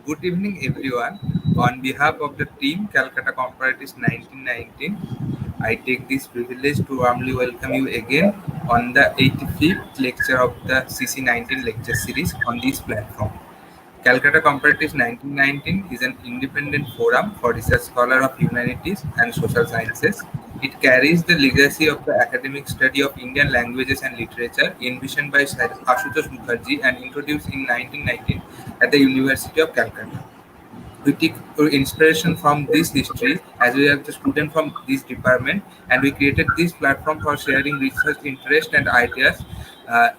Good evening, everyone. On behalf of the team Calcutta Comparatists 1919, I take this privilege to warmly welcome you again on the 85th lecture of the CC19 lecture series on this platform. Calcutta Comparatists 1919 is an independent forum for research scholars of humanities and social sciences. It carries the legacy of the academic study of Indian languages and literature envisioned by Sir Ashutosh Mukherjee and introduced in 1919 at the University of Calcutta. We take inspiration from this history as we are the student from this department, and we created this platform for sharing research interest and ideas.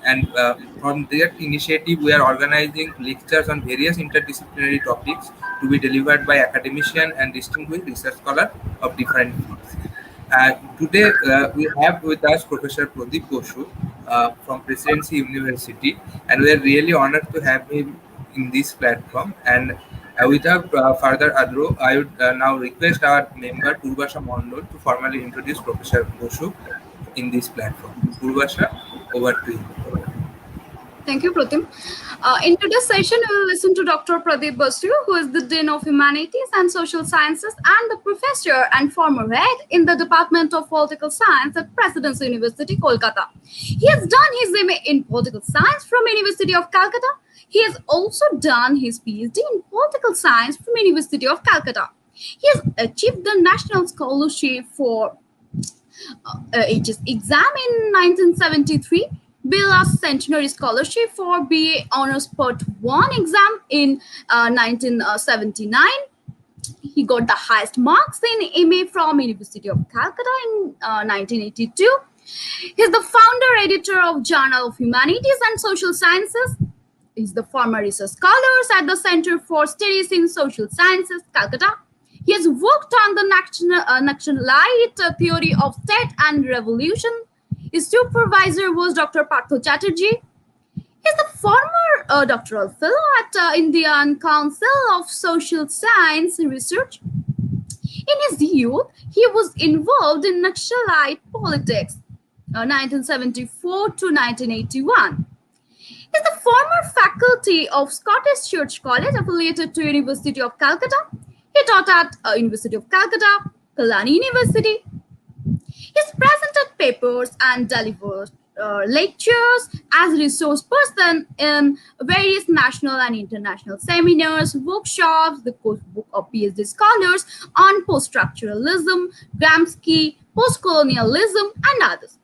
And from that initiative, we are organizing lectures on various interdisciplinary topics to be delivered by academicians and distinguished research scholars of different fields. Today, we have with us Professor Pradip Basu from Presidency University, and we are really honored to have him in this platform. And without further ado, I would now request our member Purvasha Mondol to formally introduce Professor Basu in this platform. Purvasha, over to you. Thank you, Pratim. In today's session, we will listen to Dr. Pradip Basu, who is the Dean of Humanities and Social Sciences and the Professor and former head in the Department of Political Science at Presidency University, Kolkata. He has done his MA in Political Science from University of Calcutta. He has also done his PhD in Political Science from University of Calcutta. He has achieved the National Scholarship for HS exam in 1973. Billa's Centenary Scholarship for BA Honours Part 1 exam in 1979. He got the highest marks in MA from University of Calcutta in 1982. He's the founder editor of Journal of Humanities and Social Sciences. He's the former research scholar at the Center for Studies in Social Sciences, Calcutta. He has worked on the Naxalite theory of state and revolution. His supervisor was Dr. Partho Chatterjee. He's the former doctoral fellow at Indian Council of Social Science Research. In his youth, he was involved in Naxalite politics, 1974 to 1981. He's the former faculty of Scottish Church College affiliated to University of Calcutta. He taught at University of Calcutta, Kalani University. He's presented papers and delivered lectures as resource person in various national and international seminars, workshops, the course-book of PhD scholars on post-structuralism, Gramsci, post-colonialism, and others.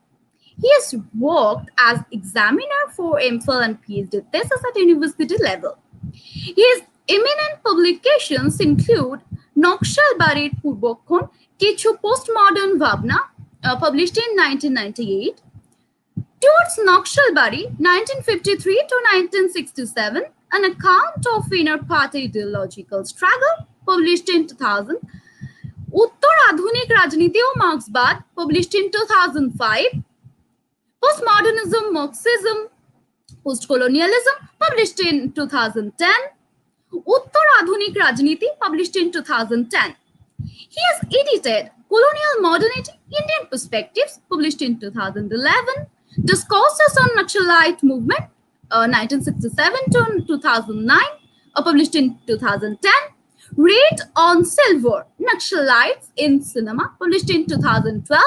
He has worked as examiner for MPhil and PhD thesis at university level. His eminent publications include Naxalbarid Purbokkon, Kichu Postmodern Bhavna, published in 1998, Towards Naxalbari, 1953 to 1967, an account of inner party ideological struggle, published in 2000, Uttor Adhunik Rajniti o Marxbad, published in 2005, Postmodernism, Marxism, Postcolonialism, published in 2010, Uttor Adhunik Rajniti, published in 2010. He has edited Colonial Modernity, Indian Perspectives, published in 2011, Discourses on Naxalite Movement, 1967 to 2009, published in 2010, Read on Silver, Naxalites in Cinema, published in 2012,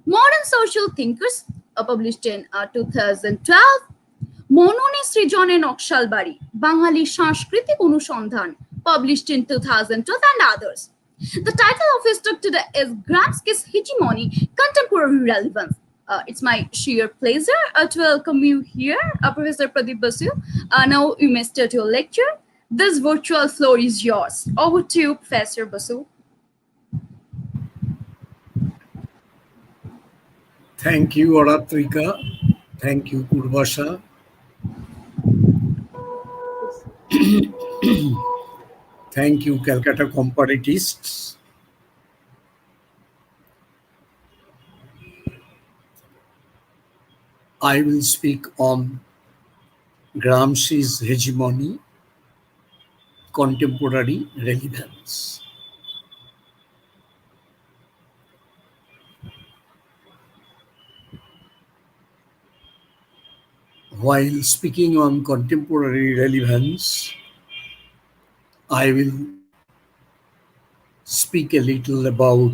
Modern Social Thinkers, published in 2012, Monone Srijone Naxalbari, Bangali Sanskritik Anusandhan, published in 2012, and others. The title of his talk today is Gramsci's Hegemony, Contemporary Relevance. It's my sheer pleasure to welcome you here, Professor Pradip Basu. Now you may start your lecture. This virtual floor is yours. Over to you, Professor Basu. Thank you, Aratrika. Thank you, Purvasha. Thank you, Calcutta Comparatists. I will speak on Gramsci's Hegemony, Contemporary Relevance. While speaking on contemporary relevance, I will speak a little about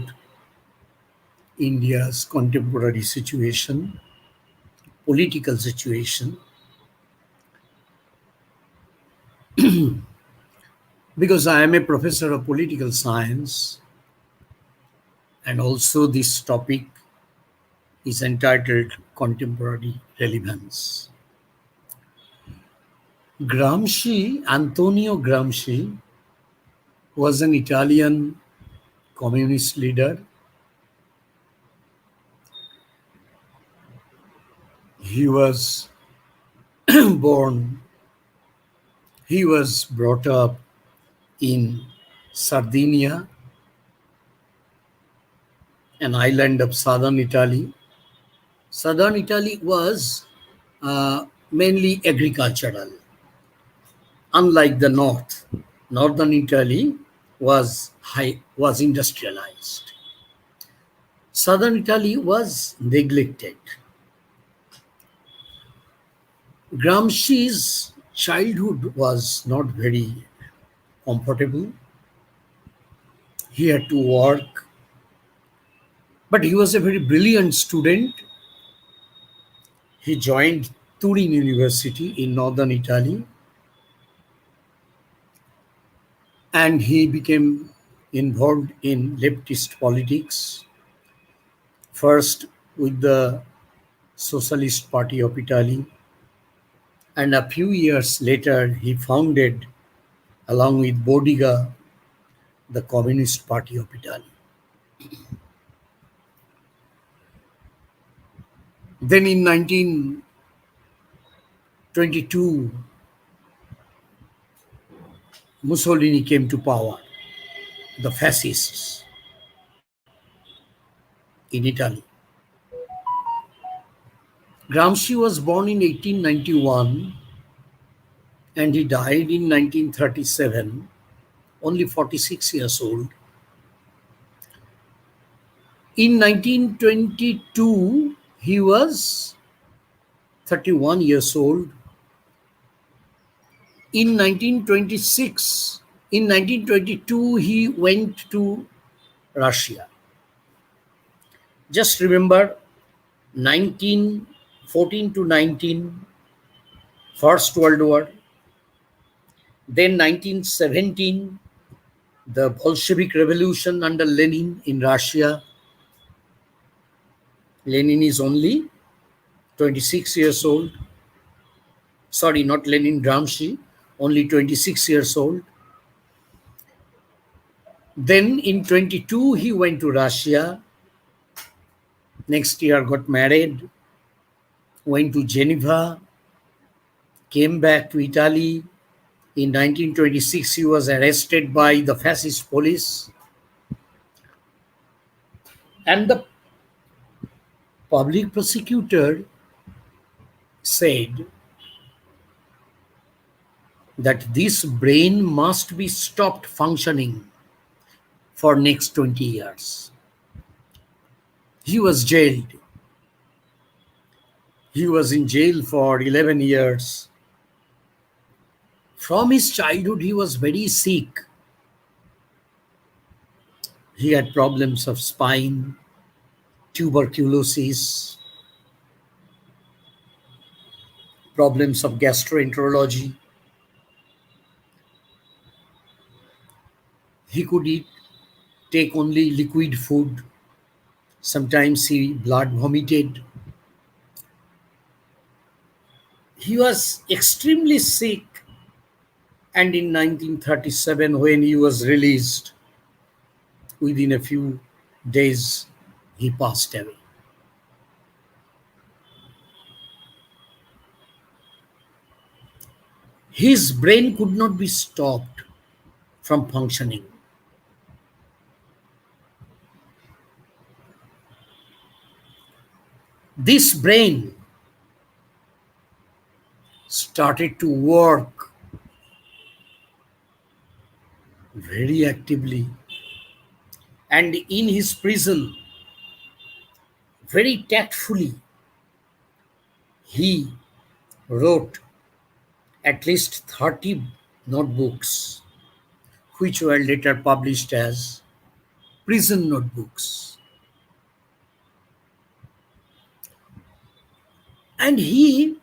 India's contemporary situation, political situation, because I am a professor of political science, and also this topic is entitled Contemporary Relevance. Antonio Gramsci, was an Italian communist leader. He was born, he was brought up in Sardinia, an island of southern Italy. Southern Italy was mainly agricultural, unlike the north. Northern Italy was industrialized. Southern Italy was neglected. Gramsci's childhood was not very comfortable. He had to work, but he was a very brilliant student. He joined Turin University in northern Italy, and he became involved in leftist politics, first with the Socialist Party of Italy, and a few years later he founded, along with Bodiga, the Communist Party of Italy. Then in 1922, Mussolini came to power, the fascists in Italy. Gramsci was born in 1891 and he died in 1937, only 46 years old. In 1922, he was 31 years old. In 1922, he went to Russia. Just remember 1914 to 19, First World War. Then 1917, the Bolshevik Revolution under Lenin in Russia. Lenin is only 26 years old. Sorry, not Lenin, Gramsci, only 26 years old. Then in 22, he went to Russia. Next year, got married, went to Geneva, came back to Italy. In 1926, he was arrested by the fascist police. And the public prosecutor said that this brain must be stopped functioning for next 20 years. He was jailed. He was in jail for 11 years. From his childhood, he was very sick. He had problems of spine, tuberculosis, problems of gastroenterology. He could take only liquid food. Sometimes he blood vomited. He was extremely sick, and in 1937, when he was released, within a few days, he passed away. His brain could not be stopped from functioning. This brain started to work very actively, and in his prison, very tactfully, he wrote at least 30 notebooks which were later published as prison notebooks. And he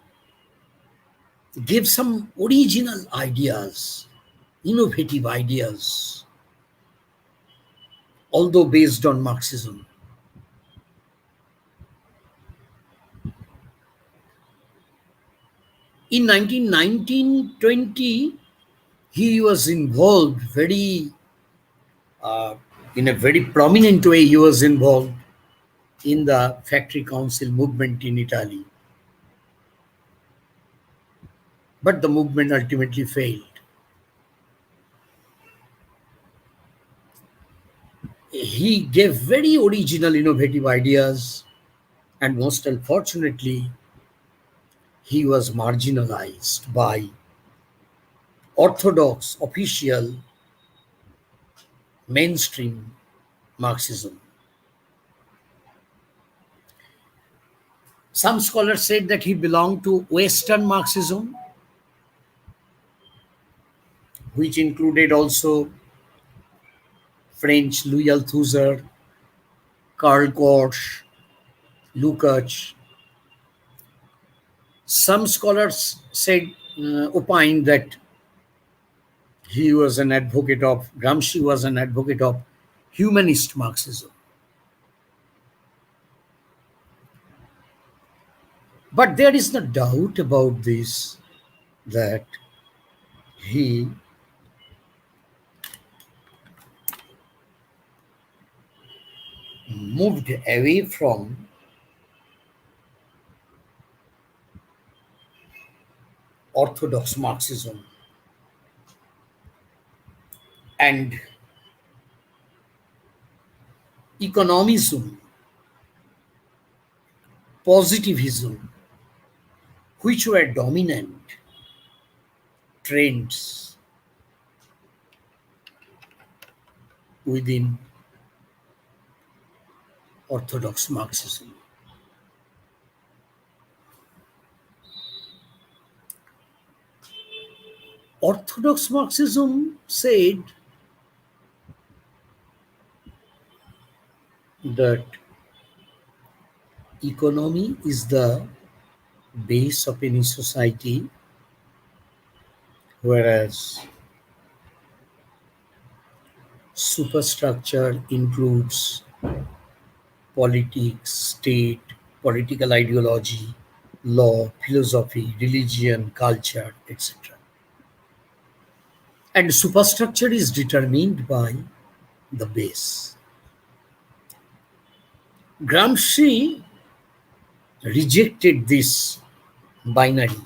gave some original ideas, innovative ideas, although based on Marxism. In 1919-20, he was involved in a very prominent way. He was involved in the factory council movement in Italy. But the movement ultimately failed. He gave very original, innovative ideas, and most unfortunately, he was marginalized by orthodox, official, mainstream Marxism. Some scholars said that he belonged to Western Marxism, which included also French Louis Althusser, Karl Korsch, Lukács. Some scholars said, opined that he was an advocate of, Gramsci was an advocate of humanist Marxism. But there is no doubt about this, that he moved away from orthodox Marxism and economism, positivism, which were dominant trends within orthodox Marxism. Orthodox Marxism said that economy is the base of any society, whereas superstructure includes politics, state, political ideology, law, philosophy, religion, culture, etc. And superstructure is determined by the base. Gramsci rejected this binary,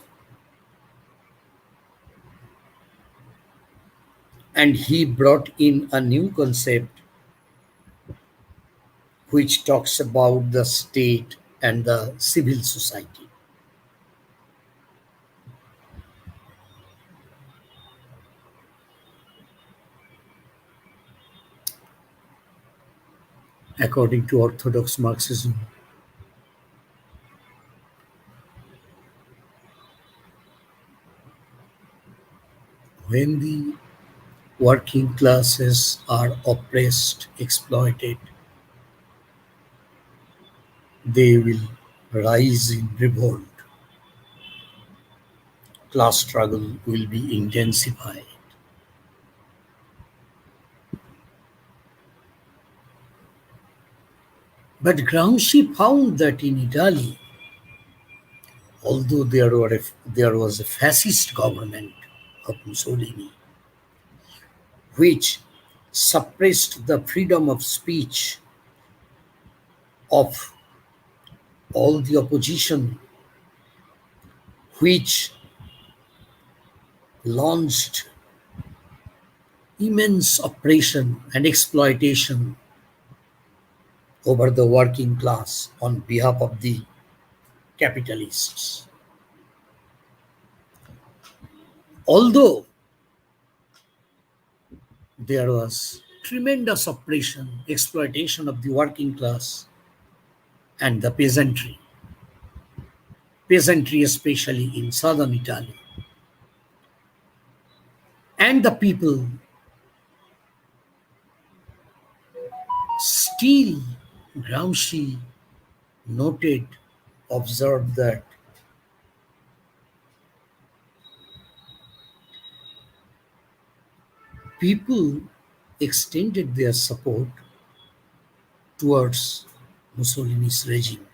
and he brought in a new concept which talks about the state and the civil society. According to orthodox Marxism, when the working classes are oppressed, exploited, they will rise in revolt. Class struggle will be intensified. But Gramsci found that in Italy, although there was a fascist government of Mussolini, which suppressed the freedom of speech of all the opposition, which launched immense oppression and exploitation over the working class on behalf of the capitalists. Although there was tremendous oppression, exploitation of the working class and the peasantry especially in southern Italy, and the people Still, Gramsci noted, observed that people extended their support towards Mussolini's regime.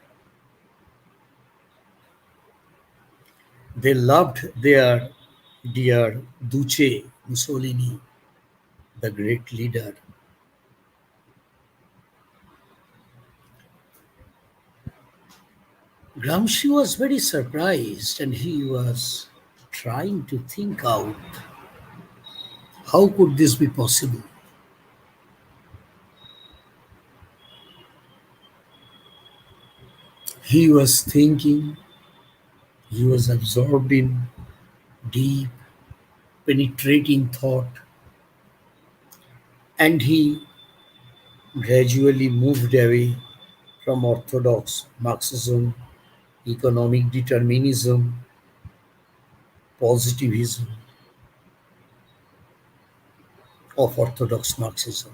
They loved their dear Duce Mussolini, the great leader. Gramsci was very surprised and he was trying to think out how could this be possible. He was thinking, he was absorbed in deep, penetrating thought, and he gradually moved away from orthodox Marxism, economic determinism, positivism of orthodox Marxism.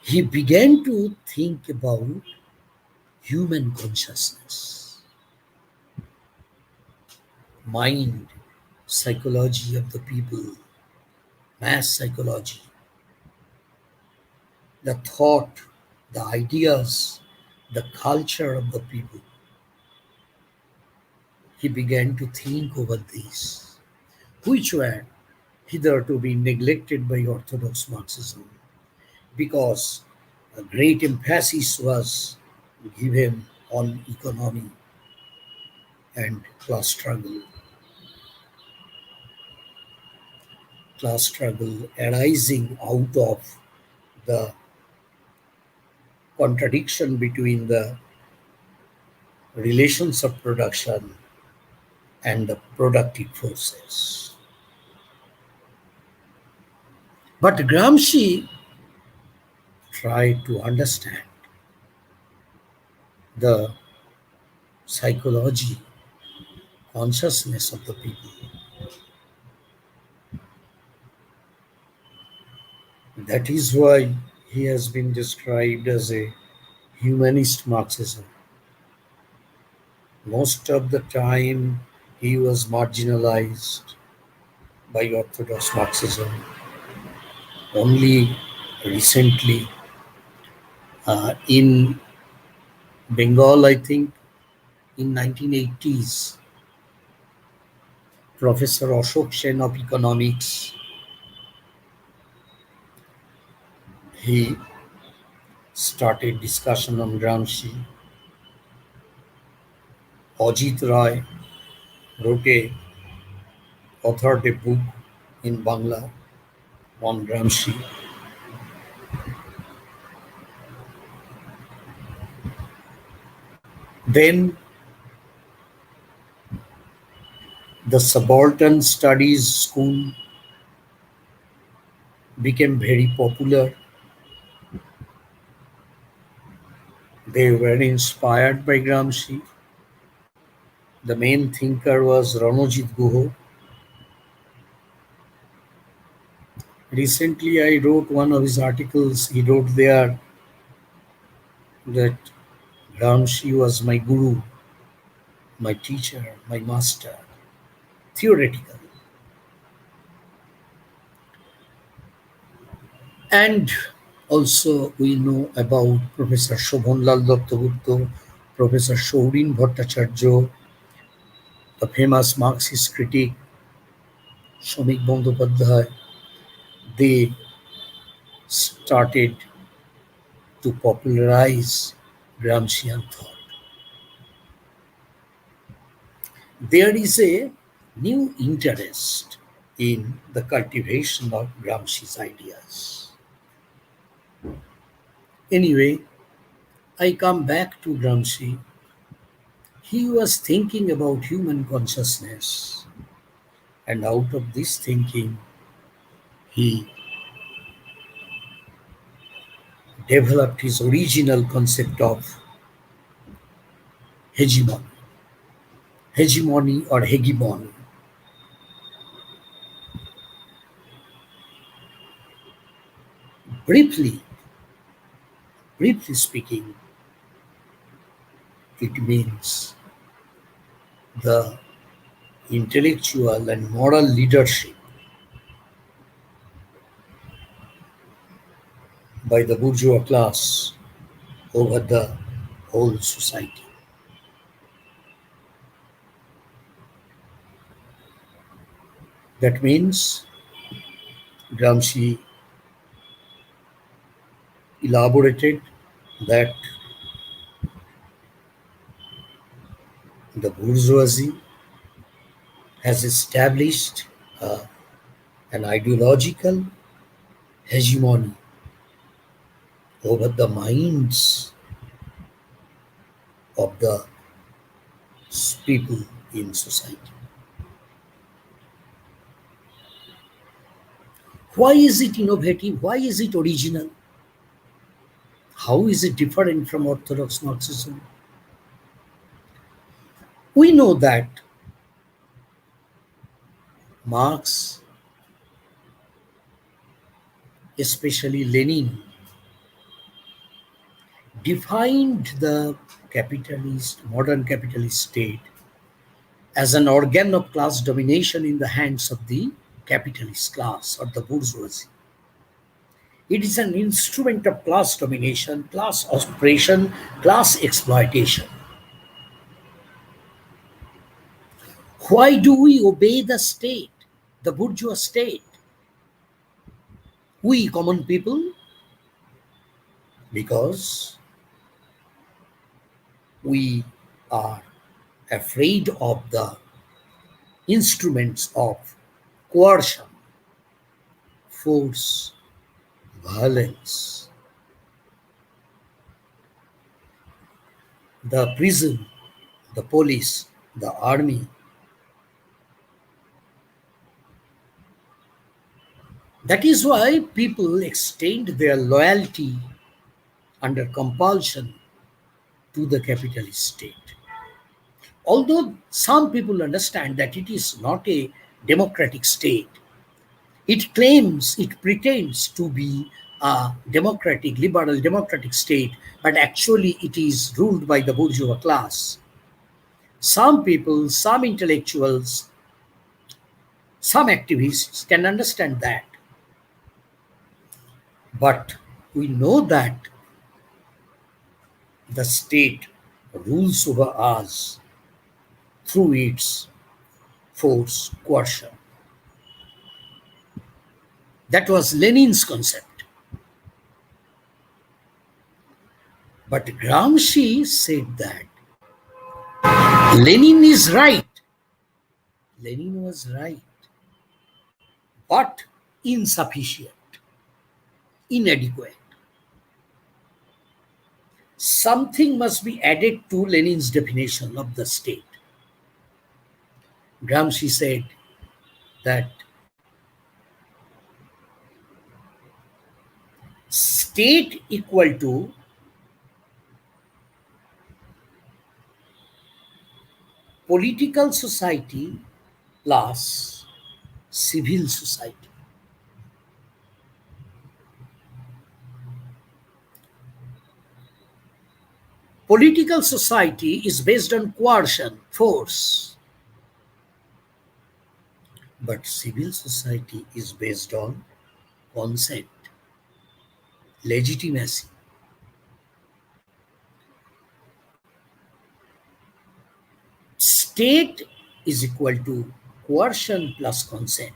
He began to think about human consciousness, mind, psychology of the people, mass psychology, the thought, the ideas, the culture of the people. He began to think over these, which were hitherto been neglected by orthodox Marxism, because a great emphasis was given on economy and class struggle arising out of the contradiction between the relations of production and the productive forces. But Gramsci tried to understand the psychology, consciousness of the people. That is why he has been described as a humanist Marxism. Most of the time, he was marginalized by orthodox Marxism. Only recently, in Bengal, I think, in 1980s, Professor Ashok Sen of economics, he started discussion on Gramsci. Ajit Ray authored a book in Bangla on Gramsci. Then the subaltern studies school became very popular. They were inspired by Gramsci. The main thinker was Ranojit Guha. Recently, I wrote one of his articles. He wrote there that Gramsci was my guru, my teacher, my master, theoretical. And also we know about Professor Shobhanlal Dattagupta, Professor Shaurin Bhattacharya, the famous Marxist critic Shamik Bandyopadhyay. They started to popularize Gramscian thought. There is a new interest in the cultivation of Gramsci's ideas. Anyway, I come back to Gramsci. He was thinking about human consciousness, and out of this thinking, he developed his original concept of hegemony, or hegemony. Briefly speaking, it means the intellectual and moral leadership by the bourgeois class over the whole society. That means Gramsci elaborated that the bourgeoisie has established an ideological hegemony over the minds of the people in society. Why is it innovative? Why is it original? How is it different from orthodox Marxism? We know that Marx, especially Lenin, defined the modern capitalist state as an organ of class domination in the hands of the capitalist class or the bourgeoisie. It is an instrument of class domination, class oppression, class exploitation. Why do we obey the state, the bourgeois state? We common people, because we are afraid of the instruments of coercion, force, violence, the prison, the police, the army. That is why people extend their loyalty under compulsion to the capitalist state. Although some people understand that it is not a democratic state, it claims, it pretends to be a democratic, liberal democratic state, but actually it is ruled by the bourgeois class. Some people, some intellectuals, some activists can understand that. But we know that the state rules over us through its force, coercion. That was Lenin's concept. But Gramsci said that Lenin is right. Lenin was right, but insufficient, inadequate. Something must be added to Lenin's definition of the state. Gramsci said that state equal to political society plus civil society. Political society is based on coercion, force. But civil society is based on consent, legitimacy. State is equal to coercion plus consent.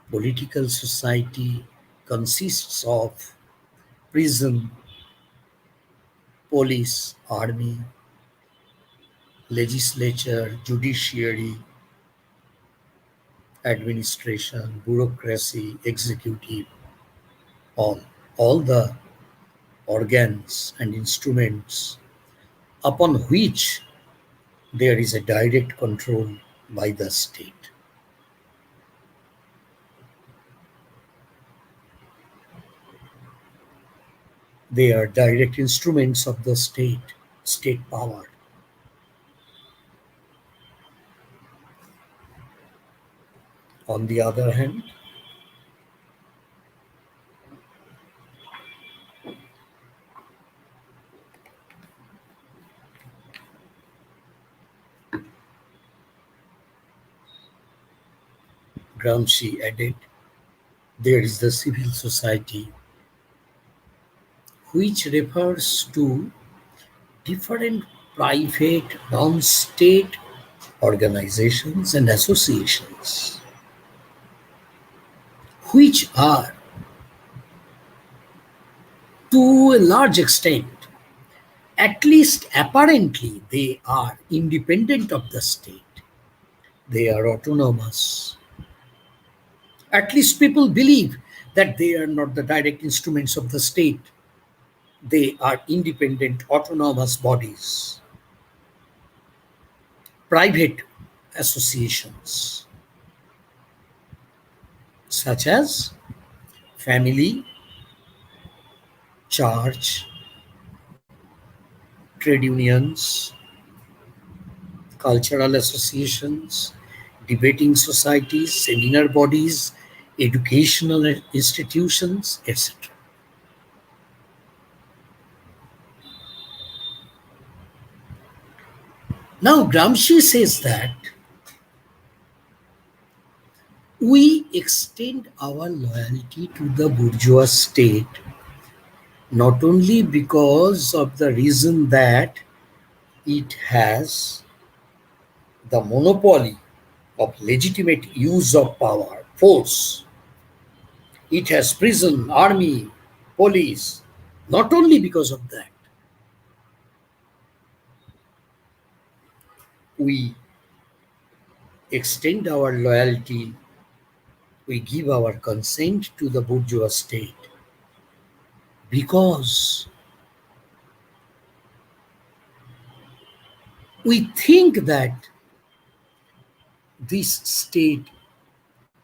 Political society consists of prison, police, army, legislature, judiciary, administration, bureaucracy, executive, all the organs and instruments upon which there is a direct control by the state. They are direct instruments of the state power. On the other hand, Gramsci added, there is the civil society, which refers to different private, non-state organizations and associations, which are, to a large extent, at least apparently, they are independent of the state. They are autonomous. At least people believe that they are not the direct instruments of the state. They are independent, autonomous bodies, private associations, such as family, church, trade unions, cultural associations, debating societies, seminar bodies, educational institutions, etc. Now, Gramsci says that we extend our loyalty to the bourgeois state not only because of the reason that it has the monopoly of legitimate use of power, force. It has prison, army, police. Not only because of that, we extend our loyalty, we give our consent to the bourgeois state because we think that this state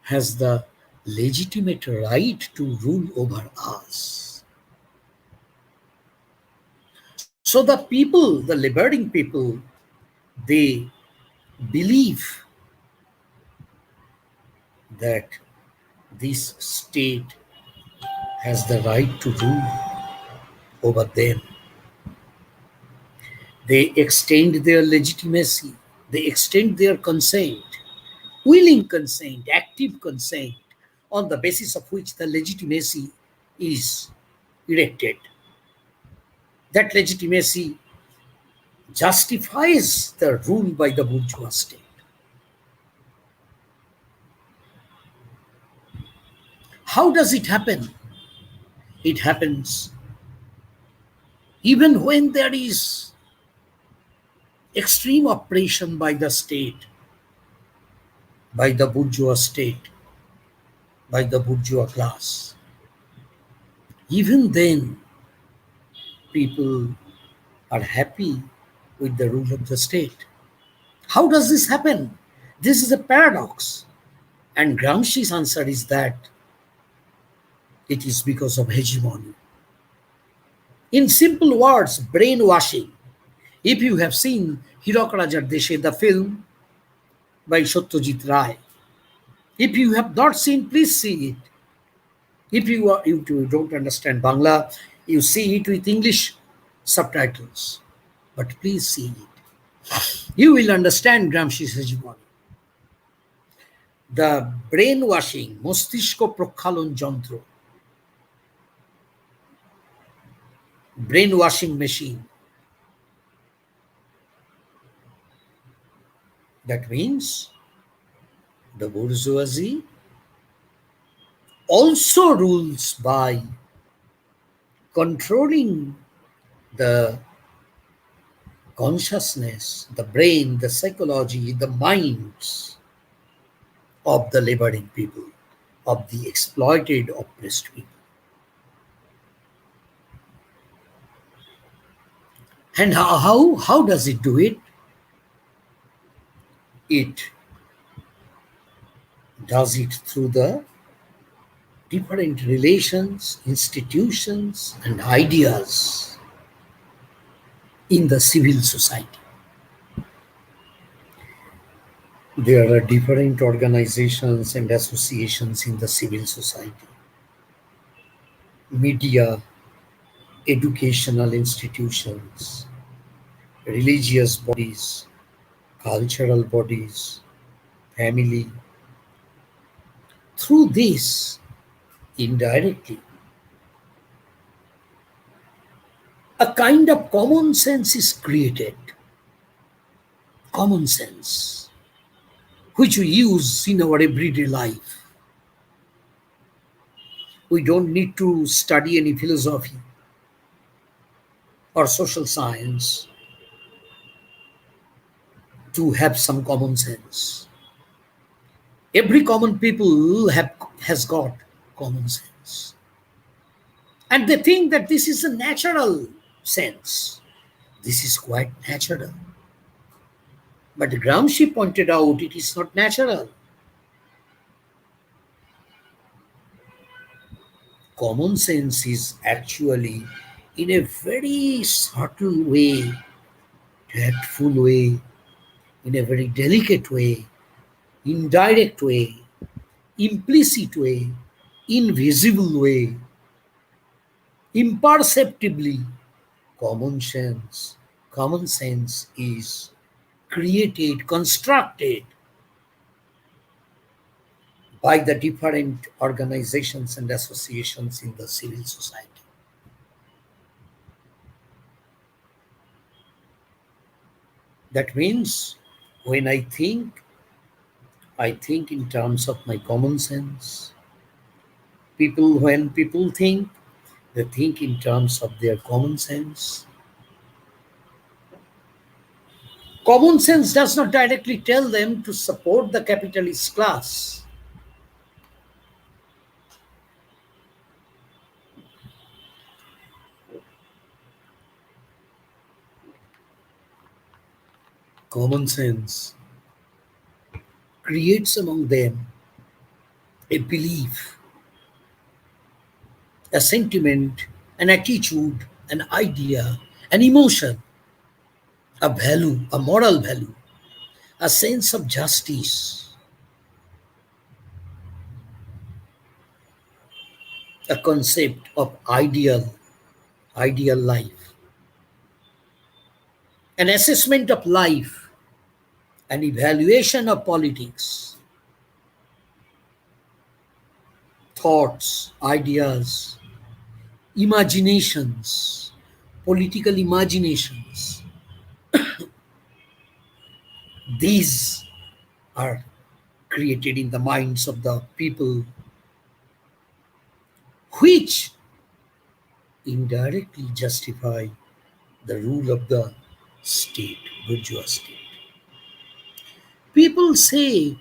has the legitimate right to rule over us. So the people, the liberating people, they believe that this state has the right to rule over them. They extend their legitimacy, they extend their consent, willing consent, active consent, on the basis of which the legitimacy is erected. That legitimacy justifies the rule by the bourgeois state. How does it happen? It happens even when there is extreme oppression by the state, by the bourgeois state, by the bourgeois class. Even then, people are happy with the rule of the state. How does this happen? This is a paradox. And Gramsci's answer is that it is because of hegemony. In simple words, brainwashing. If you have seen Hirok Rajar Deshe, the film by Satyajit Ray, if you have not seen, please see it. If you don't understand Bangla, you see it with English subtitles. But please see it. You will understand Gramsci's hegemony. The brainwashing, মস্তিষ্ক প্রক্ষালন যন্ত্র, brainwashing machine. That means the bourgeoisie also rules by controlling the consciousness, the brain, the psychology, the minds of the laboring people, of the exploited, oppressed people. And how does it do it? It does it through the different relations, institutions, and ideas in the civil society. There are different organizations and associations in the civil society. Media, educational institutions, religious bodies, cultural bodies, family, Through this, indirectly, a kind of common sense is created. Common sense, which we use in our everyday life. We don't need to study any philosophy or social science to have some common sense. Every common people has got common sense. And they think that this is a natural sense. This is quite natural. But Gramsci pointed out it is not natural. Common sense is actually, in a very subtle way, tactful way, in a very delicate way, indirect way, implicit way, invisible way, imperceptibly, common sense is created, constructed by the different organizations and associations in the civil society. That means when I think in terms of my common sense. When people think, they think in terms of their common sense. Common sense does not directly tell them to support the capitalist class. Common sense creates among them a belief, a sentiment, an attitude, an idea, an emotion, a value, a moral value, a sense of justice, a concept of ideal life, an assessment of life, an evaluation of politics, thoughts, ideas, imaginations, political imaginations. These are created in the minds of the people, which indirectly justify the rule of the state, bourgeois state. People say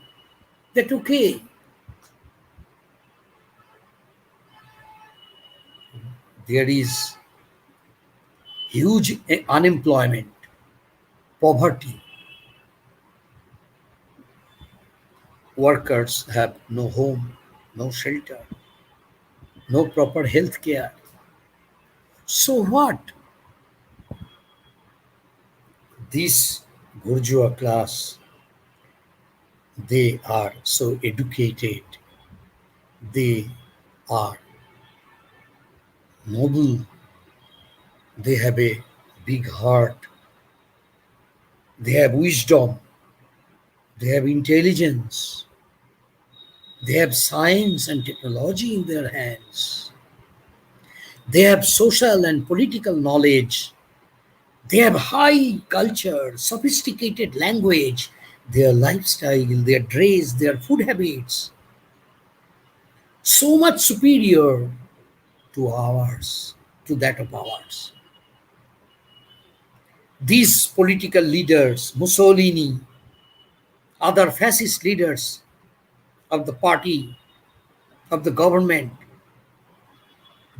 that, okay, there is huge unemployment, poverty, workers have no home, no shelter, no proper health care. So what? This bourgeois class, they are so educated, they are noble, they have a big heart, they have wisdom, they have intelligence, they have science and technology in their hands, they have social and political knowledge, they have high culture, sophisticated language, their lifestyle, their dress, their food habits, so much superior to ours, to that of ours. These political leaders, Mussolini, other fascist leaders of the party, of the government,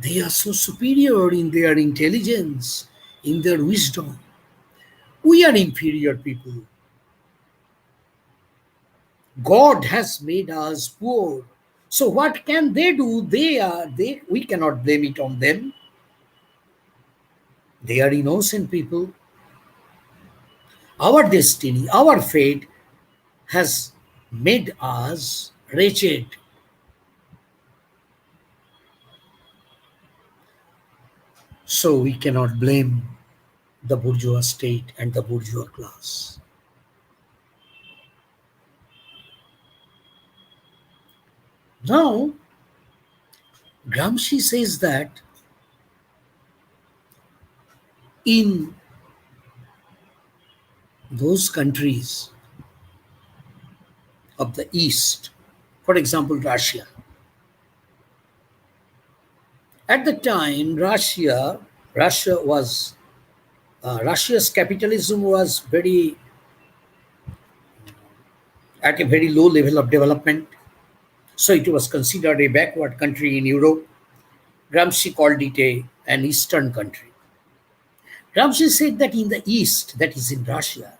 they are so superior in their intelligence, in their wisdom. We are inferior people. God has made us poor. So what can they do? We cannot blame it on them. They are innocent people. Our destiny, our fate has made us wretched. So we cannot blame the bourgeois state and the bourgeois class. Now, Gramsci says that in those countries of the East, for example, Russia, at the time, Russia was Russia's capitalism was very at a very low level of development, so it was considered a backward country in Europe. Gramsci called it an Eastern country. Gramsci said that in the East, that is in Russia,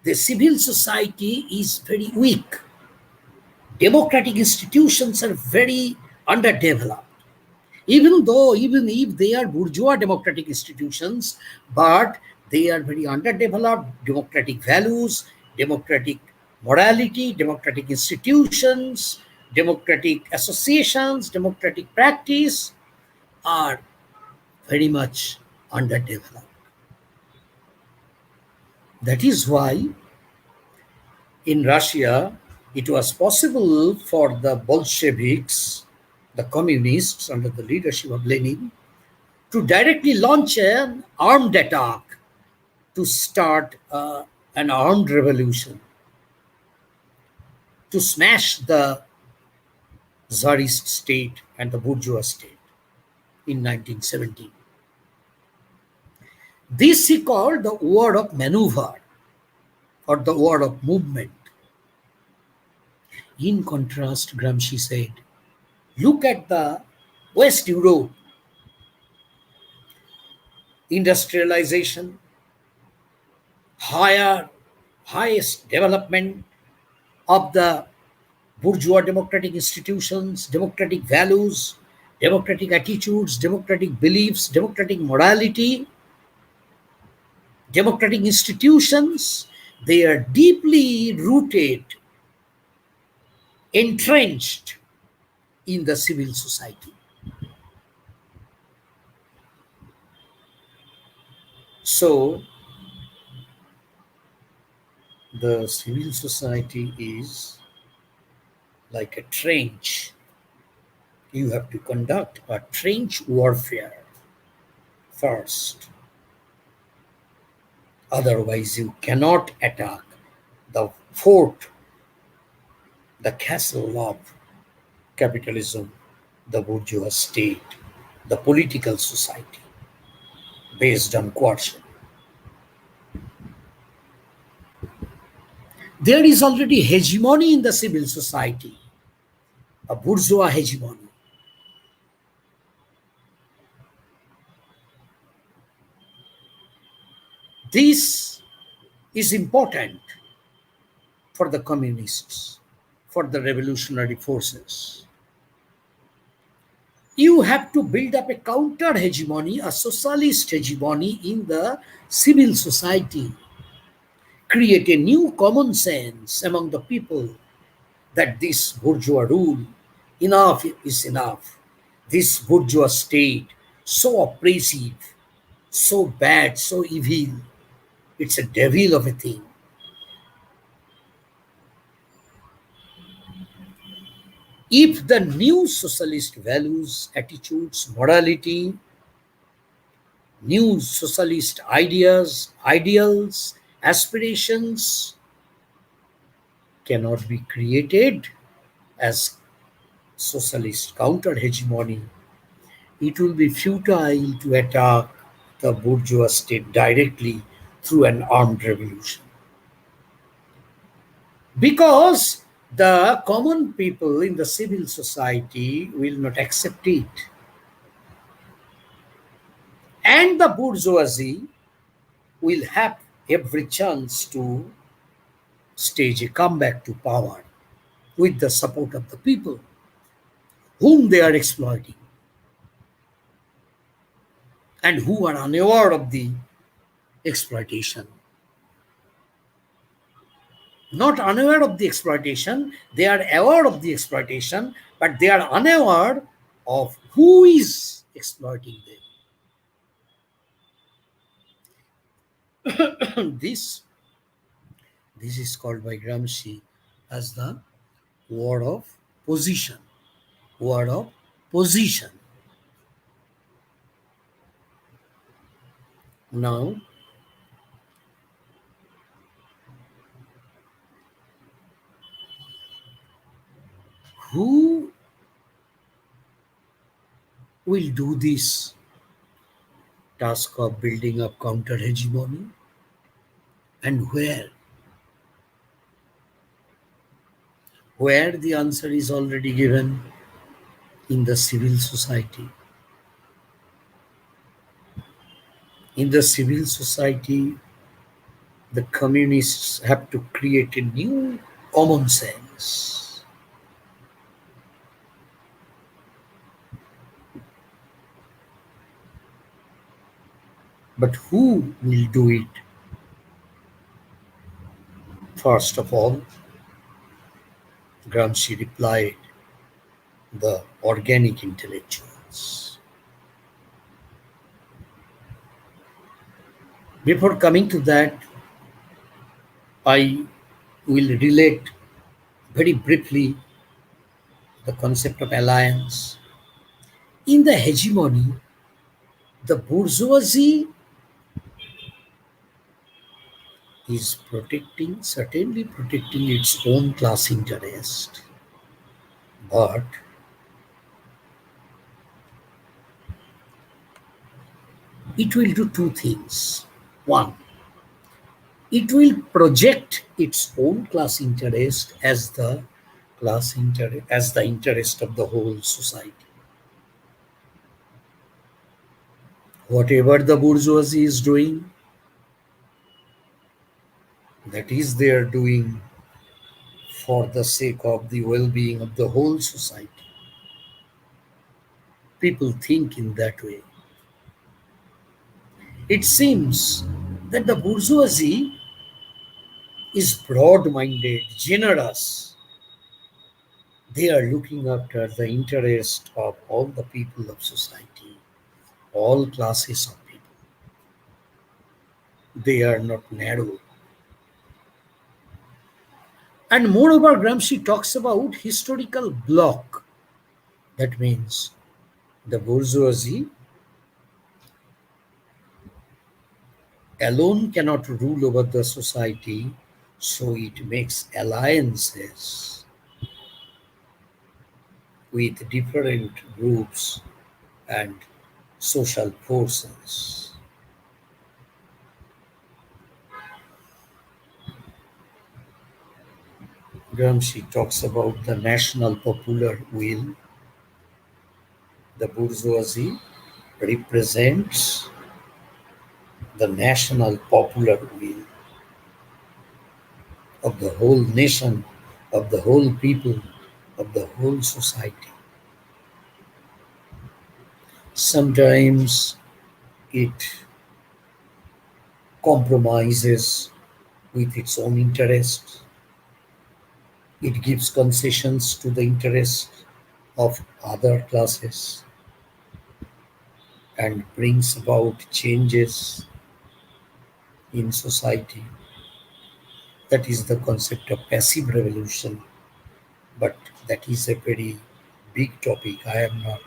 the civil society is very weak. Democratic institutions are very underdeveloped. Even if they are bourgeois democratic institutions, but they are very underdeveloped. Democratic values, democratic morality, democratic institutions, democratic associations, democratic practice are very much underdeveloped. That is why in Russia it was possible for the Bolsheviks, the communists under the leadership of Lenin, to directly launch an armed attack to start an armed revolution, to smash the Tsarist state and the bourgeois state in 1917. This he called the war of maneuver or the war of movement. In contrast, Gramsci said, look at the West Europe, industrialization, highest development of the bourgeois democratic institutions, democratic values, democratic attitudes, democratic beliefs, democratic morality, democratic institutions. They are deeply rooted, entrenched in the civil society. So, the civil society is like a trench. You have to conduct a trench warfare first. Otherwise, you cannot attack the fort, the castle of capitalism, the bourgeois state, the political society based on coercion. There is already hegemony in the civil society, a bourgeois hegemony. This is important for the communists, for the revolutionary forces. You have to build up a counter hegemony, a socialist hegemony in the civil society. Create a new common sense among the people that this bourgeois rule, enough is enough. This bourgeois state, so oppressive, so bad, so evil, it's a devil of a thing. If the new socialist values, attitudes, morality, new socialist ideas, ideals, aspirations cannot be created as socialist counter hegemony, it will be futile to attack the bourgeois state directly through an armed revolution. Because the common people in the civil society will not accept it. And the bourgeoisie will have every chance to stage a comeback to power with the support of the people whom they are exploiting and who are unaware of the exploitation. Not unaware of the exploitation, they are aware of the exploitation, but they are unaware of who is exploiting them. This is called by Gramsci as the war of position, word of position. Now, who will do this task of building up counter hegemony, and where? Where the answer is already given: in the civil society. In the civil society, the communists have to create a new common sense. But who will do it? First of all, Gramsci replied, the organic intellectuals. Before coming to that, I will relate very briefly the concept of alliance. In the hegemony, the bourgeoisie is certainly protecting its own class interest, but it will do two things. One, it will project its own class interest as the interest of the whole society. Whatever the bourgeoisie is doing, that is they are doing for the sake of the well-being of the whole society. People think in that way. It seems that the bourgeoisie is broad-minded, generous. They are looking after the interest of all the people of society, all classes of people. They are not narrow. And moreover, Gramsci talks about historical bloc. That means the bourgeoisie alone cannot rule over the society, so it makes alliances with different groups and social forces. Gramsci talks about the national popular will. The bourgeoisie represents the national popular will of the whole nation, of the whole people, of the whole society. Sometimes it compromises with its own interests. It gives concessions to the interests of other classes and brings about changes in society. That is the concept of passive revolution, but that is a very big topic. I am not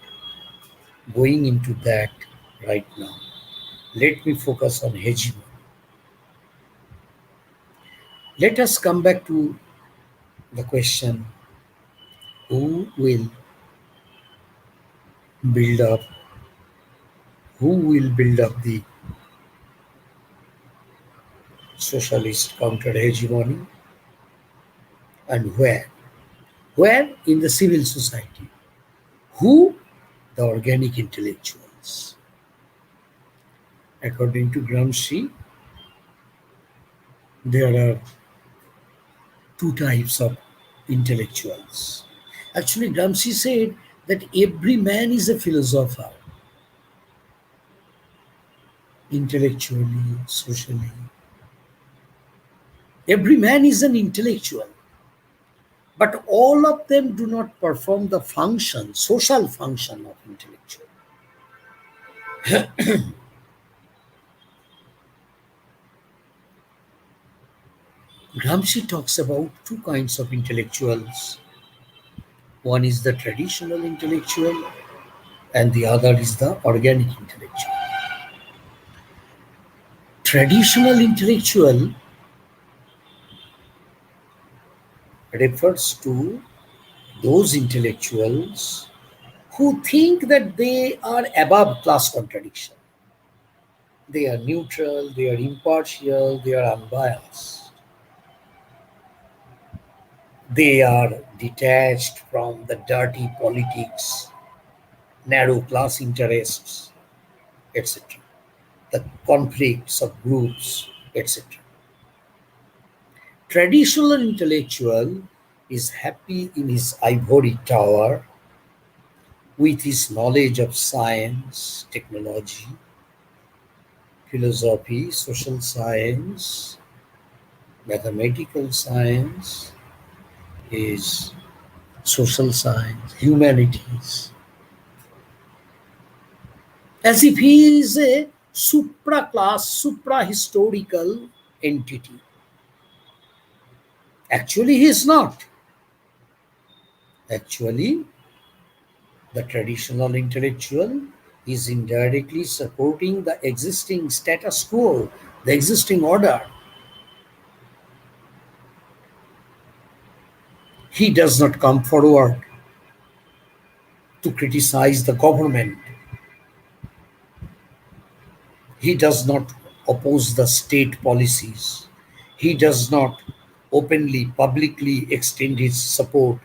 going into that right now. Let me focus on hegemony. Let us come back to the question, who will build up the socialist counter hegemony, and where? Where? In the civil society. Who? The organic intellectuals. According to Gramsci, there are two types of intellectuals. Actually, Gramsci said that every man is a philosopher, intellectually, socially. Every man is an intellectual, but all of them do not perform the function, social function of intellectual. Gramsci talks about two kinds of intellectuals. One is the traditional intellectual and the other is the organic intellectual. Traditional intellectual refers to those intellectuals who think that they are above class contradiction. They are neutral, they are impartial, they are unbiased. They are detached from the dirty politics, narrow class interests, etc., the conflicts of groups, etc. Traditional intellectual is happy in his ivory tower with his knowledge of science, technology, philosophy, social science, mathematical science, his social science, humanities, as if he is a supra-class, supra-historical entity. Actually, he is not. Actually, the traditional intellectual is indirectly supporting the existing status quo, the existing order. He does not come forward to criticize the government. He does not oppose the state policies. He does not openly, publicly extend his support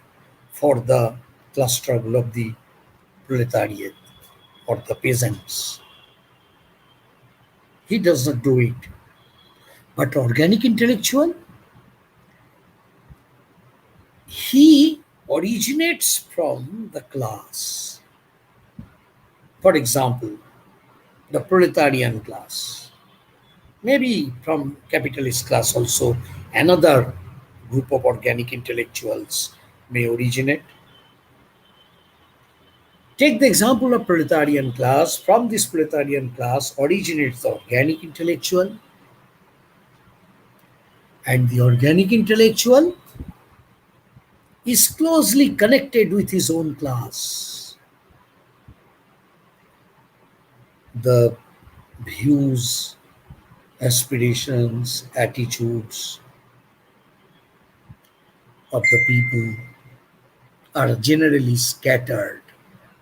for the class struggle of the proletariat or the peasants. He does not do it. But organic intellectual, he originates from the class. For example, the proletarian class, maybe from capitalist class also, another group of organic intellectuals may originate. Take the example of proletarian class. From this proletarian class originates the organic intellectual, and the organic intellectual is closely connected with his own class. The views, aspirations, attitudes of the people are generally scattered,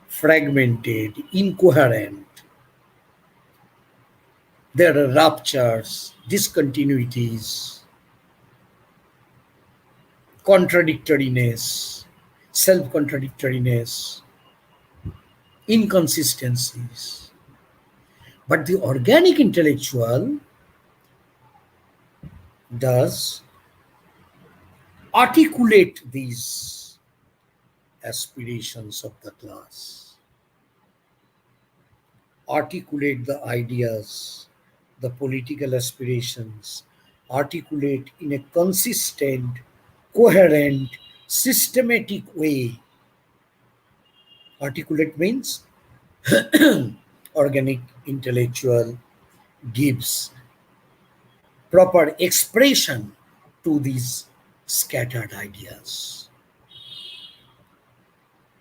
fragmented, incoherent. There are ruptures, discontinuities, contradictoriness, self-contradictoriness, inconsistencies. But the organic intellectual does articulate these aspirations of the class, articulate the ideas, the political aspirations, articulate in a consistent, coherent, systematic way. Articulate means organic intellectual gives proper expression to these scattered ideas.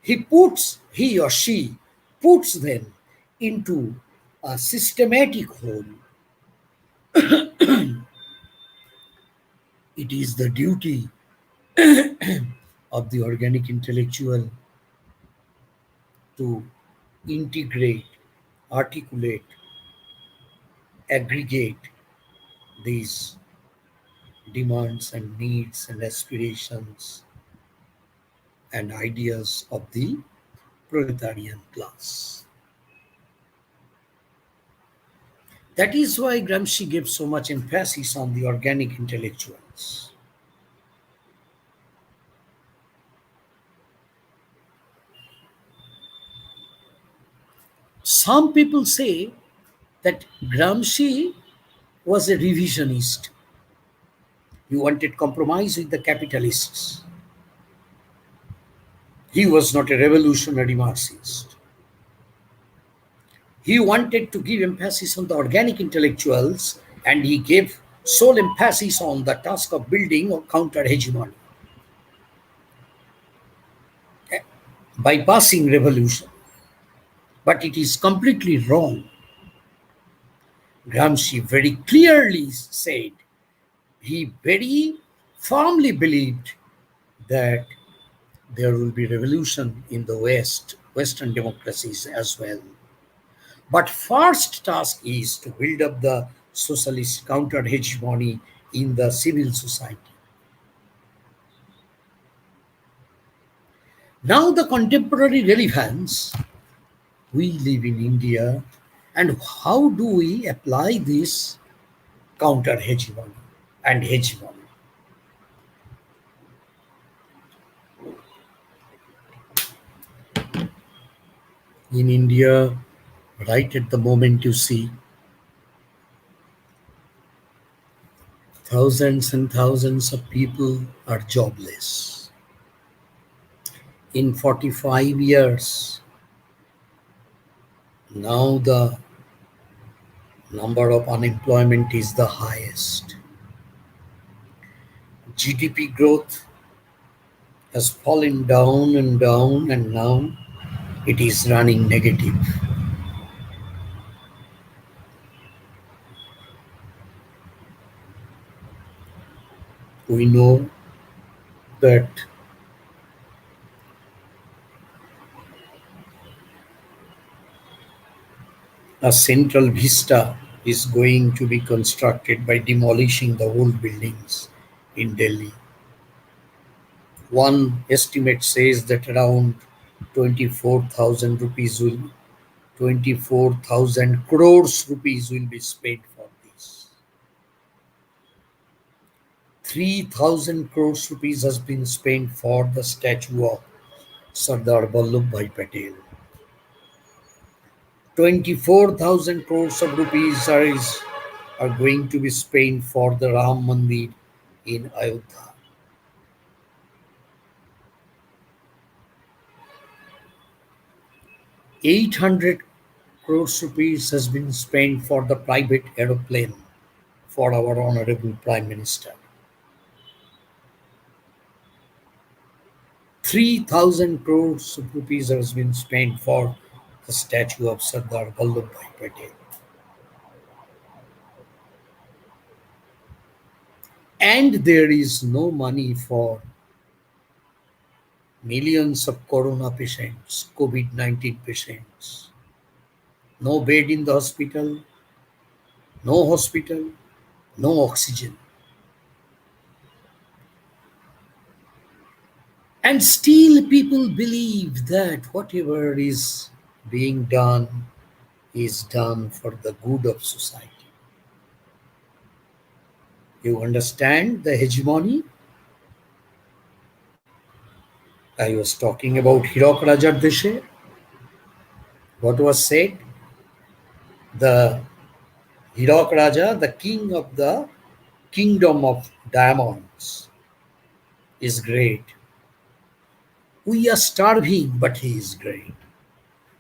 He or she puts them into a systematic whole. It is the duty of the organic intellectual to integrate, articulate, aggregate these demands and needs and aspirations and ideas of the proletarian class. That is why Gramsci gives so much emphasis on the organic intellectuals. Some people say that Gramsci was a revisionist. He wanted compromise with the capitalists. He was not a revolutionary Marxist. He wanted to give emphasis on the organic intellectuals, and he gave sole emphasis on the task of building or counter hegemony. bypassing revolution. But it is completely wrong. Gramsci very clearly said he very firmly believed that there will be revolution in the Western democracies as well. But first task is to build up the socialist counter-hegemony in the civil society. Now the contemporary relevance, we live in India, and how do we apply this counter-hegemony and hegemony? In India, right at the moment you see thousands and thousands of people are jobless. In 45 years, now the number of unemployment is the highest. GDP growth has fallen down, and now it is running negative. We know that a central vista is going to be constructed by demolishing the old buildings in Delhi. One estimate says that around 24,000 rupees will 24,000 crores rupees will be spent for this. 3,000 crores rupees has been spent for the statue of Sardar Vallabhbhai Patel. 24,000 crores of rupees are going to be spent for the Ram Mandir in Ayodhya. 800 crores rupees has been spent for the private aeroplane for our Honorable Prime Minister. 3,000 crores of rupees has been spent for the statue of Sardar Vallabhbhai Patel. And there is no money for millions of corona patients, COVID-19 patients. No bed in the hospital, no oxygen. And still people believe that whatever is being done is done for the good of society. You understand the hegemony? I was talking about Hirok Raja Deshe. What was said? The Hirok Raja, the king of the kingdom of diamonds, is great. We are starving, but he is great.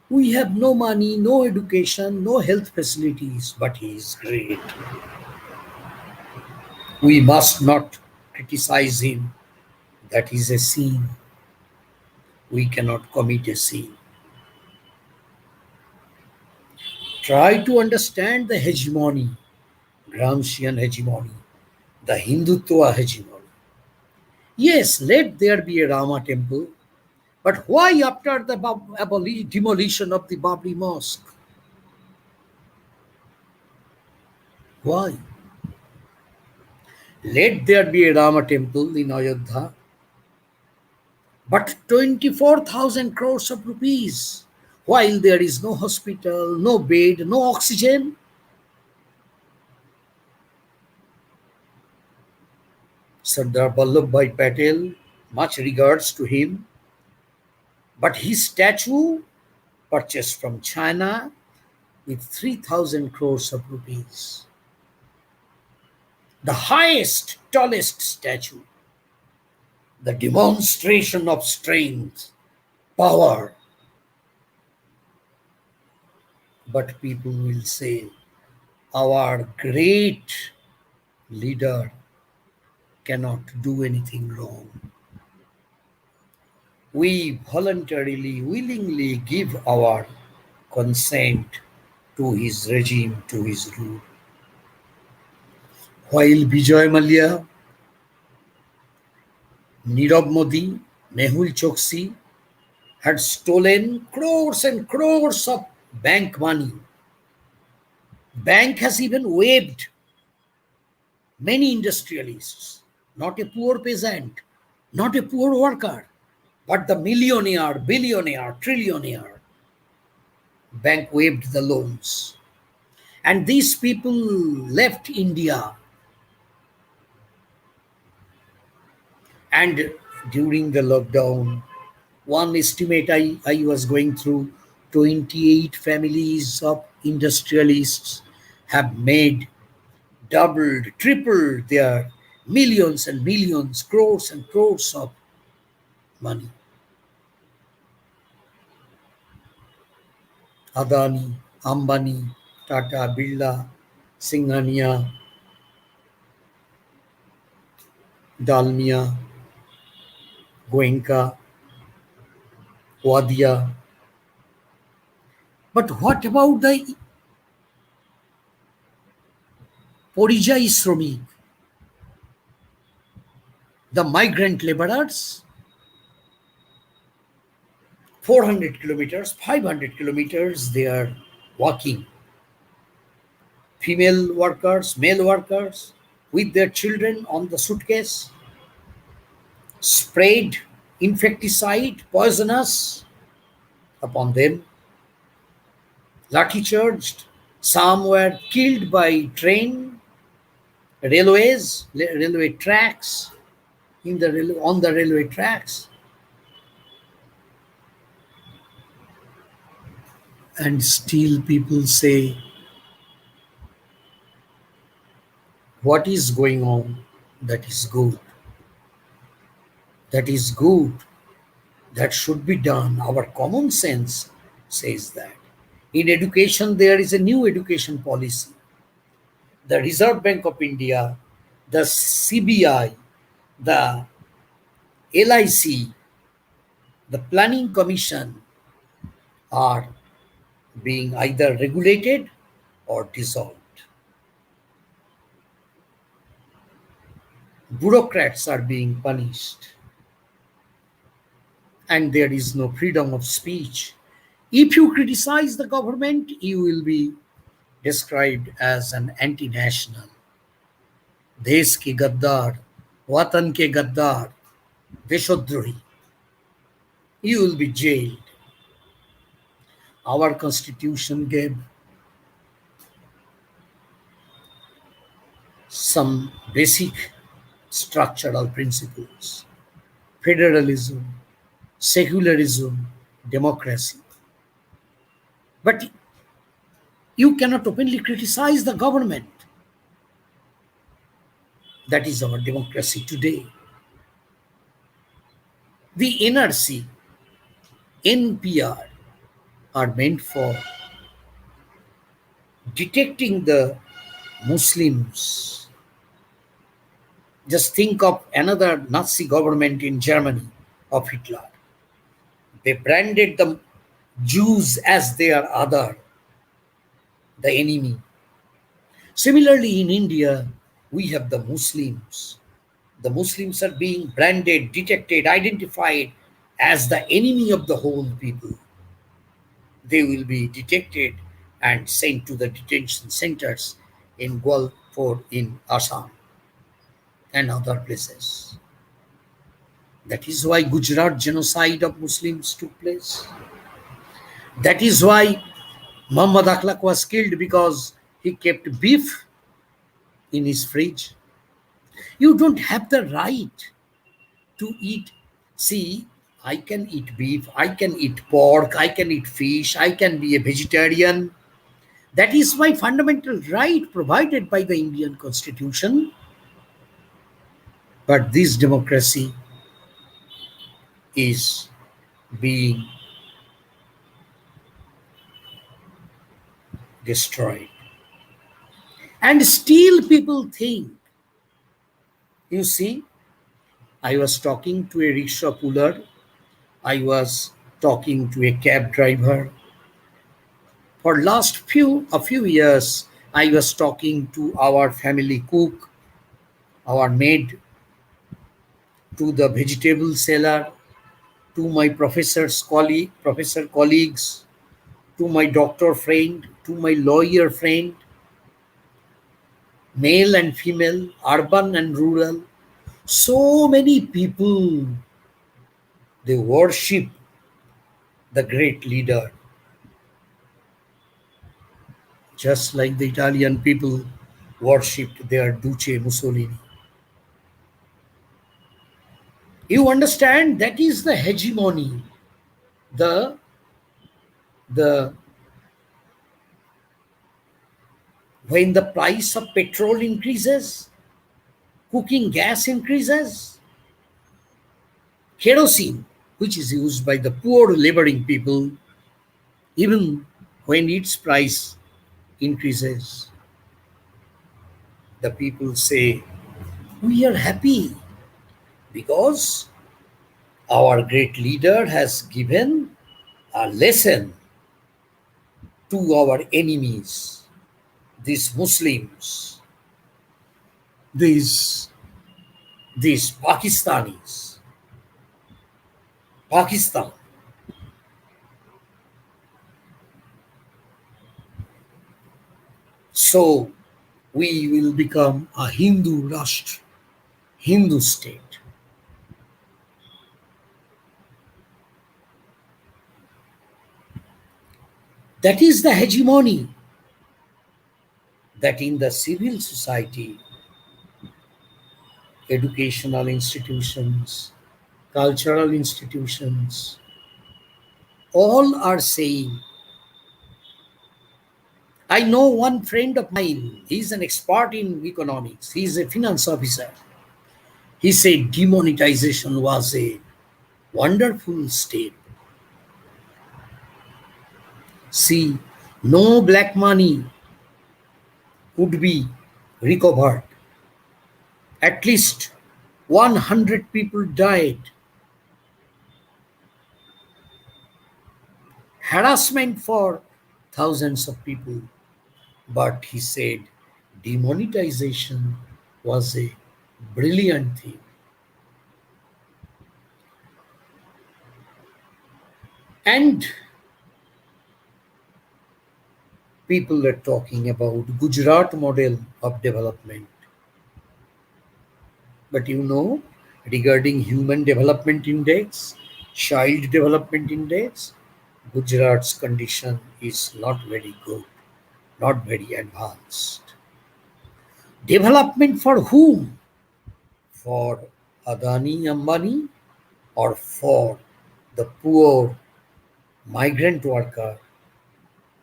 We have no money, no education, no health facilities, but he is great. We must not criticize him. That is a sin. We cannot commit a sin. Try to understand the hegemony, Gramscian hegemony, the Hindutva hegemony. Yes, let there be a Rama temple, but why after the demolition of the Babri Mosque? Why? Let there be a Rama temple in Ayodhya, but 24,000 crores of rupees, while there is no hospital, no bed, no oxygen. Sardar Vallabhbhai Patel, much regards to him, but his statue purchased from China with 3,000 crores of rupees. The highest, tallest statue, the demonstration of strength, power. But people will say, our great leader cannot do anything wrong. we voluntarily, willingly give our consent to his regime, to his rule. While Bijoy Mallya, Nirav Modi, Mehul Choksi had stolen crores and crores of bank money. Bank has even waived many industrialists, not a poor peasant, not a poor worker, but the millionaire, billionaire, trillionaire. Bank waived the loans. And these people left India. And during the lockdown, one estimate I was going through, 28 families of industrialists have made, doubled, tripled their millions and millions, crores and crores of money. Adani, Ambani, Tata, Birla, Singhania, Dalmia, Goenka, Wadia. But what about the Porijayi Shromik, the migrant laborers? 400 kilometers, 500 kilometers, they are walking. Female workers, male workers, with their children on the suitcase, sprayed insecticide, poisonous upon them, lathi charged. Some were killed by train, railways, railway tracks, on the railway tracks. And still people say, what is going on? That is good. That is good. That should be done. Our common sense says that. In education, there is a new education policy. The Reserve Bank of India, the CBI, the LIC, the Planning Commission are being either regulated or dissolved. Bureaucrats are being punished. And there is no freedom of speech. If you criticize the government, you will be described as an anti-national. Desh ke gaddar, watan ke gaddar, deshodrohi. You will be jailed. Our constitution gave some basic structural principles: federalism, secularism, democracy. But you cannot openly criticize the government. That is our democracy today. The NRC, NPR are meant for detecting the Muslims. Just think of another Nazi government in Germany of Hitler. They branded the Jews as their other, the enemy. Similarly, in India, we have the Muslims. The Muslims are being branded, detected, identified as the enemy of the whole people. They will be detected and sent to the detention centers in Gwalior, in Assam, and other places. That is why Gujarat genocide of Muslims took place. That is why Muhammad Akhlaq was killed, because he kept beef in his fridge. You don't have the right to eat. See, I can eat beef, I can eat pork, I can eat fish, I can be a vegetarian. That is my fundamental right provided by the Indian Constitution. But this democracy is being destroyed. And still people think, you see, I was talking to a rickshaw puller I was talking to a cab driver. For last few years, I was talking to our family cook, our maid, to the vegetable seller, to my professor colleagues, to my doctor friend, to my lawyer friend, male and female, urban and rural. So many people, they worship the great leader, just like the Italian people worshipped their Duce Mussolini. You understand, that is the hegemony, the the when the price of petrol increases, cooking gas increases, kerosene, which is used by the poor laboring people, even when its price increases, the people say, we are happy because our great leader has given a lesson to our enemies, these Muslims, these Pakistanis, Pakistan. So we will become a Hindu Rashtra, Hindu state. That is the hegemony that in the civil society, educational institutions, cultural institutions, all are saying. I know one friend of mine, he's an expert in economics, he's a finance officer. He said demonetization was a wonderful step. See, no black money would be recovered. At least 100 people died. Harassment for thousands of people. But he said demonetization was a brilliant thing. And people are talking about Gujarat model of development. But you know, regarding human development index, child development index, Gujarat's condition is not very good, not very advanced. Development for whom? For Adani, Ambani, or for the poor migrant worker,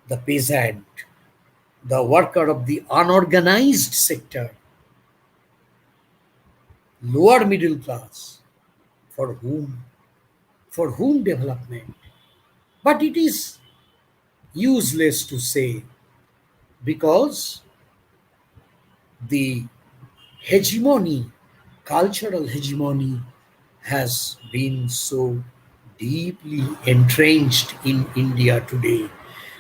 the peasant, the worker of the unorganized sector, lower middle class, for whom? For whom development? But it is useless to say, because the hegemony, cultural hegemony, has been so deeply entrenched in India today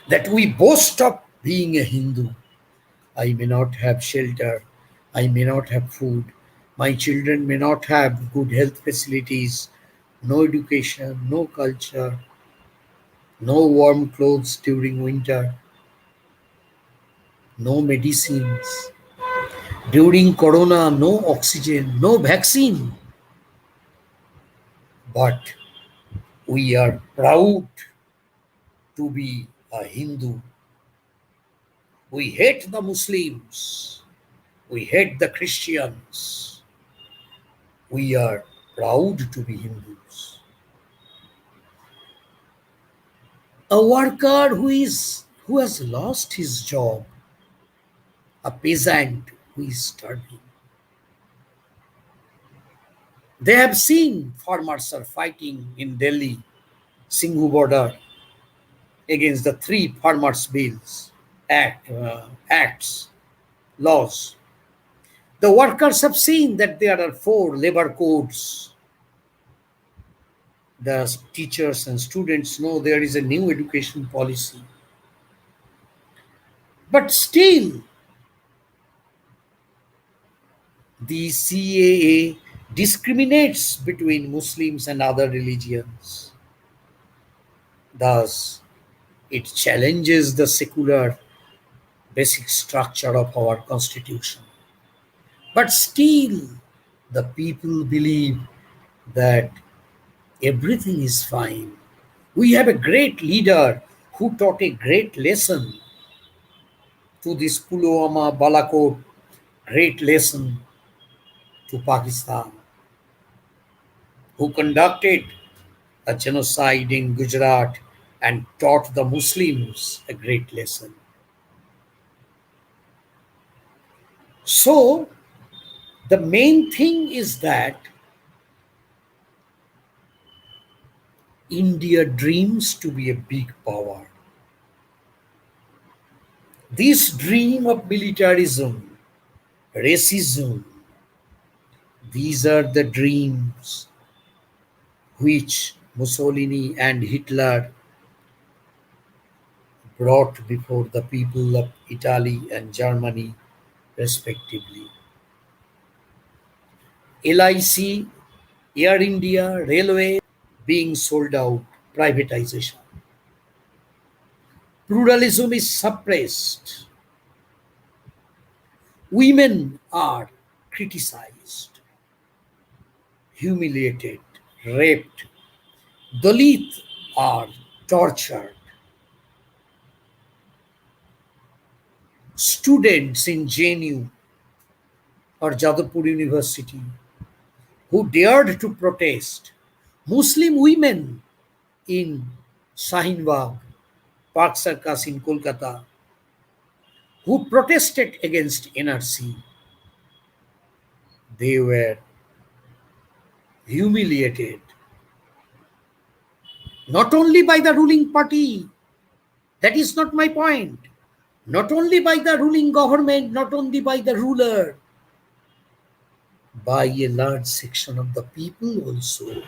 that we boast of being a Hindu. I may not have shelter, I may not have food, my children may not have good health facilities, no education, no culture, no warm clothes during winter, no medicines. During Corona, no oxygen, no vaccine. But we are proud to be a Hindu. We hate the Muslims. We hate the Christians. We are proud to be Hindus. A worker who has lost his job, a peasant who is starving. They have seen farmers are fighting in Delhi, Singhu border, against the three farmers' bills, acts, laws. The workers have seen that there are four labor codes. the teachers and students know there is a new education policy. But still, the CAA discriminates between Muslims and other religions. Thus, it challenges the secular basic structure of our constitution. But still, the people believe that everything is fine. We have a great leader who taught a great lesson to this Pulwama Balakot, great lesson to Pakistan, who conducted a genocide in Gujarat and taught the Muslims a great lesson. So, the main thing is that India dreams to be a big power. This dream of militarism, racism, these are the dreams which Mussolini and Hitler brought before the people of Italy and Germany, respectively. LIC, Air India, Railway being sold out, privatization. Pluralism is suppressed. Women are criticized, humiliated, raped. Dalit are tortured. Students in JNU or Jadavpur University who dared to protest. Muslim women in Shahinbag, Park Circus in Kolkata, who protested against NRC. They were humiliated, not only by the ruling party, that is not my point, not only by the ruling government, not only by the ruler, by a large section of the people also.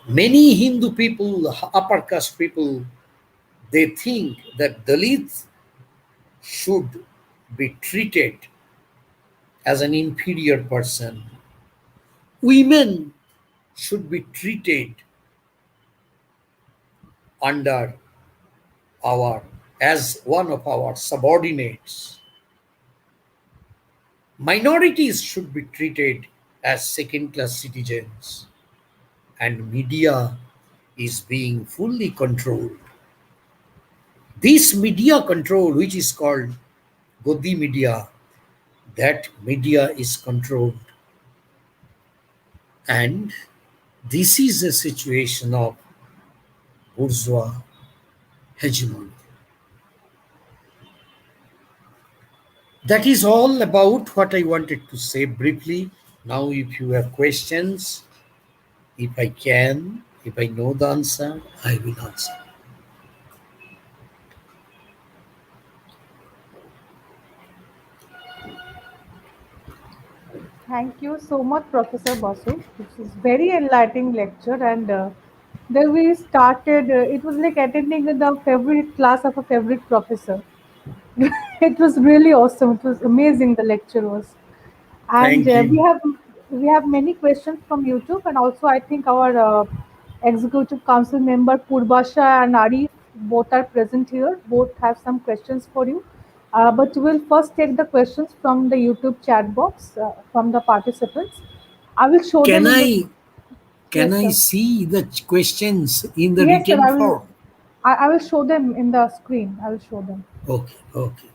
Many Hindu people, upper caste people, they think that Dalits should be treated as an inferior person. Women should be treated under our as one of our subordinates. Minorities should be treated as second-class citizens, and media is being fully controlled. This media control, which is called Godi media, that media is controlled. And this is a situation of bourgeois hegemony. That is all about what I wanted to say briefly. Now, if you have questions, if I can, if I know the answer, I will answer. Thank you so much, Professor Basu. This is very enlightening lecture, and then we started. It was like attending the favorite class of a favorite professor. It was really awesome. It was amazing. The lecture was, and Thank you. we have many questions from YouTube, and also I think our executive council member Purbasha and Arif both are present here. Both have some questions for you, but we'll first take the questions from the YouTube chat box from the participants. I will show Can them in the. I can Yes, I sir. see the questions in the Yes, sir. written I will. form? I will show them in the screen. I will show them. Okay, okay.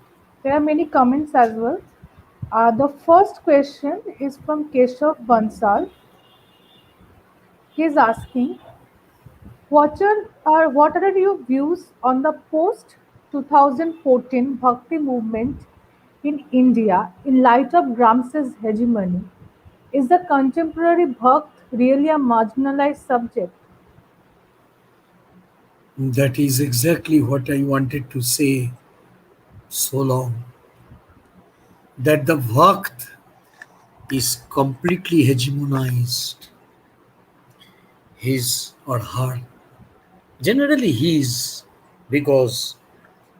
There are many comments as well. The first question is from Keshav Bansal. He is asking, what are your views on the post 2014 Bhakti movement in India in light of Gramsci's hegemony? Is the contemporary Bhakt really a marginalized subject? That is exactly what I wanted to say so long. That the Vakt is completely hegemonized. his or her. Generally his, because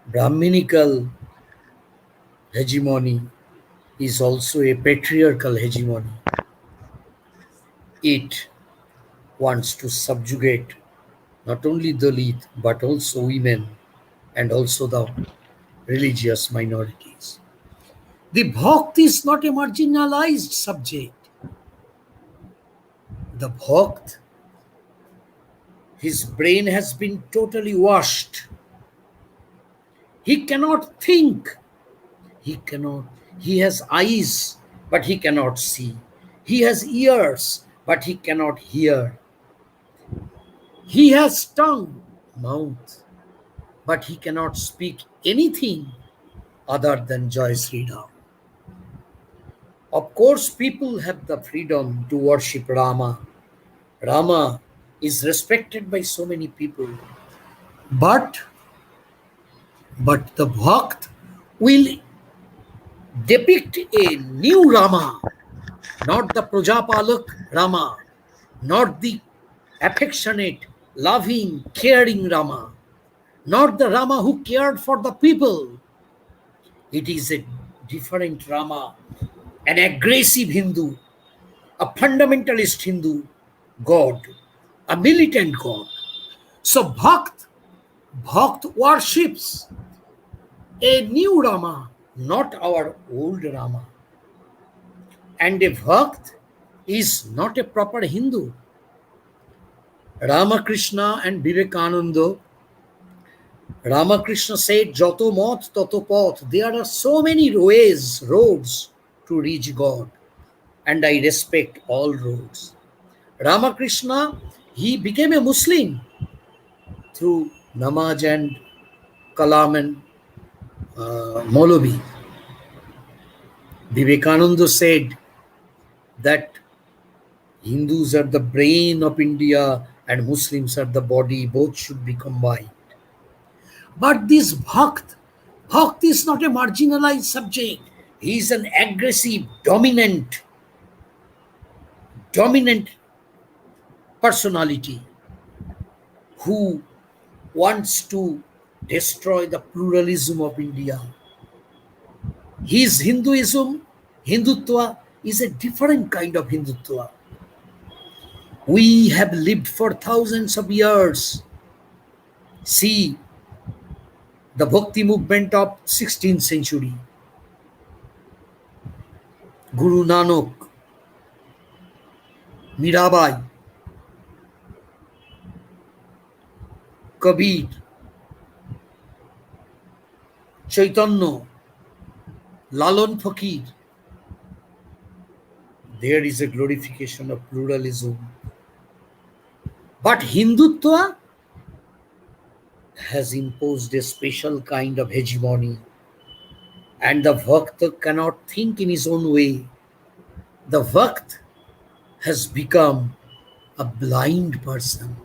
Brahminical hegemony is also a patriarchal hegemony. It wants to subjugate not only Dalit but also women and also the religious minorities. The Bhakt is not a marginalized subject. The Bhakt, his brain has been totally washed. He cannot think. He has eyes, but he cannot see. He has ears, but he cannot hear. He has tongue, mouth, but he cannot speak anything other than Jai Sri Ram. Of course, people have the freedom to worship Rama. Rama is respected by so many people. But the Bhakt will depict a new Rama, not the Prajapalak Rama, not the affectionate, loving, caring Rama, not the Rama who cared for the people. It is a different Rama, an aggressive Hindu, a fundamentalist Hindu god, a militant god. So Bhakt worships a new Rama, not our old Rama. And a Bhakt is not a proper Hindu. Ramakrishna and Vivekananda, Ramakrishna said, Joto Moth Toto Poth. There are so many roads to reach God, and I respect all roads. Ramakrishna, he became a Muslim through namaz and kalam and Maulvi. Vivekananda said that Hindus are the brain of India and Muslims are the body. Both should be combined. But this Bhakt is not a marginalized subject. He is an aggressive, dominant personality who wants to destroy the pluralism of India. His Hindutva is a different kind of Hindutva. We have lived for thousands of years. See the Bhakti movement of 16th century. Guru Nanak, Mirabai, Kabir, Chaitanya, Lalon Fakir. There is a glorification of pluralism. But Hindutva has imposed a special kind of hegemony, and the Bhakta cannot think in his own way. The Bhakt has become a blind person.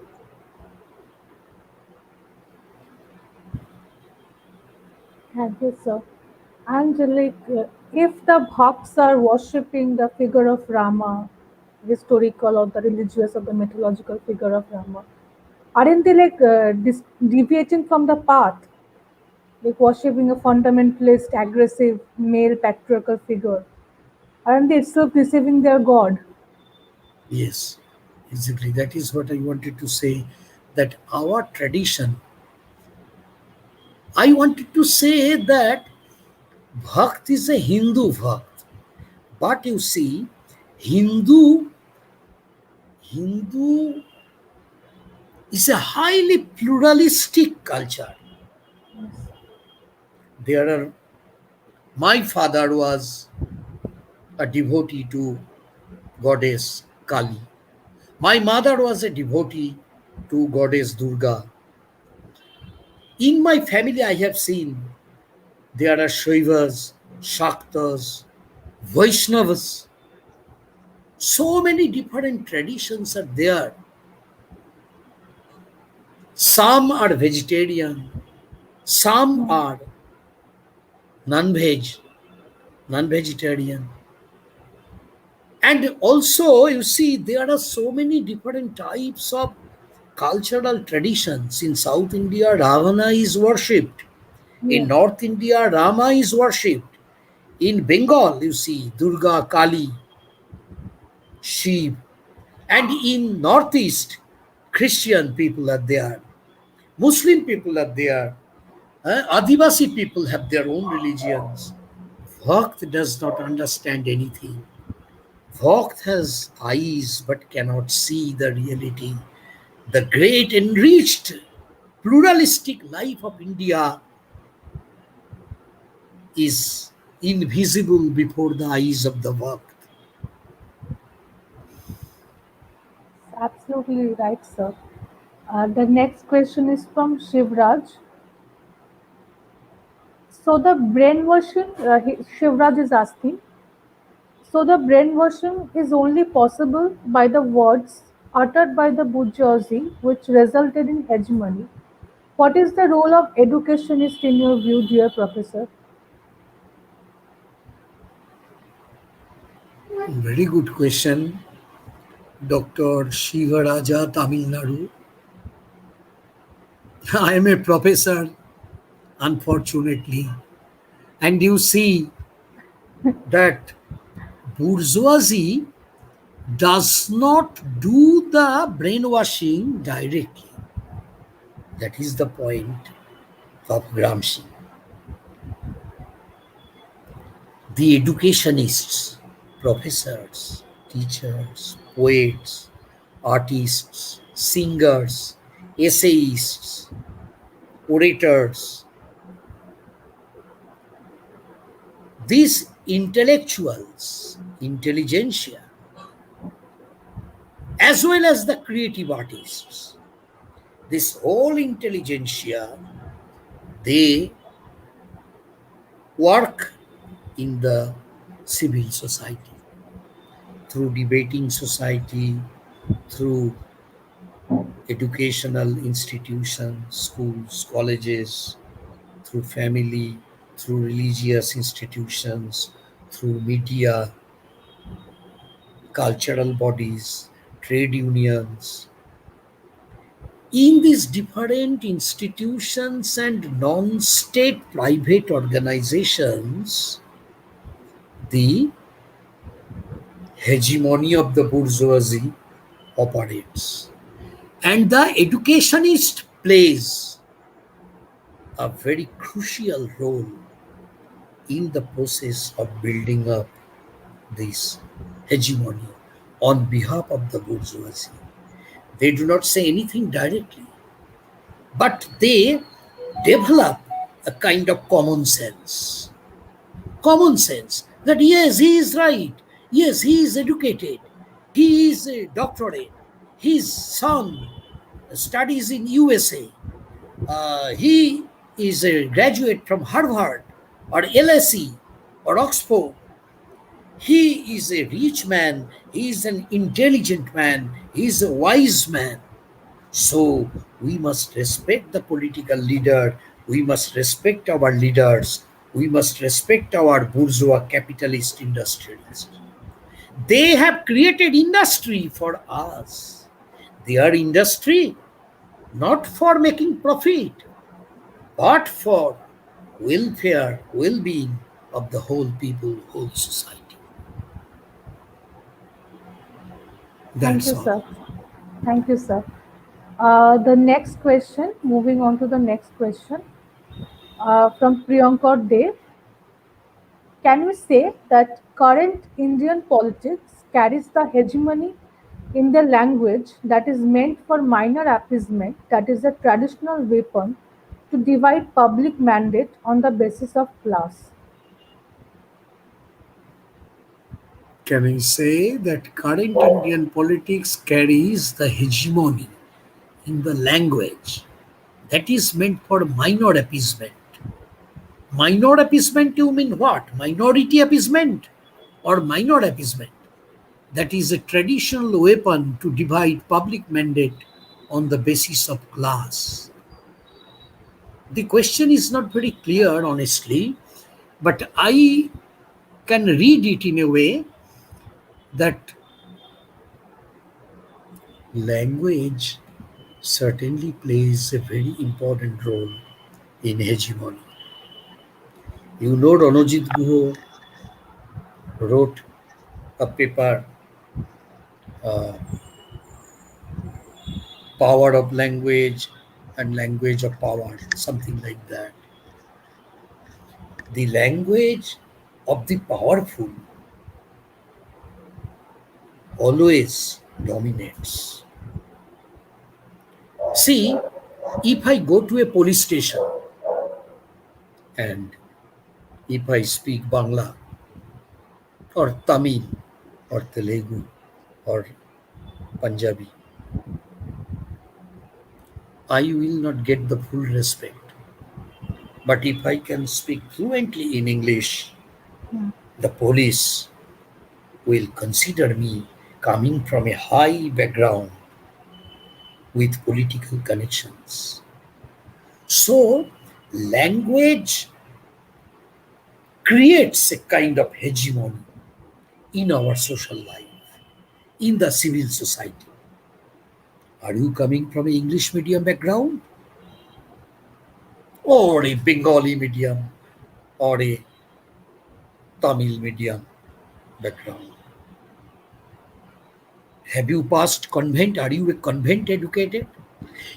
Thank you, sir. And if the Bhakts are worshipping the figure of Rama, historical or the religious or the mythological figure of Rama, aren't they deviating from the path? Like worshipping a fundamentalist, aggressive, male patriarchal figure. Aren't they itself deceiving their God? Yes, exactly. That is what I wanted to say, that our tradition, I wanted to say that Bhakt is a Hindu Bhakt. But you see, Hindu is a highly pluralistic culture. My father was a devotee to goddess Kali. My mother was a devotee to goddess Durga. In my family, I have seen there are Shaivas, Shaktas, Vaishnavas. So many different traditions are there. Some are vegetarian, some are non-vegetarian. And also, you see, there are so many different types of cultural traditions. In South India, Ravana is worshipped. In Yes. North India, Rama is worshipped. In Bengal, you see, Durga, Kali, Shiv. And in Northeast, Christian people are there. Muslim people are there. Adivasi people have their own religions. Bhakt does not understand anything. Bhakt has eyes but cannot see the reality. The great enriched pluralistic life of India is invisible before the eyes of the Bhakt. Absolutely right, sir. The next question is from Shivraj. So the brainwashing, Shivraj is asking, so the brainwashing is only possible by the words uttered by the bourgeoisie, which resulted in hegemony. What is the role of educationist in your view, dear professor? Very good question, Dr. Shivaraja, Tamil Nadu. I am a professor, unfortunately. And you see that bourgeoisie does not do the brainwashing directly. That is the point of Gramsci. The educationists, professors, teachers, poets, artists, singers, essayists, orators, these intellectuals, intelligentsia, as well as the creative artists, this whole intelligentsia, they work in the civil society through debating society, through educational institutions, schools, colleges, through family, through religious institutions, through media, cultural bodies, trade unions. In these different institutions and non state private organizations, the hegemony of the bourgeoisie operates. And the educationist plays a very crucial role in the process of building up this hegemony on behalf of the bourgeoisie. They do not say anything directly, but they develop a kind of common sense. Common sense that yes, he is right. Yes, he is educated. He is a doctorate. His son studies in USA. He is a graduate from Harvard or LSE or Oxford. He is a rich man. He is an intelligent man. He is a wise man. So we must respect the political leader. We must respect our leaders. We must respect our bourgeois capitalist industrialists. They have created industry for us. Their industry not for making profit, but for welfare, well-being of the whole people, whole society. Thank That's you, all. sir. Thank you, sir. The next question, moving on to the next question from Priyankar Dev. Can we say that current Indian politics carries the hegemony in the language that is meant for minor appeasement, that is a traditional weapon to divide public mandate on the basis of class? Can I say that current Indian politics carries the hegemony in the language that is meant for minor appeasement? Minor appeasement, you mean what? Minority appeasement or minor appeasement? That is a traditional weapon to divide public mandate on the basis of class. The question is not very clear, honestly, but I can read it in a way that language certainly plays a very important role in hegemony. You know, Ranojit Guha wrote a paper, uh, Power of Language and Language of Power, something like that. The language of the powerful always dominates. See, if I go to a police station and if I speak Bangla or Tamil or Telugu or Punjabi, I will not get the full respect. But if I can speak fluently in English, the police will consider me coming from a high background with political connections. So, language creates a kind of hegemony in our social life, in the civil society. Are you coming from an English medium background or a Bengali medium or a Tamil medium background? Have you passed convent? Are you a convent educated?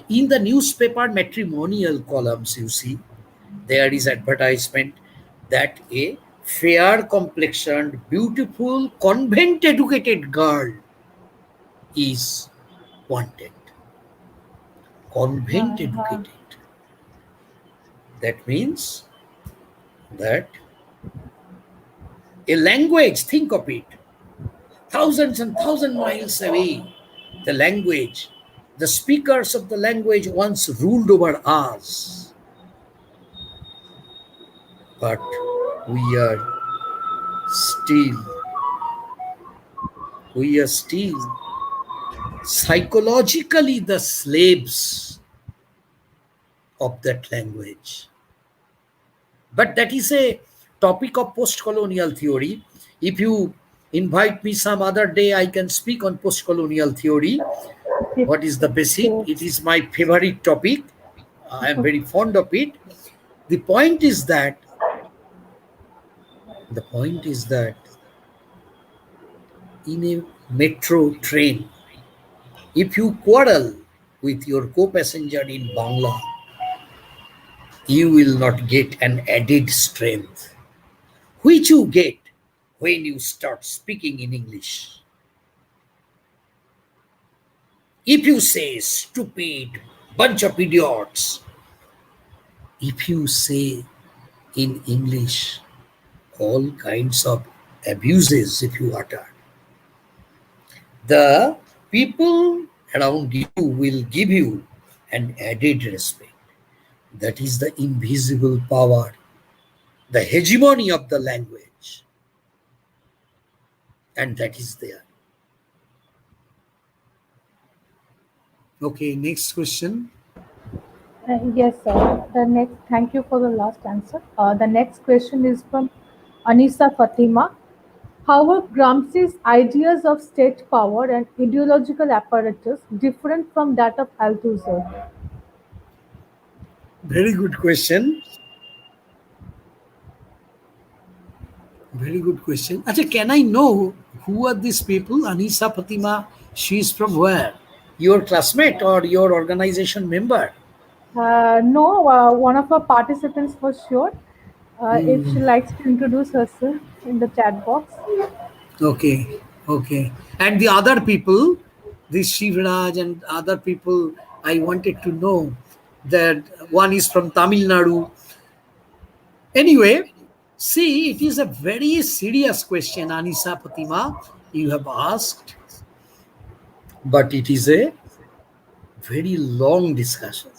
In the newspaper matrimonial columns, you see, there is advertisement that a fair complexioned, beautiful, convent educated girl is wanted. Convent educated. That means that a language, think of it, thousands and thousand miles away, the language, the speakers of the language once ruled over us. But we are still psychologically the slaves of that language. But that is a topic of post-colonial theory. If you invite me some other day, I can speak on post-colonial theory. What is the basic? It is my favorite topic. I am very fond of it. The point is that in a metro train, if you quarrel with your co-passenger in Bangla, you will not get an added strength, which you get when you start speaking in English. If you say stupid, bunch of idiots, if you say in English all kinds of abuses, if you utter, the people around you will give you an added respect. That is the invisible power, the hegemony of the language. And that is there. Okay, next question. Yes, sir. Thank you for the last answer. The next question is from Anisa Fatima. How are Gramsci's ideas of state power and ideological apparatus different from that of Althusser? Very good question. Very good question. Achha, can I know who are these people? Anisa Fatima, she is from where? Your classmate or your organization member? No, one of our participants for sure. If she likes to introduce herself in the chat box. Okay, okay. And the other people, this Shivraj and other people, I wanted to know that one is from Tamil Nadu. Anyway, see, it is a very serious question, Anisa Fatima, you have asked, but it is a very long discussion.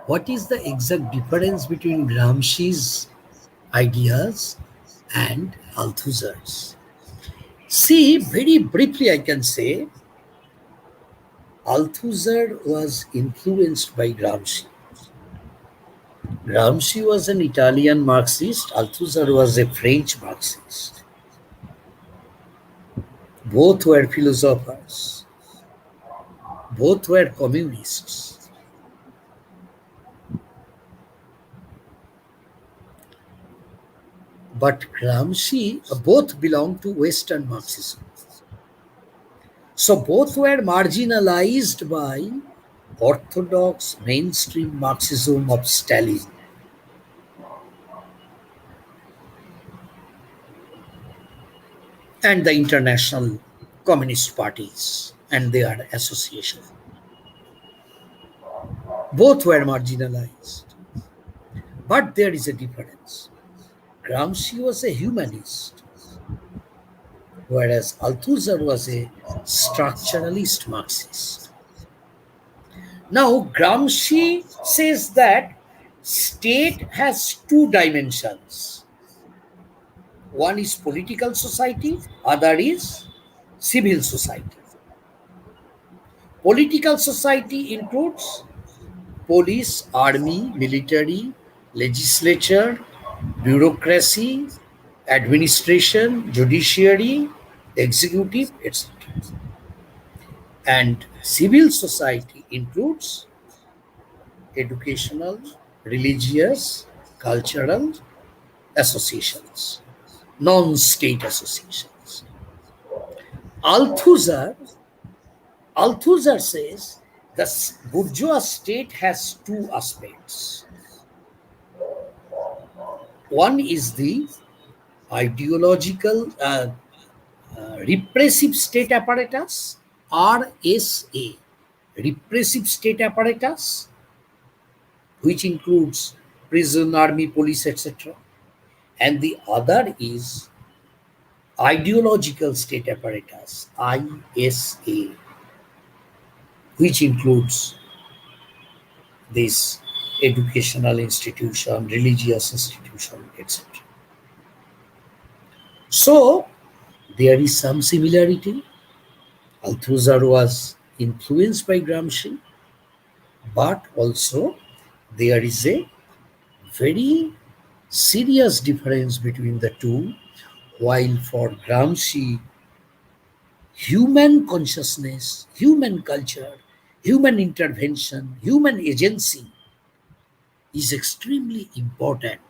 What is the exact difference between Gramsci's ideas and Althusser's? See, very briefly I can say, Althusser was influenced by Gramsci. Gramsci was an Italian Marxist, Althusser was a French Marxist. Both were philosophers. Both were communists. But Gramsci, both belonged to Western Marxism. So both were marginalized by orthodox mainstream Marxism of Stalin. And the international communist parties and their association. Both were marginalized. But there is a difference. Gramsci was a humanist, whereas Althusser was a structuralist Marxist. Now, Gramsci says that state has two dimensions. One is political society, other is civil society. Political society includes police, army, military, legislature, bureaucracy, administration, judiciary, executive, etc. And civil society includes educational, religious, cultural associations, non-state associations. Althusser says the bourgeois state has two aspects. One is the ideological repressive state apparatus, RSA, repressive state apparatus, which includes prison, army, police, etc. And the other is ideological state apparatus, ISA, which includes this educational institution, religious institution, etc. So there is some similarity. Althusser was influenced by Gramsci, but also there is a very serious difference between the two. While for Gramsci, human consciousness, human culture, human intervention, human agency is extremely important.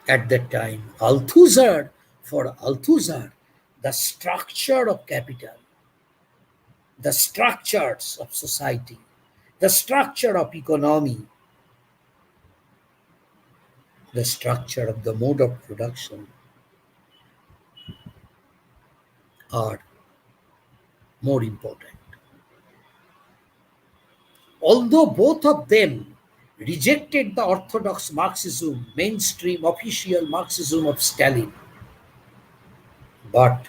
At that time, for Althusser, the structure of capital, the structures of society, the structure of economy, the structure of the mode of production are more important. Although both of them rejected the orthodox Marxism, mainstream official Marxism of Stalin, but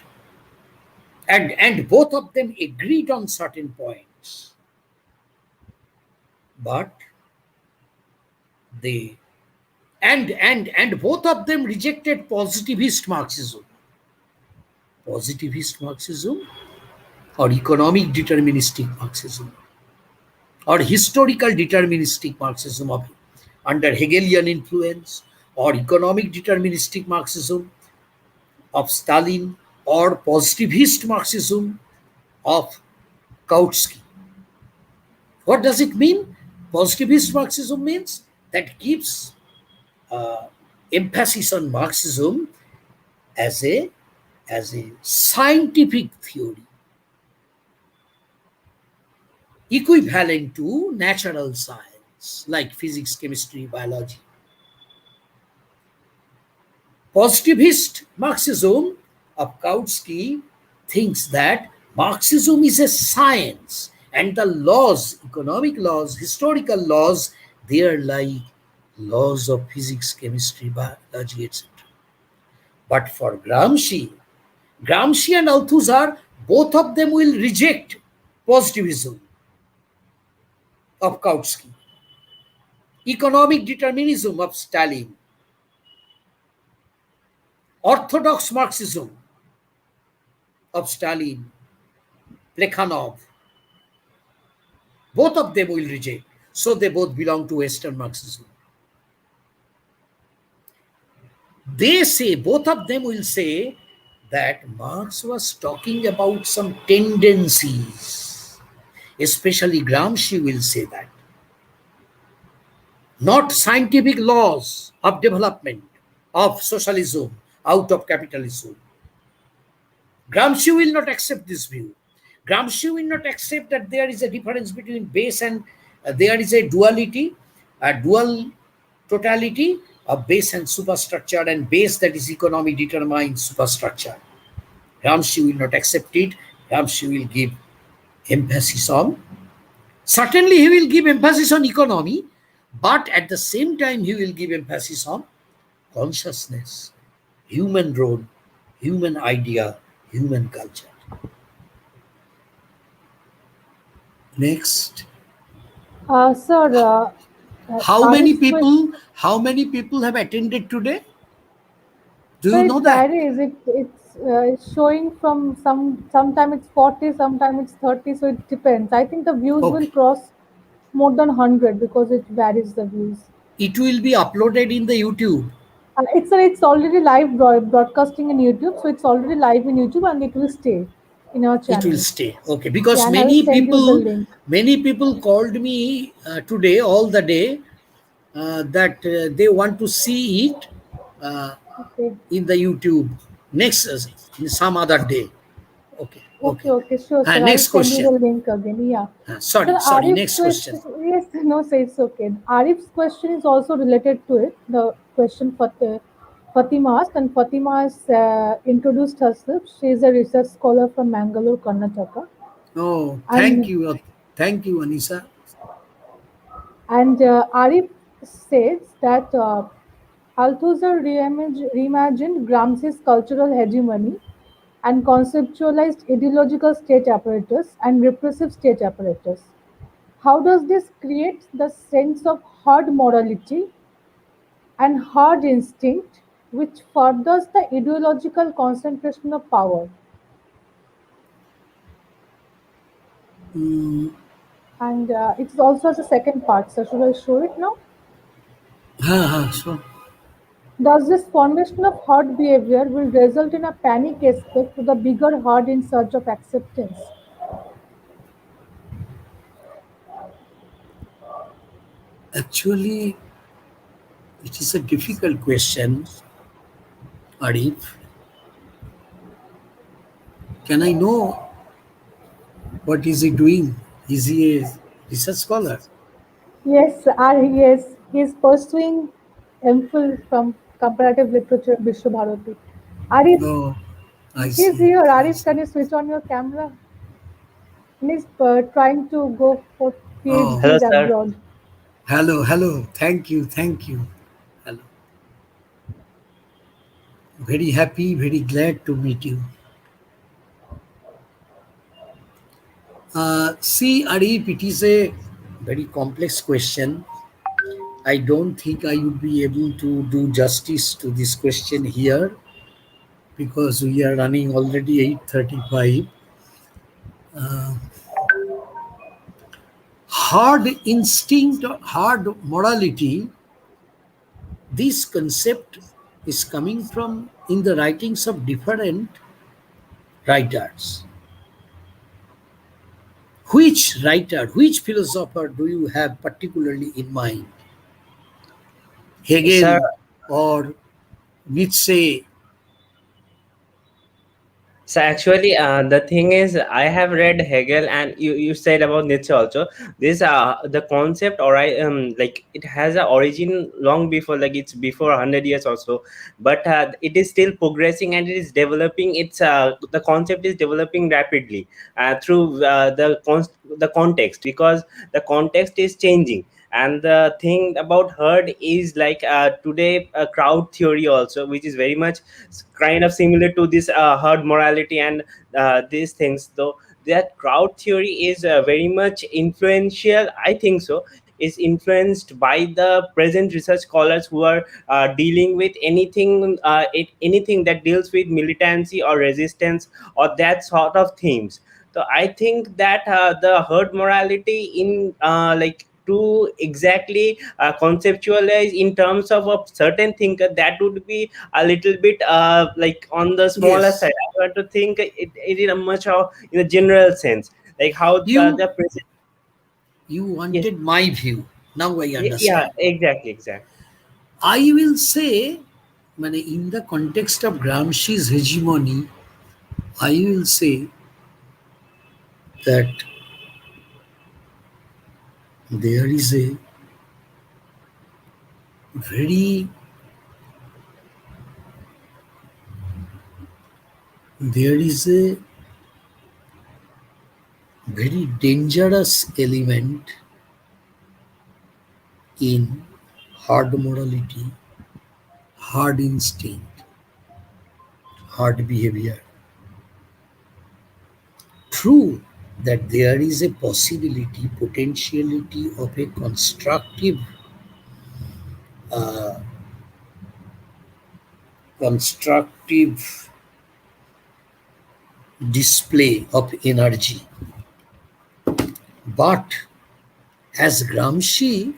and both of them agreed on certain points, but they and both of them rejected positivist Marxism. Positivist Marxism or economic deterministic Marxism or historical deterministic Marxism under Hegelian influence, or economic deterministic Marxism of Stalin, or positivist Marxism of Kautsky. What does it mean? Positivist Marxism means that gives emphasis on Marxism as a scientific theory, equivalent to natural science like physics, chemistry, biology. Positivist Marxism of Kautsky thinks that Marxism is a science, and the laws, economic laws, historical laws, they are like laws of physics, chemistry, biology, etc. But for Gramsci and Althusser, both of them will reject positivism of Kautsky, economic determinism of Stalin, orthodox Marxism of Stalin, Plekhanov. Both of them will reject. So they both belong to Western Marxism. They say, both of them will say that Marx was talking about some tendencies, especially Gramsci will say that, not scientific laws of development of socialism out of capitalism. Gramsci will not accept this view. Gramsci will not accept that there is a difference between base and there is a duality, a dual totality of base and superstructure, and base, that is economy, determines superstructure. Gramsci will not accept it. Gramsci will give emphasis on, certainly he will give emphasis on economy, but at the same time he will give emphasis on consciousness, human role, human idea, human culture. Next. Sir, How many Arif's question. people? How many people have attended today? Do So you it know that? varies. It's showing from sometime it's 40, sometime it's 30. So it depends. I think the views will Okay. cross more than 100 because it varies the views. It will be uploaded in the YouTube. It's already live broadcasting in YouTube, so it's already live in YouTube and it will stay in our It will channel. stay. Okay, because Yeah, and I will send you the link. many people called me today all the day that they want to see it uh, Okay. in the YouTube next in some other day. Okay, Okay, okay. okay, sure, sir. I'll Next send you the question. link again. Yeah. Sir, Sorry. Arif's Next question. question, yes, no, sir, it's okay. Arif's question is also related to it. The question Fatima asked, and Fatima has introduced herself. She is a research scholar from Mangalore, Karnataka. Oh, thank And you. Thank you, Anisa. Arif says that Althusser reimagined Gramsci's cultural hegemony and conceptualized ideological state apparatus and repressive state apparatus. How does this create the sense of herd morality and herd instinct, which furthers the ideological concentration of power? Mm, And it also has a second part. So, should I show it now? so Thus, this formation of herd behavior will result in a panic escape to the bigger herd in search of acceptance. actually, it is a difficult question, Arif. Can I know what is he doing? Is he a research scholar? Yes, he is pursuing MPhil from comparative literature at Vishwabharati. Arif, Oh, I he is see. here. I Arif, see. can you switch on your camera? He is trying to go for Oh, Hello, PhDs sir. abroad. hello, hello. Thank you, thank you. Hello. Very happy, very glad to meet you. See, Arif, it is a very complex question. I don't think I would be able to do justice to this question here because we are running already 8:35. Uh, Hard instinct, hard morality, this concept is coming from in the writings of different writers. Which writer, which philosopher do you have particularly in mind? Sir, Hegel or Nietzsche? So actually, the thing is, I have read Hegel, and you said about Nietzsche also. This the concept, or I like it has a origin long before, like it's before 100 years or so, but it is still progressing and it is developing. It's the concept is developing rapidly through the context, because the context is changing. And the thing about herd is like today crowd theory also, which is very much kind of similar to this herd morality and these things, though that crowd theory is very much influential, I think so, is influenced by the present research scholars who are dealing with anything that deals with militancy or resistance or that sort of themes. So I think that the herd morality in like to exactly conceptualize in terms of a certain thinker, that would be a little bit like on the smaller Yes. side. I want to think it in a much of in a general sense, like how You the present. you Yes. wanted my view. Now I Yeah, understand. exactly. I will say, in the context of Gramsci's hegemony, I will say that there is a very there is a very dangerous element in hard morality, hard instinct, hard behavior. True that there is a possibility, potentiality of a uh, constructive display of energy. But as Gramsci,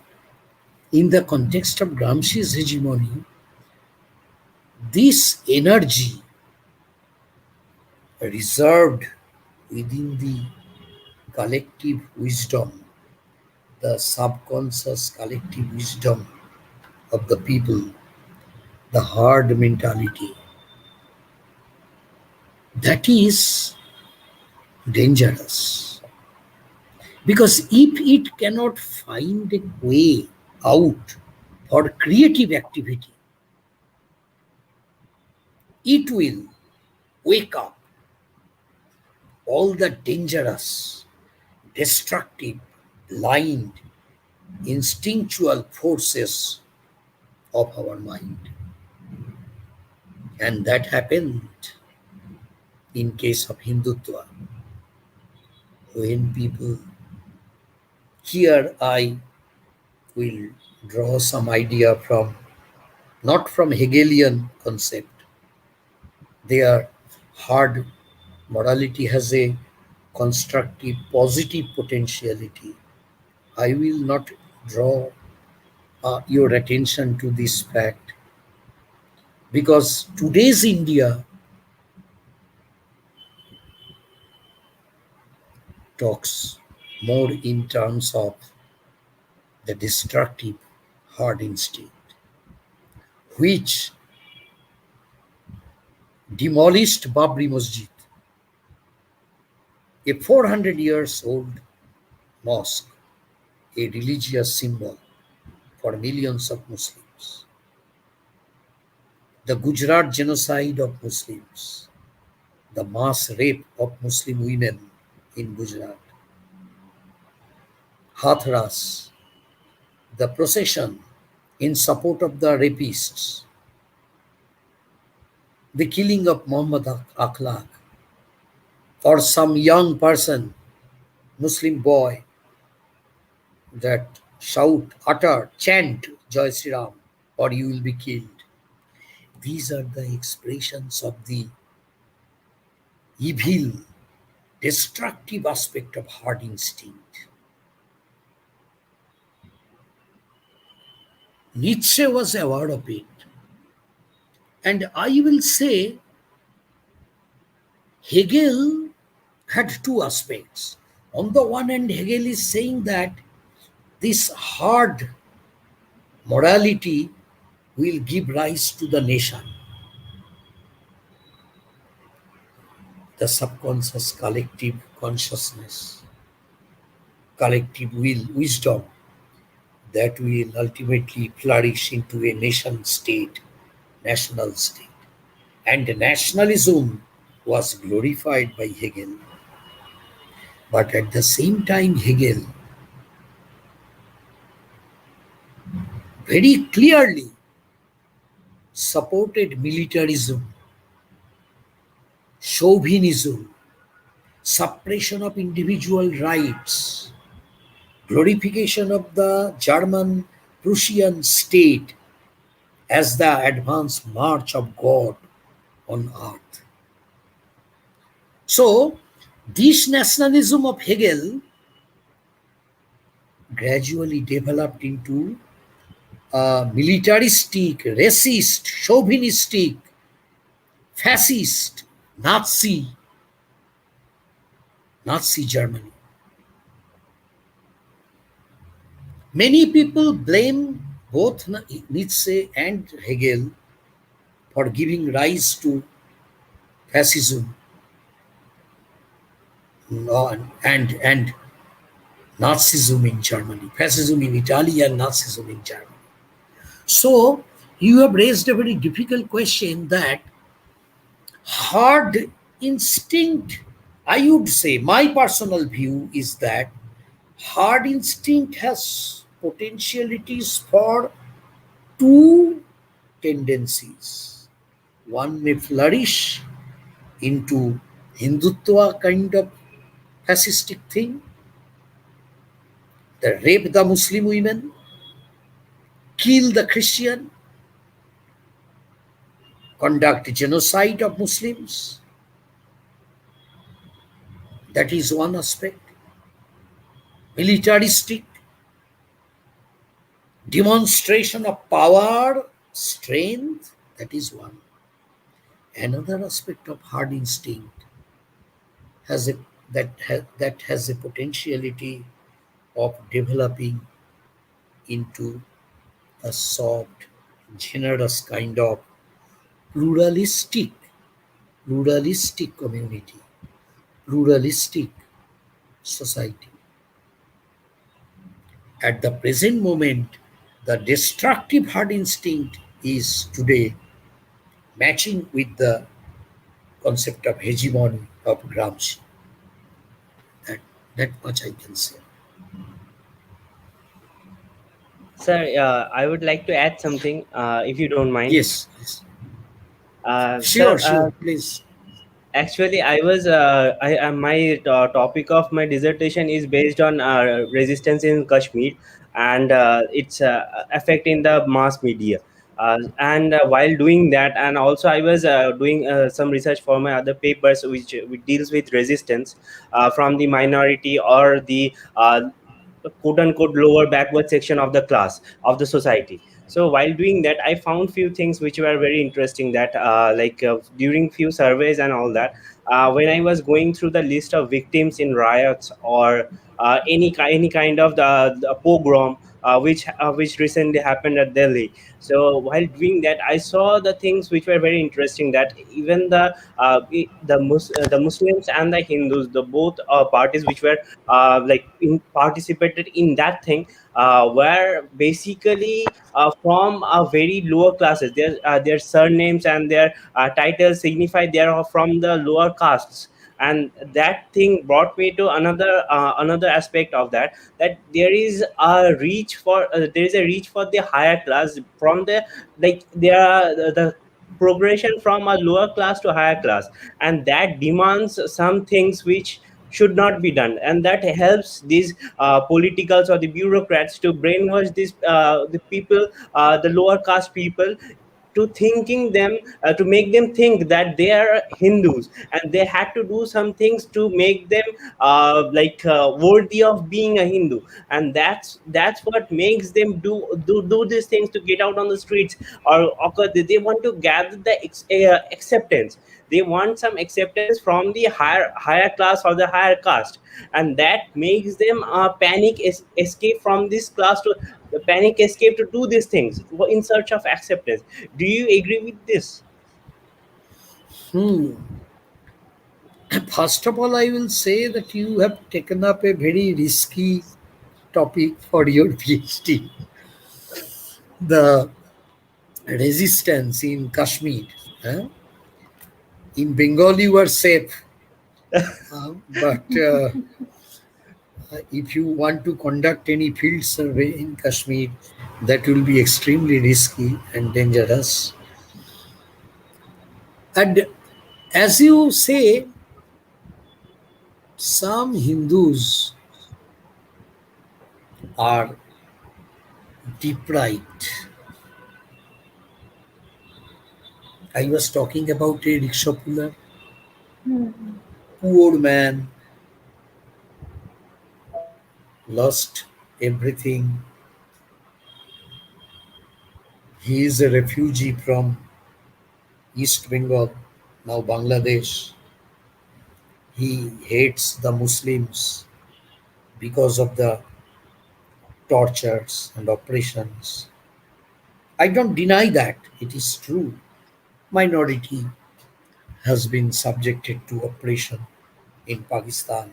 in the context of Gramsci's hegemony, this energy reserved within the collective wisdom, the subconscious collective wisdom of the people, the hard mentality, that is dangerous. Because if it cannot find a way out for creative activity, it will wake up all the dangerous, destructive, blind, instinctual forces of our mind. And that happened in case of Hindutva. When people, here I will draw some idea from, not from Hegelian concept. Their hard morality has a constructive, positive potentiality. I will not draw your attention to this fact because today's India talks more in terms of the destructive hard instinct, which demolished Babri Masjid, a 400 years old mosque, a religious symbol for millions of Muslims. The Gujarat genocide of Muslims, the mass rape of Muslim women in Gujarat, Hathras, the procession in support of the rapists, the killing of Muhammad Akhlaq, or some young person, Muslim boy, that utter, chant Jai Sri Ram, or you will be killed. These are the expressions of the evil, destructive aspect of hard instinct. Nietzsche was aware of it. And I will say Hegel had two aspects. On the one hand, Hegel is saying that this hard morality will give rise to the nation. The subconscious collective consciousness, collective will, wisdom that will ultimately flourish into a nation state, national state. And nationalism was glorified by Hegel. But at the same time, Hegel very clearly supported militarism, chauvinism, suppression of individual rights, glorification of the German Prussian state as the advance march of God on earth. So, this nationalism of Hegel gradually developed into a militaristic, racist, chauvinistic, fascist, Nazi Germany. Many people blame both Nietzsche and Hegel for giving rise to fascism and Nazism in Germany, fascism in Italy and Nazism in Germany. So you have raised a very difficult question that hard instinct, I would say, my personal view is that hard instinct has potentialities for two tendencies. One may flourish into Hindutva kind of fascistic thing, the rape the Muslim women, kill the Christian, conduct genocide of Muslims. That is one aspect. Militaristic demonstration of power, strength, that is one. Another aspect of hard instinct has a that has a potentiality of developing into a soft, generous kind of pluralistic, pluralistic community, pluralistic society. At the present moment, the destructive hard instinct is today matching with the concept of hegemony of Gramsci. That, that much I can say. Sir, I would like to add something, if you don't mind. Yes, yes. Sir, Sure, sure, please. actually, I was my topic of my dissertation is based on resistance in Kashmir and its effect in the mass media. And while doing that, and also I was doing some research for my other papers, which deals with resistance from the minority or the quote unquote lower backward section of the class of the society. So while doing that, I found few things which were very interesting, that during few surveys and all that, when I was going through the list of victims in riots or any kind of the pogrom which recently happened at Delhi. So while doing that, I saw the things which were very interesting, that even the Muslims and the Hindus, the both parties which were participated in that thing, were basically from very lower classes. Their surnames and their titles signify they are from the lower castes. And that thing brought me to another aspect of that, that there is a reach for the higher class from the, like, there are the progression from a lower class to higher class, and that demands some things which should not be done, and that helps these politicals or the bureaucrats to brainwash these the people, the lower caste people, to thinking them, to make them think that they are Hindus, and they had to do some things to make them worthy of being a Hindu. And that's what makes them do these things, to get out on the streets, or they want to gather the acceptance. They want some acceptance from the higher class or the higher caste, and that makes them escape from this class, to the panic escape to do these things in search of acceptance. Do you agree with this? Hmm. First of all, I will say that you have taken up a very risky topic for your PhD. The resistance in Kashmir. eh? In Bengal, you are safe. But if you want to conduct any field survey in Kashmir, that will be extremely risky and dangerous. And as you say, some Hindus are deprived. I was talking about a rickshaw puller, Hmm. poor man, lost everything. He is a refugee from East Bengal, now Bangladesh. He hates the Muslims because of the tortures and oppressions. I don't deny that. It is true. Minority has been subjected to oppression in Pakistan,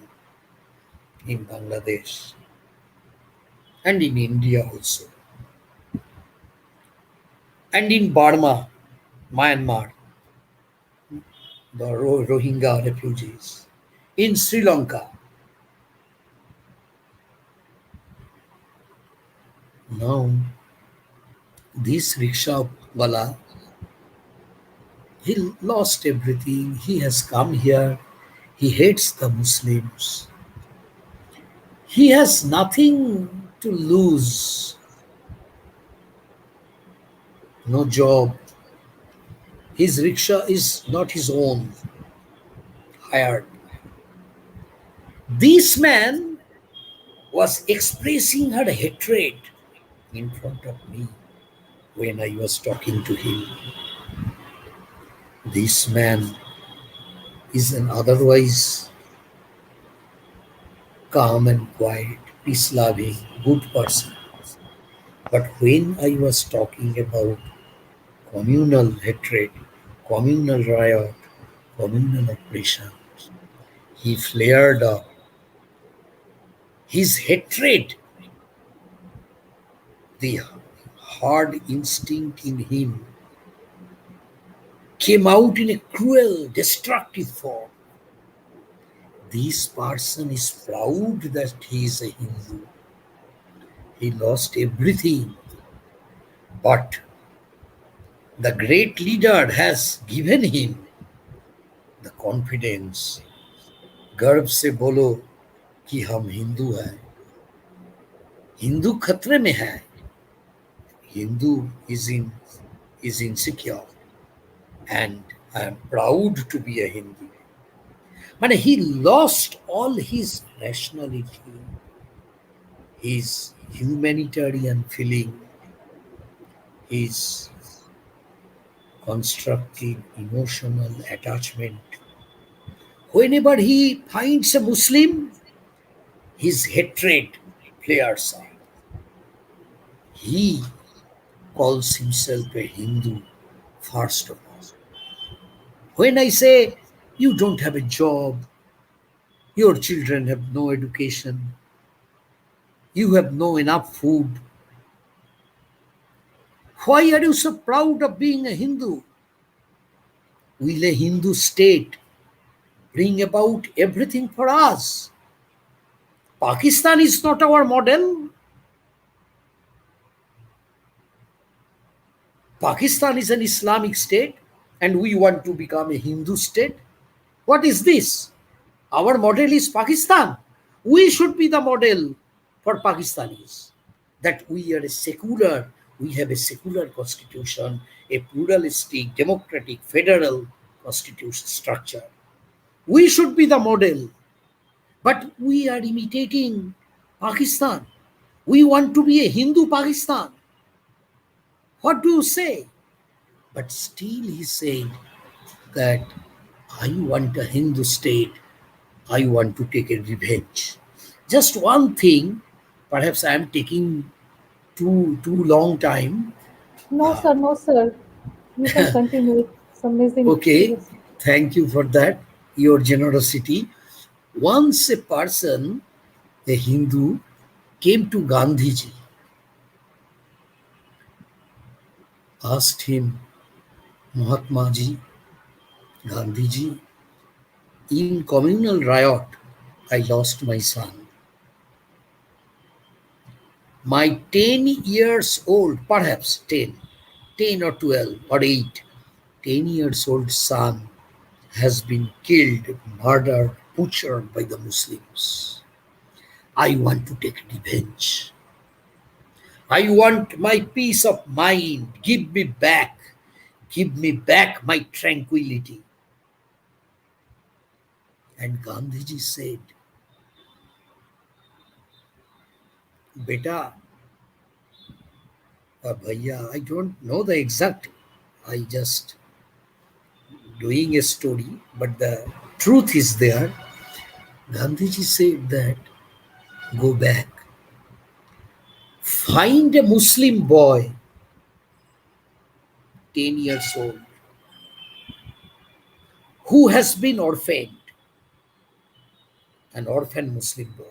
in Bangladesh, and in India also, and in Burma, Myanmar, the Rohingya refugees, in Sri Lanka. Now, this rickshaw wala, he lost everything. He has come here. He hates the Muslims. He has nothing to lose. No job. His rickshaw is not his own, hired. This man was expressing her hatred in front of me when I was talking to him. This man is an otherwise calm and quiet, peace loving, good person. But when I was talking about communal hatred, communal riot, communal oppression, he flared up. His hatred, the hard instinct in him, came out in a cruel, destructive form. This person is proud that he is a Hindu. He lost everything. But the great leader has given him the confidence. गर्व से बोलो कि हम हिंदू हैं. हिंदू खतरे में है. Hindu is insecure, and I am proud to be a Hindu. But he lost all his rationality, his humanitarian feeling, his constructive emotional attachment. Whenever he finds a Muslim, his hatred flares up. He calls himself a Hindu first of all. When I say, you don't have a job, your children have no education, you have no enough food, why are you so proud of being a Hindu? Will a Hindu state bring about everything for us? Pakistan is not our model. Pakistan is an Islamic state and we want to become a Hindu state. What is this? Our model is Pakistan. We should be the model for Pakistanis. That we are a secular, we have a secular constitution, a pluralistic, democratic, federal constitution structure. We should be the model. But we are imitating Pakistan. We want to be a Hindu Pakistan. What do you say? But still he said that I want a Hindu state. I want to take a revenge. Just one thing, perhaps I am taking too long time. No, sir, no, sir. You can continue. It's amazing. Okay, Seriously. thank you for that, your generosity. Once a person, a Hindu, came to Gandhiji, asked him, Mahatma Ji, Gandhiji, in communal riot, I lost my son. My 10 years old, perhaps 10 or 12 or 8, 10 years old son has been killed, murdered, butchered by the Muslims. I want to take revenge. I want my peace of mind. Give me back. Give me back my tranquility. And Gandhiji said, Beta, bhaiya, I don't know the exact. I just doing a story, but the truth is there. Gandhiji said that go back, find a Muslim boy, 10 years old, who has been orphaned, an orphan Muslim boy,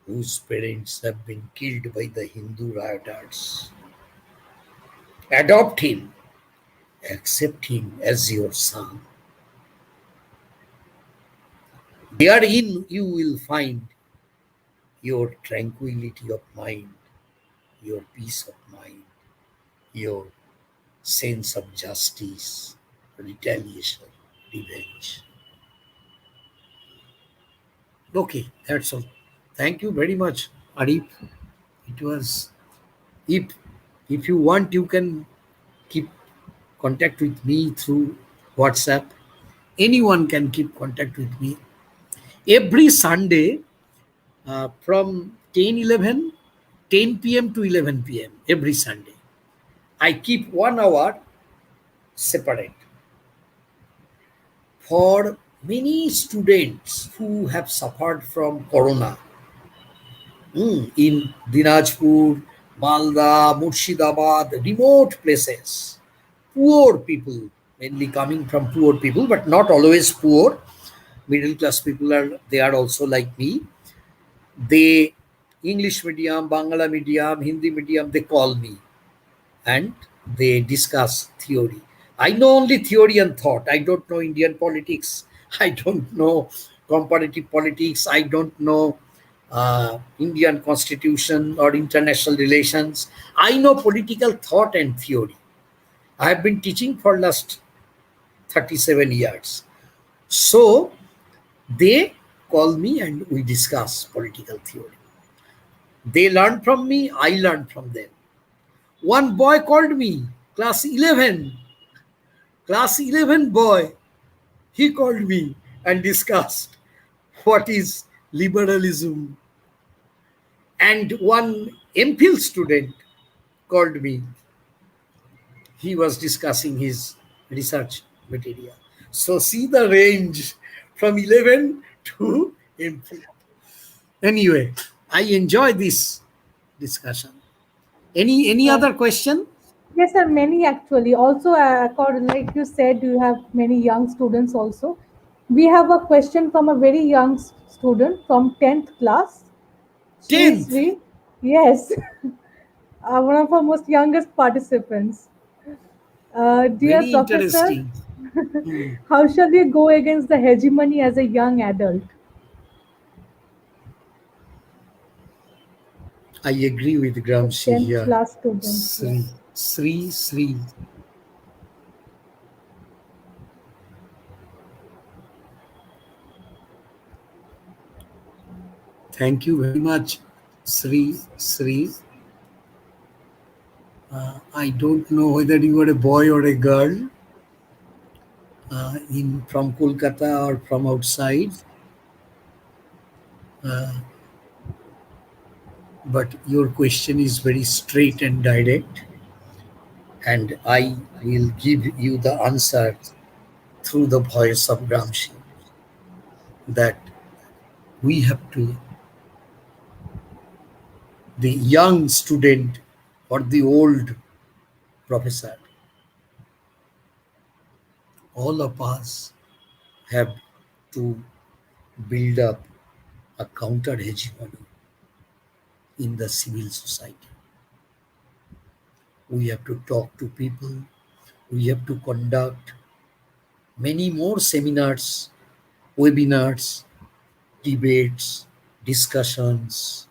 whose parents have been killed by the Hindu rioters. Adopt him, accept him as your son. Therein you will find your tranquility of mind, your peace of mind, your sense of justice, retaliation, revenge. Okay, that's all. Thank you very much, Arif. It was if if you want, you can keep contact with me through WhatsApp. Anyone can keep contact with me every Sunday from 10 p.m. to 11 p.m. every Sunday. I keep 1 hour separate for many students who have suffered from corona in Dinajpur, Malda, Murshidabad, remote places. Poor people, mainly coming from poor people, but not always poor. Middle class people are they are also like me. They English medium, Bangla medium, Hindi medium, they call me and they discuss theory. I know only theory and thought. I don't know Indian politics. I don't know comparative politics. I don't know Indian constitution or international relations. I know political thought and theory. I have been teaching for last 37 years. So they call me and we discuss political theory. They learn from me, I learn from them. One boy called me, class 11, class 11 boy. He called me and discussed what is liberalism. And one MPhil student called me. He was discussing his research material. So see the range from 11 to MPhil. Anyway, I enjoy this discussion. Any Uh, other question? yes, sir, many actually. Also, according, like you said, you have many young students also. We have a question from a very young student from 10th class. Shri 10th. Sri. Yes, one of our most youngest participants. Dear Very Professor, interesting. Hmm. how shall we go against the hegemony as a young adult? I agree with The Gramsci 10th here. class student, Sri, yes. Sri, Sri. Thank you very much, Sri, Sri. I don't know whether you are a boy or a girl in from Kolkata or from outside, uh, but your question is very straight and direct, and I will give you the answer through the voice of Gramsci that we have to, the young student or the old professor, all of us have to build up a counter hegemony in the civil society. We have to talk to people, we have to conduct many more seminars, webinars, debates, discussions.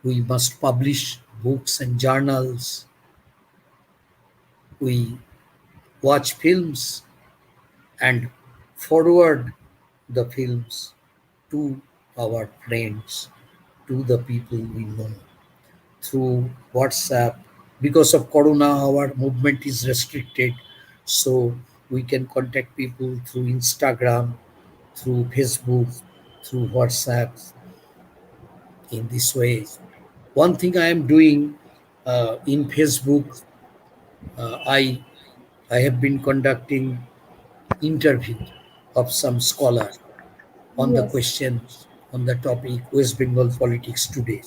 We must publish books and journals. We watch films and forward the films to our friends, to the people we know through WhatsApp. Because of Corona, our movement is restricted, so we can contact people through Instagram, through Facebook, through WhatsApp. in this way. One thing I am doing in Facebook, I have been conducting interview of some scholar on the Yes. question on the topic West Bengal politics today.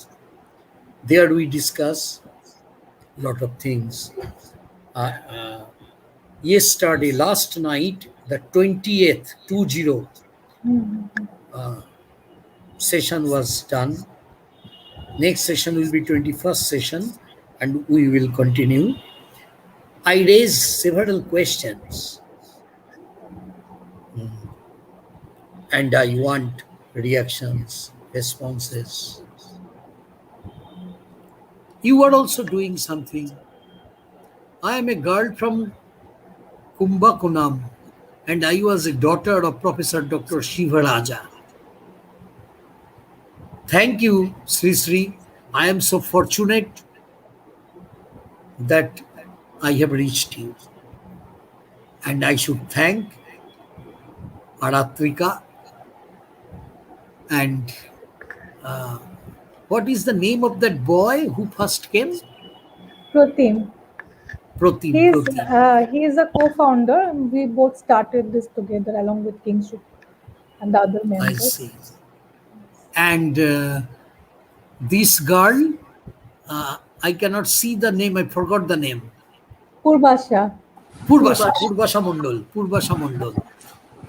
There we discuss a lot of things. Yesterday, last night, the 20th, 20, Mhm. session was done. Next session will be 21st session, and we will continue. I raised several questions, and I want reactions, responses. You are also doing something. I am a girl from Kumbakonam, and I was a daughter of Professor Dr. Shivaraja. Thank you, Sri Sri. I am so fortunate that I have reached you. And I should thank Aratrika and what is the name of that boy who first came? Pratim. Protim, He's Protim. he is a co-founder. We both started this together along with Kingship and the other I members. see. And this girl, I cannot see the name, I forgot the name. Purvasha. Purvasha Mondol. Purvasha Mondol.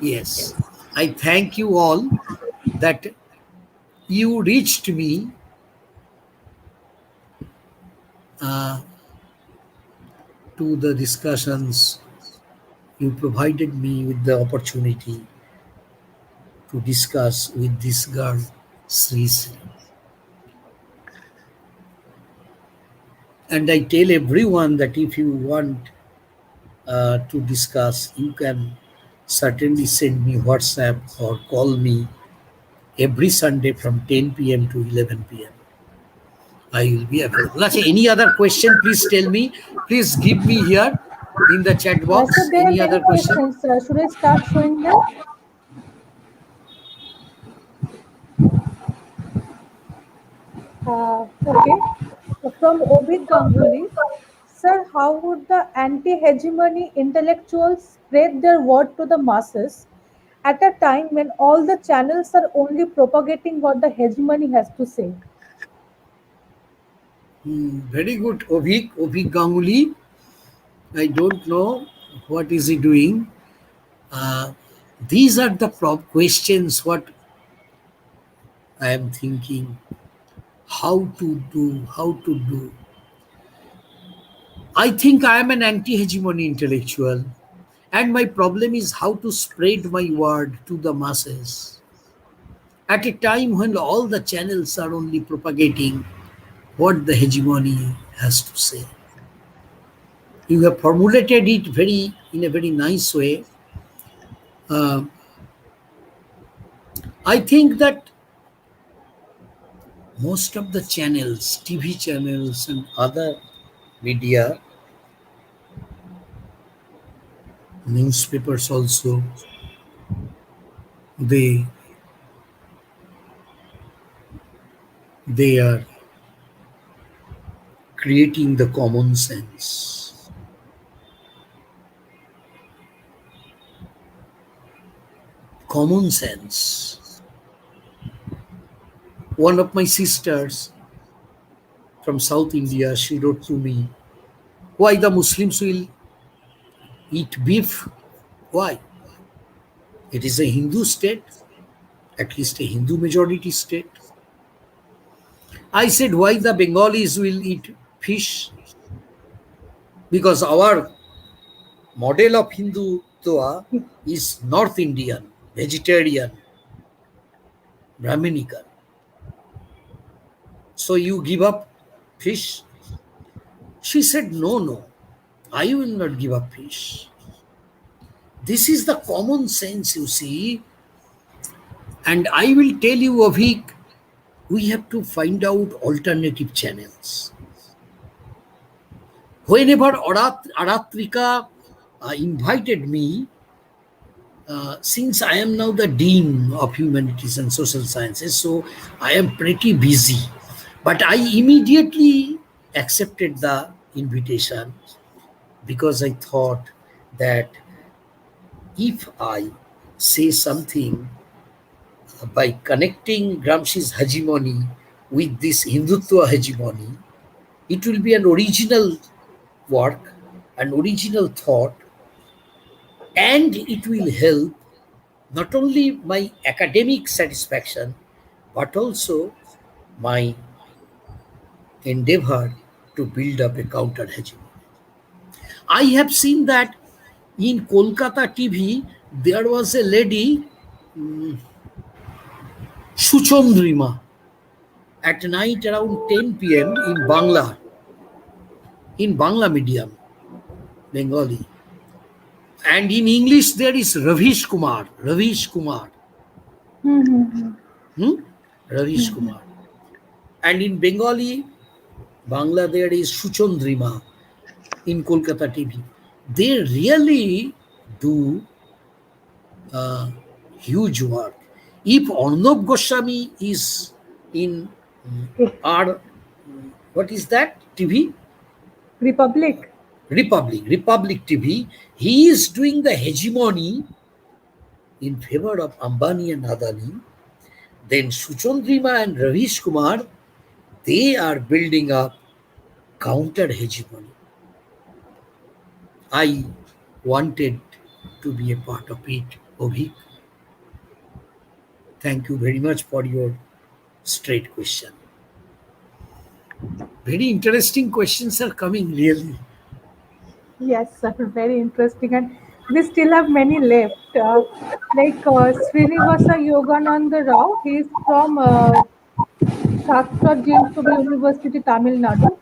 Yes. I thank you all that you reached me to the discussions. You provided me with the opportunity to discuss with this girl, Sri Sri. And I tell everyone that if you want to discuss, you can certainly send me WhatsApp or call me every Sunday from 10 p.m. to 11 p.m. I will be available. Achha, any other question, please tell me. Please give me here in the chat So box. there are Any many other question? questions. Should I start showing them? Okay. From Obid Ganguly, sir, how would the anti-hegemony intellectuals spread their word to the masses at a time when all the channels are only propagating what the hegemony has to say? Very good, Ovik Ganguly. I don't know what is he doing. These are the questions what I am thinking how to do. I think I am an anti-hegemony intellectual, and my problem is how to spread my word to the masses at a time when all the channels are only propagating what the hegemony has to say. You have formulated it in a very nice way. Uh, I think that most of the channels, TV channels and other media, newspapers also, they they are creating the common sense. Common sense. One of my sisters from South India, she wrote to me, why the Muslims will eat beef? Why? It is a Hindu state, at least a Hindu majority state. I said, why the Bengalis will eat fish? Because our model of Hindutva is North Indian, vegetarian, Brahminical. So you give up fish? She said, no, no, I will not give up fish. This is the common sense, you see. And I will tell you, Avik, we have to find out alternative channels. Whenever Aratrika invited me since I am now the Dean of Humanities and Social Sciences, so I am pretty busy. But I immediately accepted the invitation because I thought that if I say something by connecting Gramsci's hegemony with this Hindutva hegemony, it will be an original work, an original thought, and it will help not only my academic satisfaction but also my endeavor to build up a counter hegemony. I have seen that in Kolkata TV there was a lady, Suchandrima, at night around 10 p.m. in Bangla medium, Bengali. And in English there is Ravish Kumar, Mm-hmm. hmm? Ravish Kumar. And in Bengali, Bangla there is Suchandrima in Kolkata TV. They really do huge work. If Arnab Goswami is in our, what is that TV? Republic. Republic TV, he is doing the hegemony in favor of Ambani and Adani. Then Suchandrima and Ravish Kumar, they are building up counter hegemony. I wanted to be a part of it, Ovik. Thank you very much for your straight question. Very interesting questions are coming, really. Yes, sir. Very interesting. And we still have many left. Srinivasa Yogananda Rao, he is from Shastra James University, Tamil Nadu.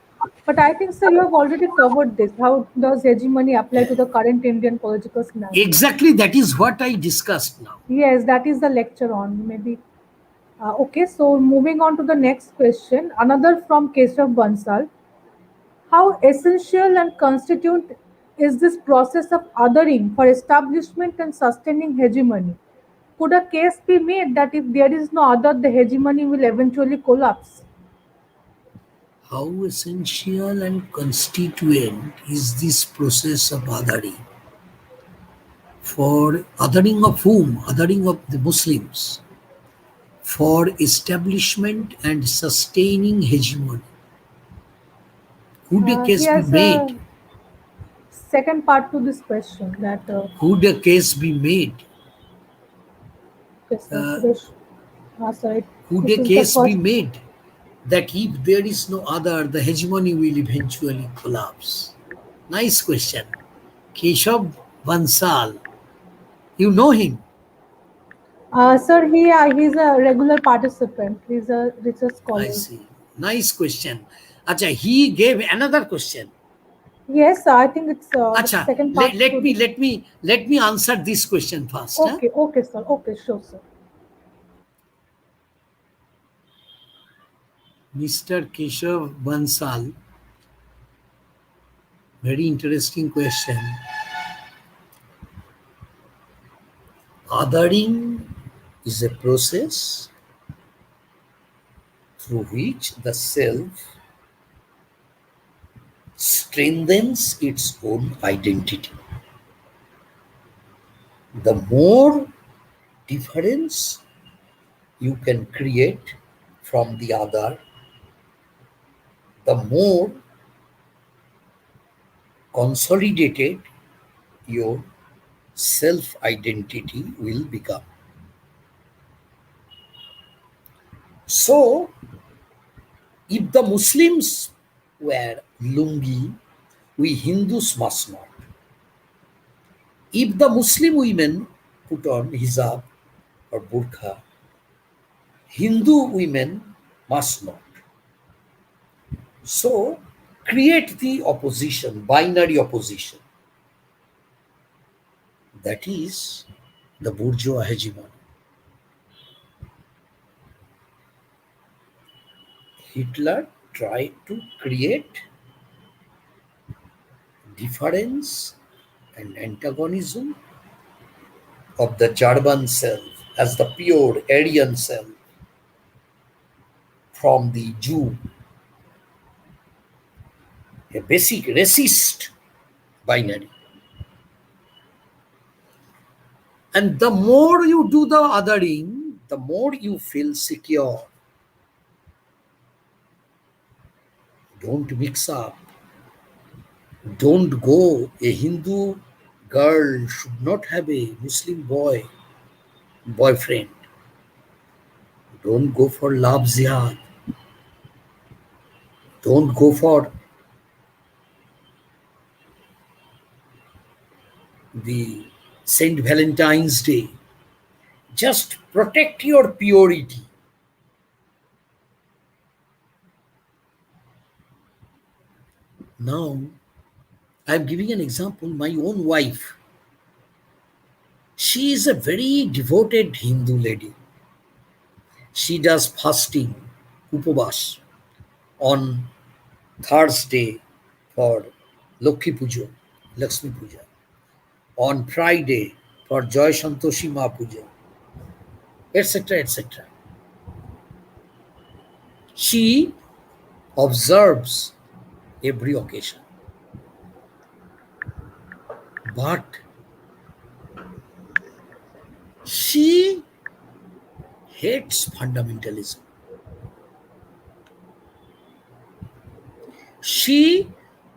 But I think, sir, you have already covered this. How does hegemony apply to the current Indian political scenario? Exactly, that is what I discussed now. Yes, that is the lecture on maybe. Okay, so moving on to the next question. Another from Keshav Bansal. How essential and constituent is this process of othering for establishment and sustaining hegemony? Could a case be made that if there is no other, the hegemony will eventually collapse? How essential and constituent is this process of othering? For othering of whom? Othering of the Muslims. For establishment and sustaining hegemony. Could a He case be has a made? second part to this question that Could a case be made? yes, Suresh, sorry, Could this a is the case be first. made that if there is no other, the hegemony will eventually collapse? Nice question. Keshav Bansal. You know him? Sir, he's a regular participant. He's a research I scholar. see. Nice question. Acha, he gave another question. Yes, I think it's Acha, second part let to me this. let me let me answer this question first. Huh? Okay, okay, sir. Okay, sure, sir. Mr. Keshav Bansal, very interesting question. Othering is a process through which the self strengthens its own identity. The more difference you can create from the other, the more consolidated your self identity will become. So, if the Muslims wear lungi, we Hindus must not. If the Muslim women put on hijab or burqa, Hindu women must not. So, create the opposition, binary opposition. That is the bourgeois hegemony. Hitler tried to create difference and antagonism of the German self as the pure Aryan self from the Jew, a basic racist binary. And the more you do the othering, the more you feel secure. Don't mix up. Don't go. A Hindu girl should not have a Muslim boyfriend. Don't go for love jihad. Don't go for the Saint Valentine's Day. Just protect your purity. Now, I'm giving an example. My own wife, she is a very devoted Hindu lady. She does fasting, upavas, on Thursday for Lokhi Puja, Lakshmi Puja, on Friday for Joy Santoshi Ma Puja, etc., etc. She observes every occasion. But she hates fundamentalism. She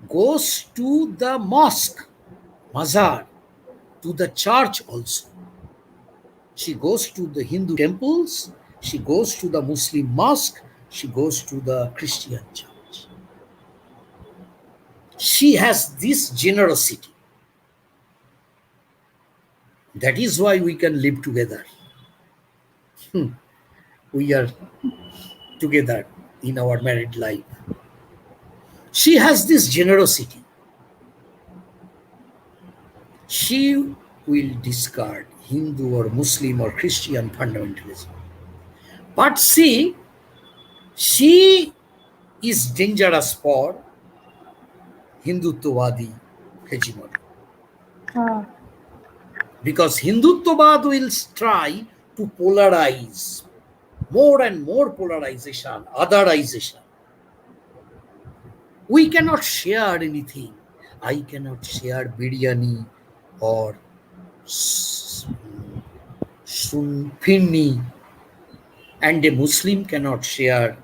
goes to the mosque, mazar, to the church also. She goes to the Hindu temples, she goes to the Muslim mosque, she goes to the Christian church. She has this generosity. That is why we can live together. We are together in our married life. She has this generosity. She will discard Hindu or Muslim or Christian fundamentalism. But see, she is dangerous for Hindutvadi hegemony. Because Hindutvad will try to polarize, more and more polarization, otherization. We cannot share anything. I cannot share biryani or sunfinni, and a Muslim cannot share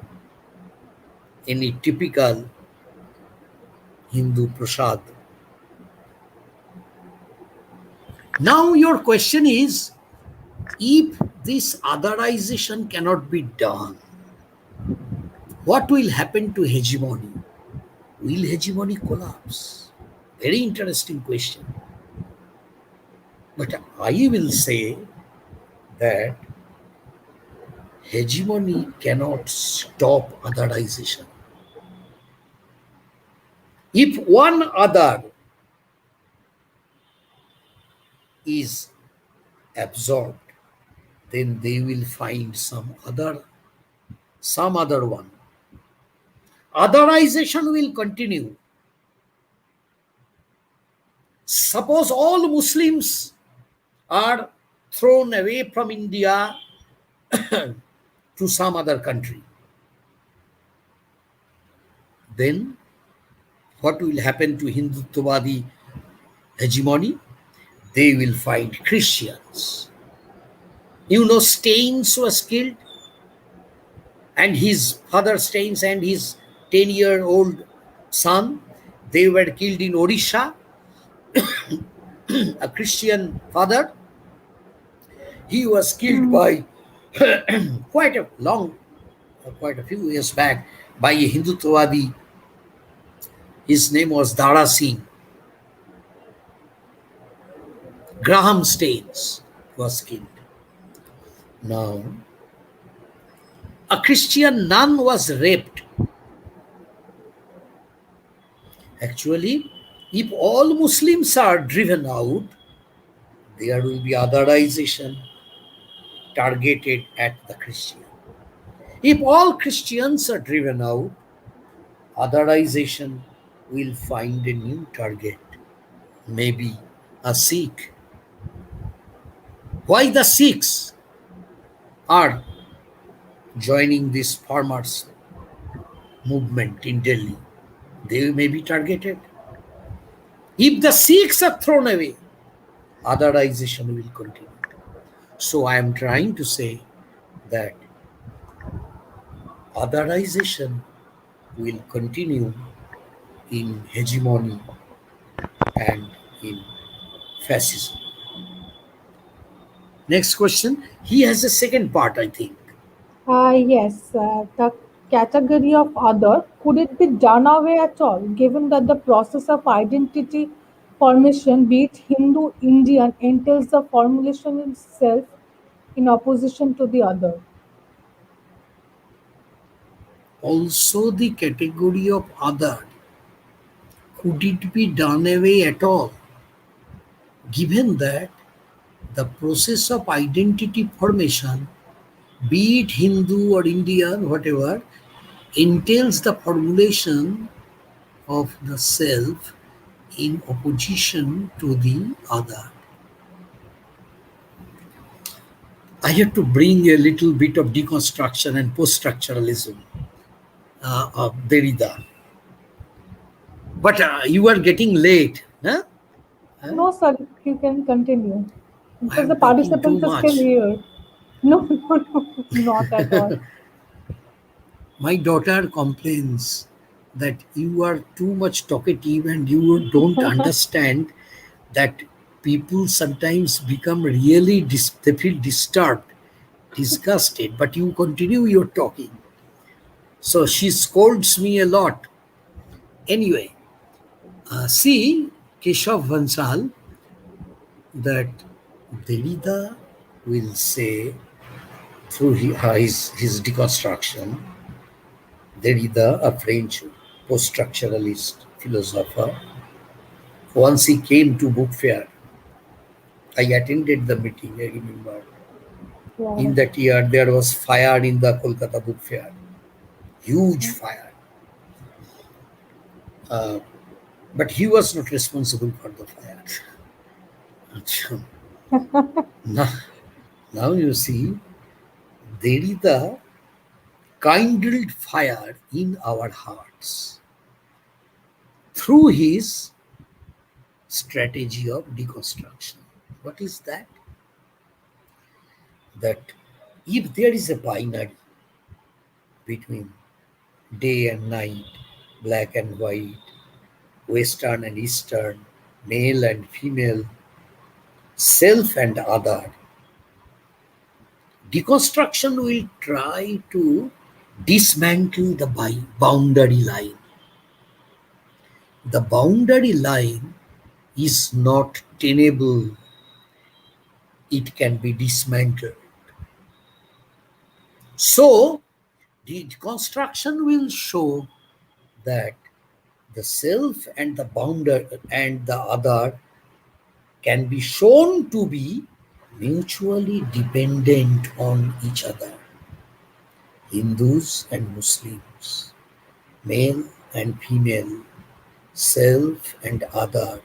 any typical Hindu prasad. Now your question is, if this otherization cannot be done, what will happen to hegemony? Will hegemony collapse? Very interesting question. But I will say that hegemony cannot stop otherization. If one other is absorbed, then they will find some other one. Otherization will continue. Suppose all Muslims are thrown away from India to some other country. Then what will happen to Hindutvadi hegemony? They will find Christians. You know, Staines was killed, and his father Staines and his 10-year-old son, they were killed in Odisha. A Christian father, he was killed by quite a few years back by a Hindutvadi. His name was Dara Singh. Graham Staines was killed. Now, a Christian nun was raped. Actually, if all Muslims are driven out, there will be otherization targeted at the Christian. If all Christians are driven out, otherization will find a new target, maybe a Sikh. why the Sikhs are joining this farmers movement in Delhi. They may be targeted. If the Sikhs are thrown away, otherization will continue. So I am trying to say that otherization will continue in hegemony and in fascism. Next question. He has a second part, I think. Yes, the category of other, could it be done away at all, given that the process of identity formation, be it Hindu, Indian, entails the formulation itself in opposition to the other? Also, the category of other, could it be done away at all, given that the process of identity formation, be it Hindu or Indian, whatever, entails the formulation of the self in opposition to the other. I have to bring a little bit of deconstruction and post-structuralism of Derrida. But you are getting late. Huh? No, sir, you can continue. I Because the am talking too participants are still much. here. No, no, no, not at all. My daughter complains that you are too much talkative and you don't understand that people sometimes become really, they feel disturbed, disgusted, but you continue your talking. So she scolds me a lot. Anyway, see, Keshav Vansal, that Derrida will say through his deconstruction, Derrida, a French post-structuralist philosopher, once he came to book fair. I attended the meeting, I remember. Yeah. In that year, there was fire in the Kolkata book fair. Huge fire. But he was not responsible for the fire. now you see, Derrida kindled fire in our hearts through his strategy of deconstruction. What is that? That if there is a binary between day and night, black and white, Western and Eastern, male and female, self and other, deconstruction will try to dismantle the boundary line. The boundary line is not tenable, it can be dismantled. So, the deconstruction will show that the self and the boundary and the other can be shown to be mutually dependent on each other. Hindus and Muslims, male and female, self and other,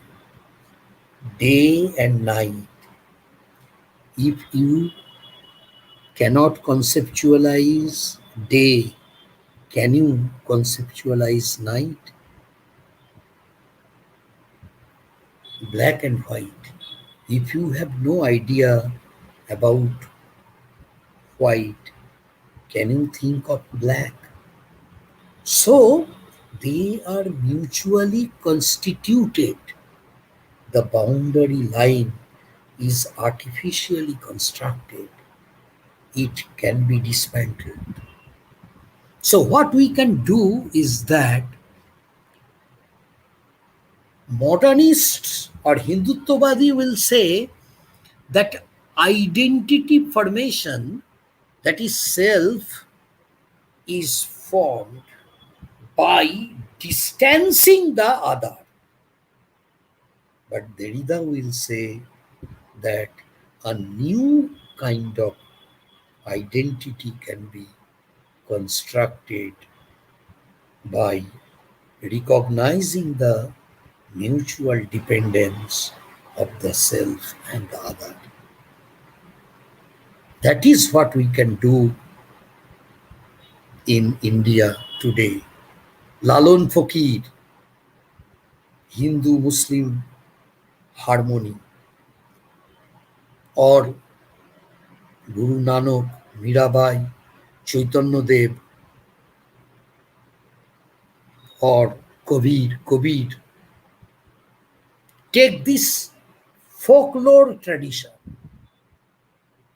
day and night. If you cannot conceptualize day, can you conceptualize night? Black and white. If you have no idea about white, can you think of black? So they are mutually constituted. The boundary line is artificially constructed. It can be dismantled. So what we can do is that modernists or Hinduttvadi will say that identity formation, that is self, is formed by distancing the other. But Derrida will say that a new kind of identity can be constructed by recognizing the mutual dependence of the self and the other. That is what we can do in India today. Lalon Fakir, Hindu Muslim harmony, or Guru Nanak, Mirabai, Chaitanya Dev, or Kabir. Take this folklore tradition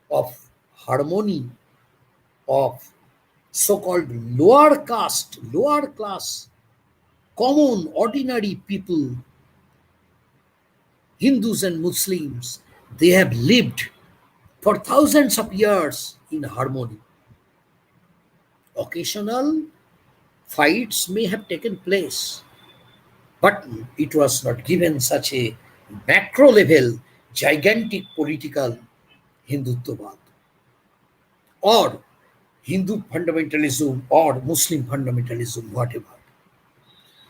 of harmony of so-called lower caste, lower class, common, ordinary people, Hindus and Muslims, they have lived for thousands of years in harmony. Occasional fights may have taken place, but it was not given such a macro level, gigantic political Hindutvad or Hindu fundamentalism or Muslim fundamentalism, whatever.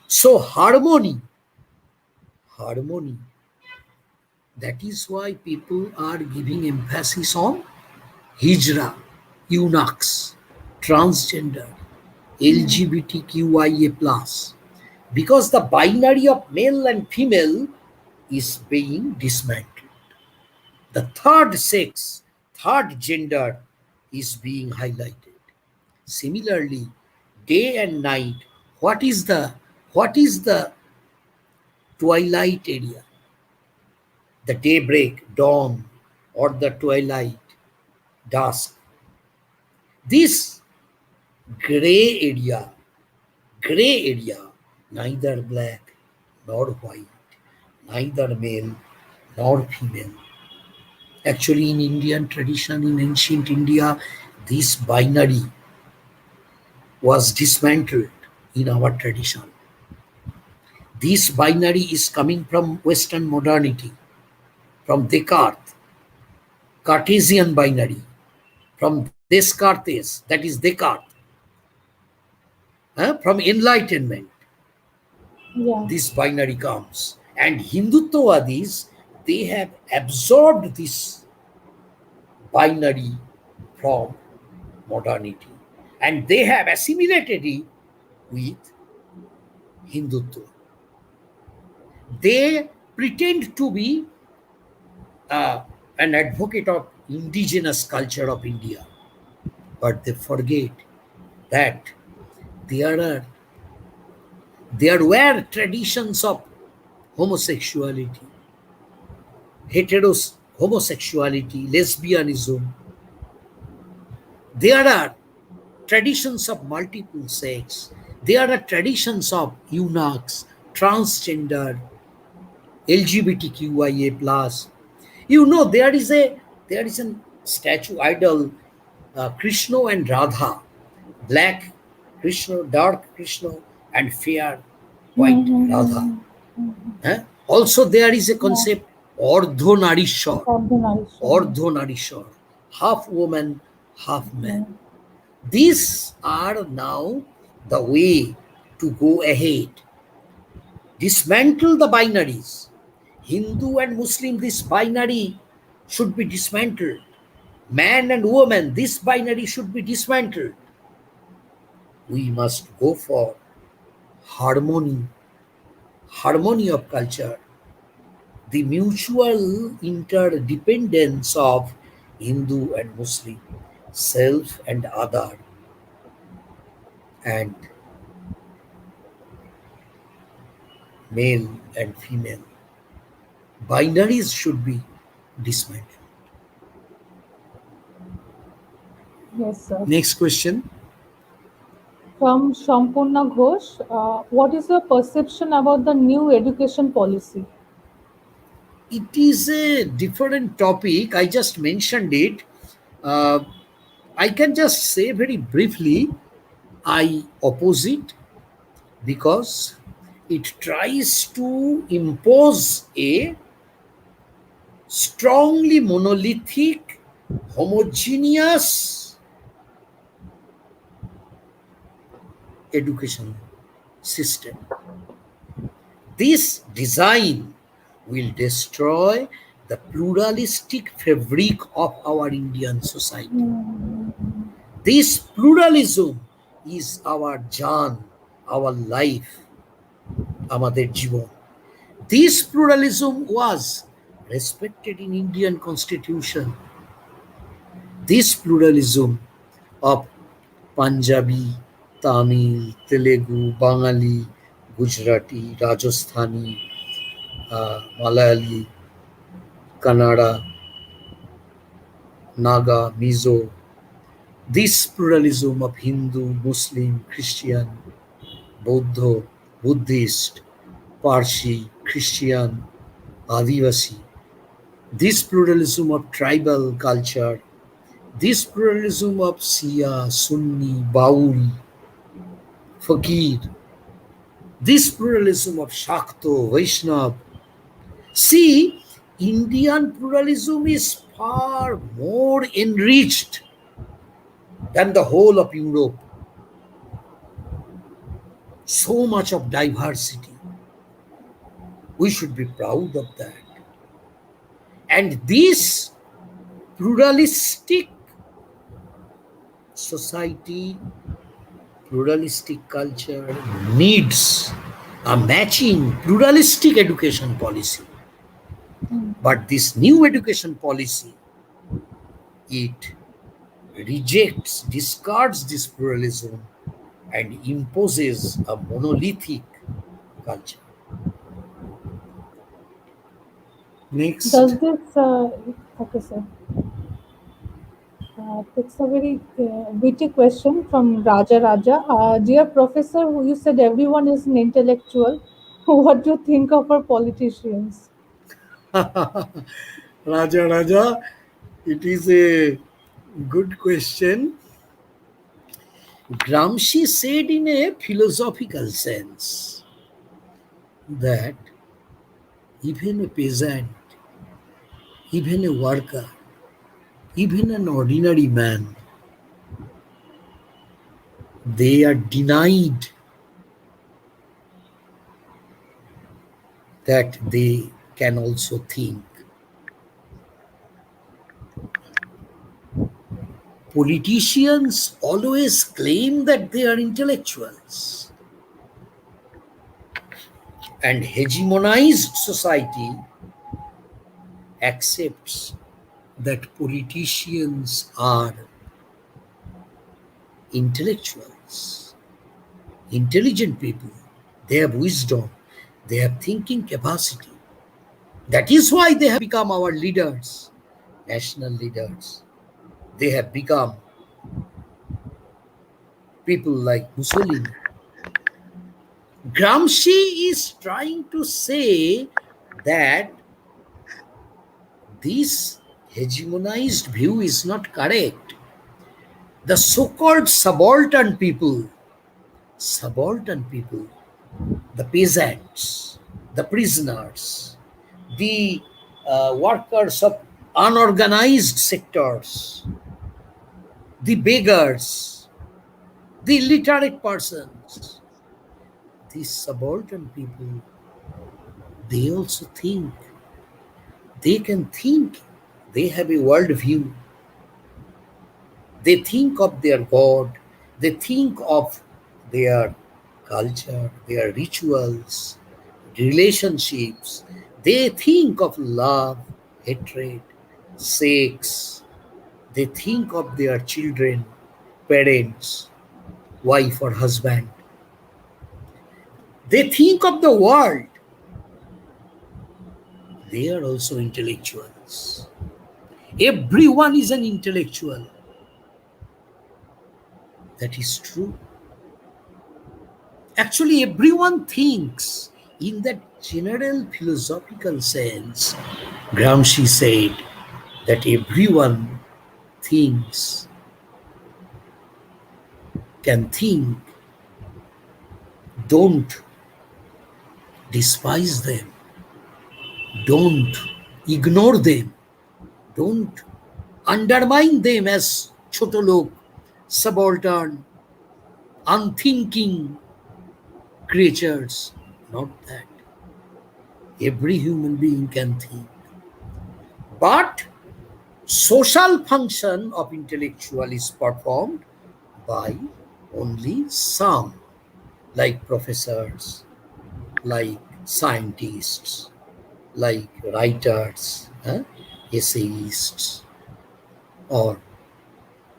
So harmony, that is why people are giving emphasis on hijra, eunuchs, transgender, LGBTQIA+, because the binary of male and female is being dismantled. The third sex, third gender is being highlighted. Similarly, day and night, what is the twilight area? The daybreak, dawn, or the twilight, dusk. This gray area, neither black nor white, neither male nor female. Actually, in Indian tradition, in ancient India, this binary was dismantled in our tradition. This binary is coming from Western modernity, from Descartes, Cartesian binary, from Descartes, that is Descartes, from enlightenment. Yeah. This binary comes. And Hindutvaadis, they have absorbed this binary from modernity. And they have assimilated it with Hindutva. They pretend to be an advocate of indigenous culture of India, but they forget that there were traditions of homosexuality, homosexuality, lesbianism. There are traditions of multiple sex. There are traditions of eunuchs, transgender, LGBTQIA+. You know, there is a statue idol, Krishna and Radha, black Krishna, dark Krishna, and fair white Radha. Also, there is a concept Ardhanarishwar, half woman, half man. These are now the way to go ahead. Dismantle the binaries. Hindu and Muslim, this binary should be dismantled. Man and woman, this binary should be dismantled. We must go for harmony of culture, the mutual interdependence of Hindu and Muslim, self and other, and male and female. Binaries should be dismantled. Yes, sir. Next question. From Shampurna Ghosh, what is your perception about the new education policy? It is a different topic. I just mentioned it. I can just say very briefly, I oppose it because it tries to impose a strongly monolithic, homogeneous education system. This design will destroy the pluralistic fabric of our Indian society. This pluralism is our Jan, our life, আমাদের জীবন. This pluralism was respected in Indian constitution. This pluralism of Punjabi, Tamil, Telugu, Bengali, Gujarati, Rajasthani, Malayali, Kannada, Naga, Mizo, this pluralism of Hindu, Muslim, Christian, Buddha, Buddhist, Parsi, Christian, Adivasi, this pluralism of tribal culture, this pluralism of Shia, Sunni, Baul, Fakir, this pluralism of Shakto, Vaishnav. See, Indian pluralism is far more enriched than the whole of Europe. So much of diversity. We should be proud of that. And this pluralistic society, pluralistic culture needs a matching pluralistic education policy. But this new education policy, it rejects, discards this pluralism and imposes a monolithic culture. Next. Does this, okay, sir. It's a very witty question from Raja Raja. Dear Professor, you said everyone is an intellectual. What do you think of our politicians? Raja Raja, it is a good question. Gramsci said in a philosophical sense that even a peasant, even a worker, even an ordinary man, they are denied that they can also think. Politicians always claim that they are intellectuals. And hegemonized society accepts that politicians are intellectuals, intelligent people. They have wisdom, they have thinking capacity. That is why they have become our leaders, national leaders. They have become people like Mussolini. Gramsci is trying to say that this hegemonized view is not correct. The so-called subaltern people, the peasants, the prisoners, the workers of unorganized sectors, the beggars, the illiterate persons, these subaltern people, they also think. They can think. They have a worldview. They think of their God. They think of their culture, their rituals, relationships. They think of love, hatred, sex. They think of their children, parents, wife or husband. They think of the world. They are also intellectuals. Everyone is an intellectual. That is true. Actually, everyone thinks in that general philosophical sense. Gramsci said that everyone thinks, can think. Don't despise them. Don't ignore them. Don't undermine them as choto log, subaltern, unthinking creatures. Not that. Every human being can think. But social function of intellectual is performed by only some, like professors, like scientists, like writers, essayists, or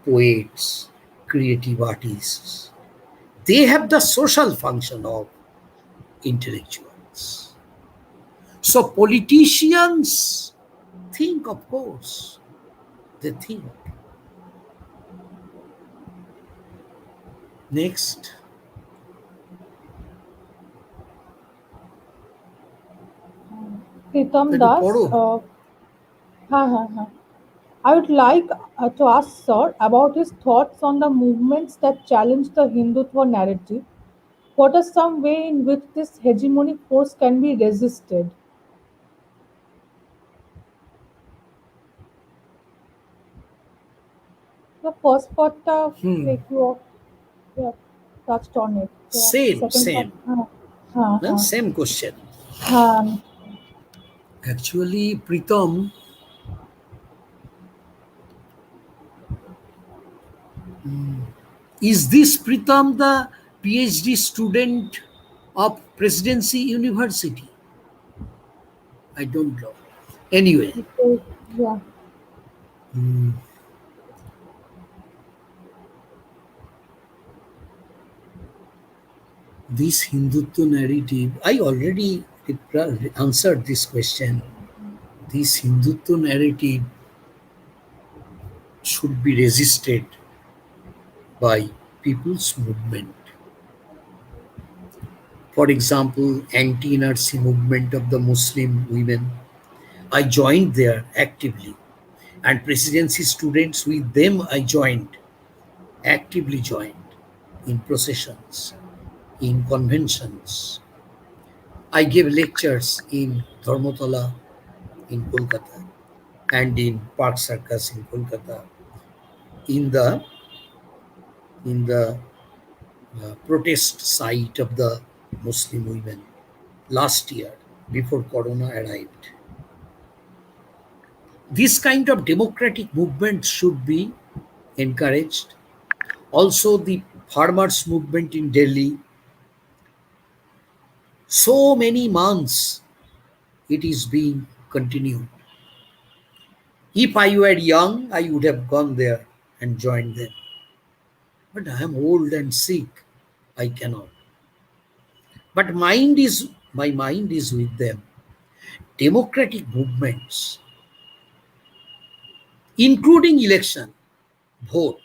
poets, creative artists. They have the social function of intellectuals. So politicians think, of course, they think. Next. Pritam একটু Das. পড়ো। I would like to ask Sir about his thoughts on the movements that challenge the Hindutva narrative. What are some way in which this hegemonic force can be resisted? The first part, like you have touched on it. Yeah. Second part, Same question. uh, Actually, Pritam, is this Pritam the PhD student of Presidency University? I don't know. Anyway, yeah. this Hindutva narrative, I already answered this question. This Hindutva narrative should be resisted by people's movement. For example, anti-NRC movement of the Muslim women. I joined there actively, and presidency students, with them I joined, actively joined in processions, in conventions. I gave lectures in Dharmatala in Kolkata and in Park Circus in Kolkata in the protest site of the Muslim women last year before Corona arrived. This kind of democratic movement should be encouraged. Also, the farmers' movement in Delhi, so many months it is being continued. If I were young, I would have gone there and joined them. But I am old and sick. I cannot. But my mind is with them. Democratic movements, including election, vote.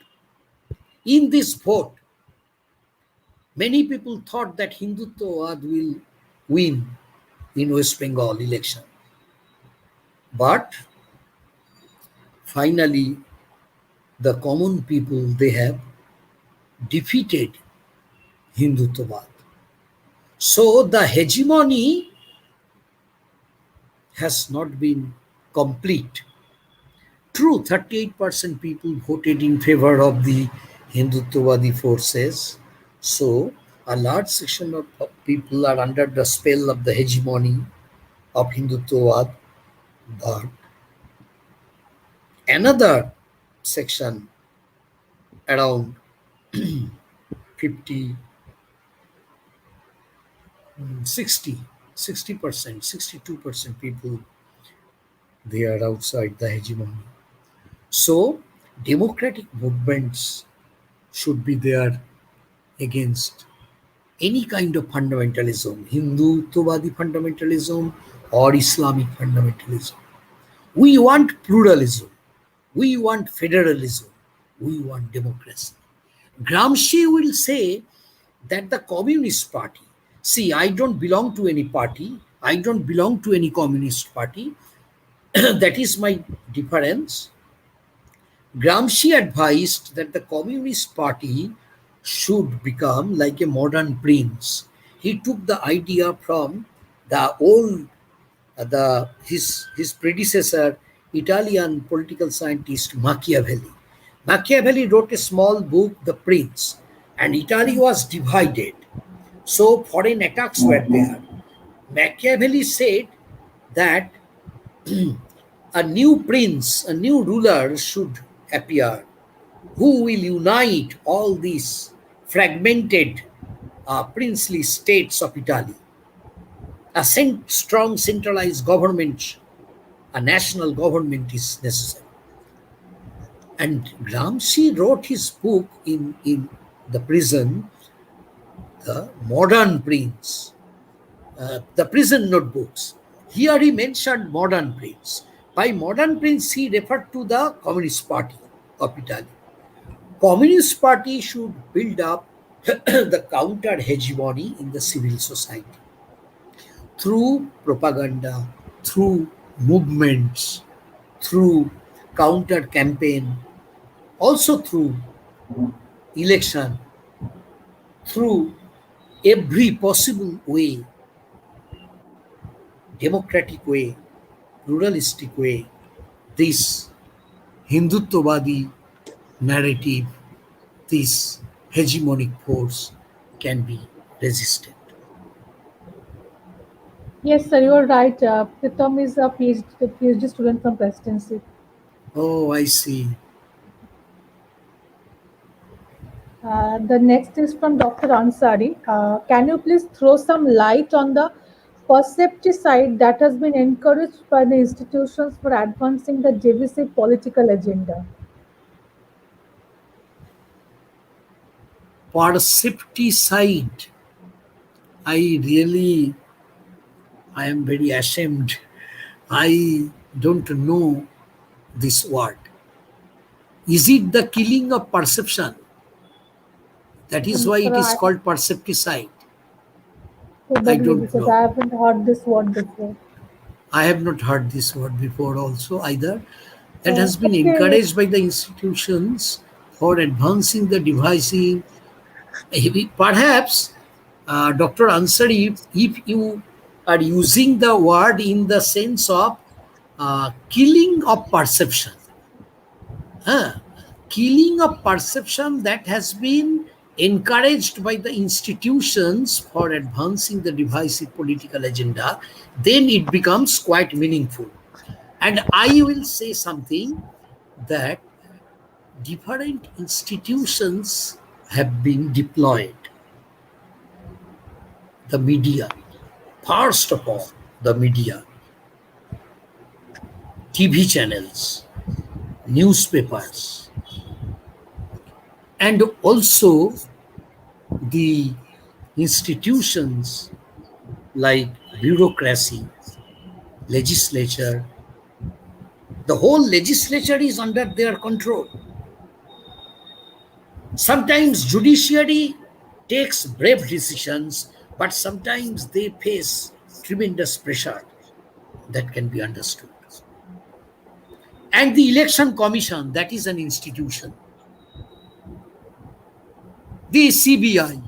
In this vote, many people thought that Hindutva will win in West Bengal election. But finally, the common people, they have defeated Hindutva. So the hegemony has not been complete. True, 38% people voted in favor of the Hindutvadi forces. So a large section of people are under the spell of the hegemony of Hindutva. But another section, around 50, 60%, 62% people, they are outside the hegemony. So democratic movements should be there against any kind of fundamentalism, Hindu-Tovadi fundamentalism or Islamic fundamentalism. We want pluralism. We want federalism. We want democracy. Gramsci will say that the Communist Party, see, I don't belong to any party. I don't belong to any Communist Party. That is my difference. Gramsci advised that the Communist Party should become like a modern prince. He took the idea from the old, his predecessor, Italian political scientist Machiavelli. Machiavelli wrote a small book, The Prince, and Italy was divided. So foreign attacks were there. Machiavelli said that a new prince, a new ruler should appear who will unite all these fragmented princely states of Italy. A strong centralized government, a national government is necessary. And Gramsci wrote his book in the prison, The Modern Prince, the prison notebooks. Here he mentioned modern prince. By modern prince, he referred to the Communist Party of Italy. Communist Party should build up the counter hegemony in the civil society through propaganda, through movements, through counter campaign, also through election, through every possible way, democratic way, pluralistic way, this Hinduttvadi narrative, this hegemonic force can be resisted. Yes, sir, you are right. Pritam is a PhD student from Presidency. Oh, I see. The next is from Dr. Ansari. Can you please throw some light on the percepticide that has been encouraged by the institutions for advancing the JVC political agenda? Percepticide. I am very ashamed. I don't know this word. Is it the killing of perception? That is why Sir, it is called percepticide. I probably don't because know. I haven't heard this word before. I have not heard this word before also either. That has been Okay, encouraged by the institutions for advancing the devising. Perhaps, Dr. Ansari, if you are using the word in the sense of killing of perception, killing of perception that has been encouraged by the institutions for advancing the divisive political agenda, then it becomes quite meaningful. And I will say something that different institutions have been deployed. The media, first of all, the media, TV channels, newspapers, and also the institutions like bureaucracy, legislature. The whole legislature is under their control. Sometimes judiciary takes brave decisions, but sometimes they face tremendous pressure that can be understood. And the election commission, that is an institution. The CBI,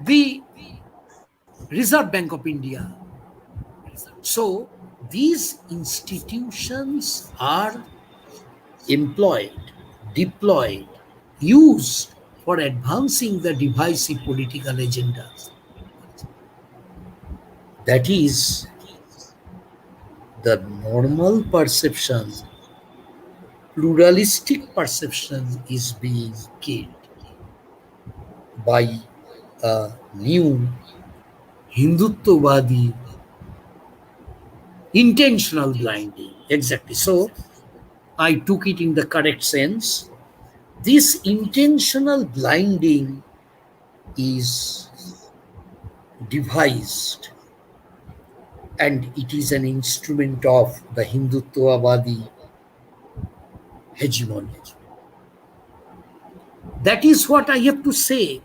the Reserve Bank of India. So these institutions are employed, deployed, used for advancing the divisive political agenda. That is, the normal perception, pluralistic perception is being killed by a new Hinduttvadi intentional blinding. Exactly. So I took it in the correct sense. This intentional blinding is devised and it is an instrument of the Hinduttvadi hegemony. That is what I have to say,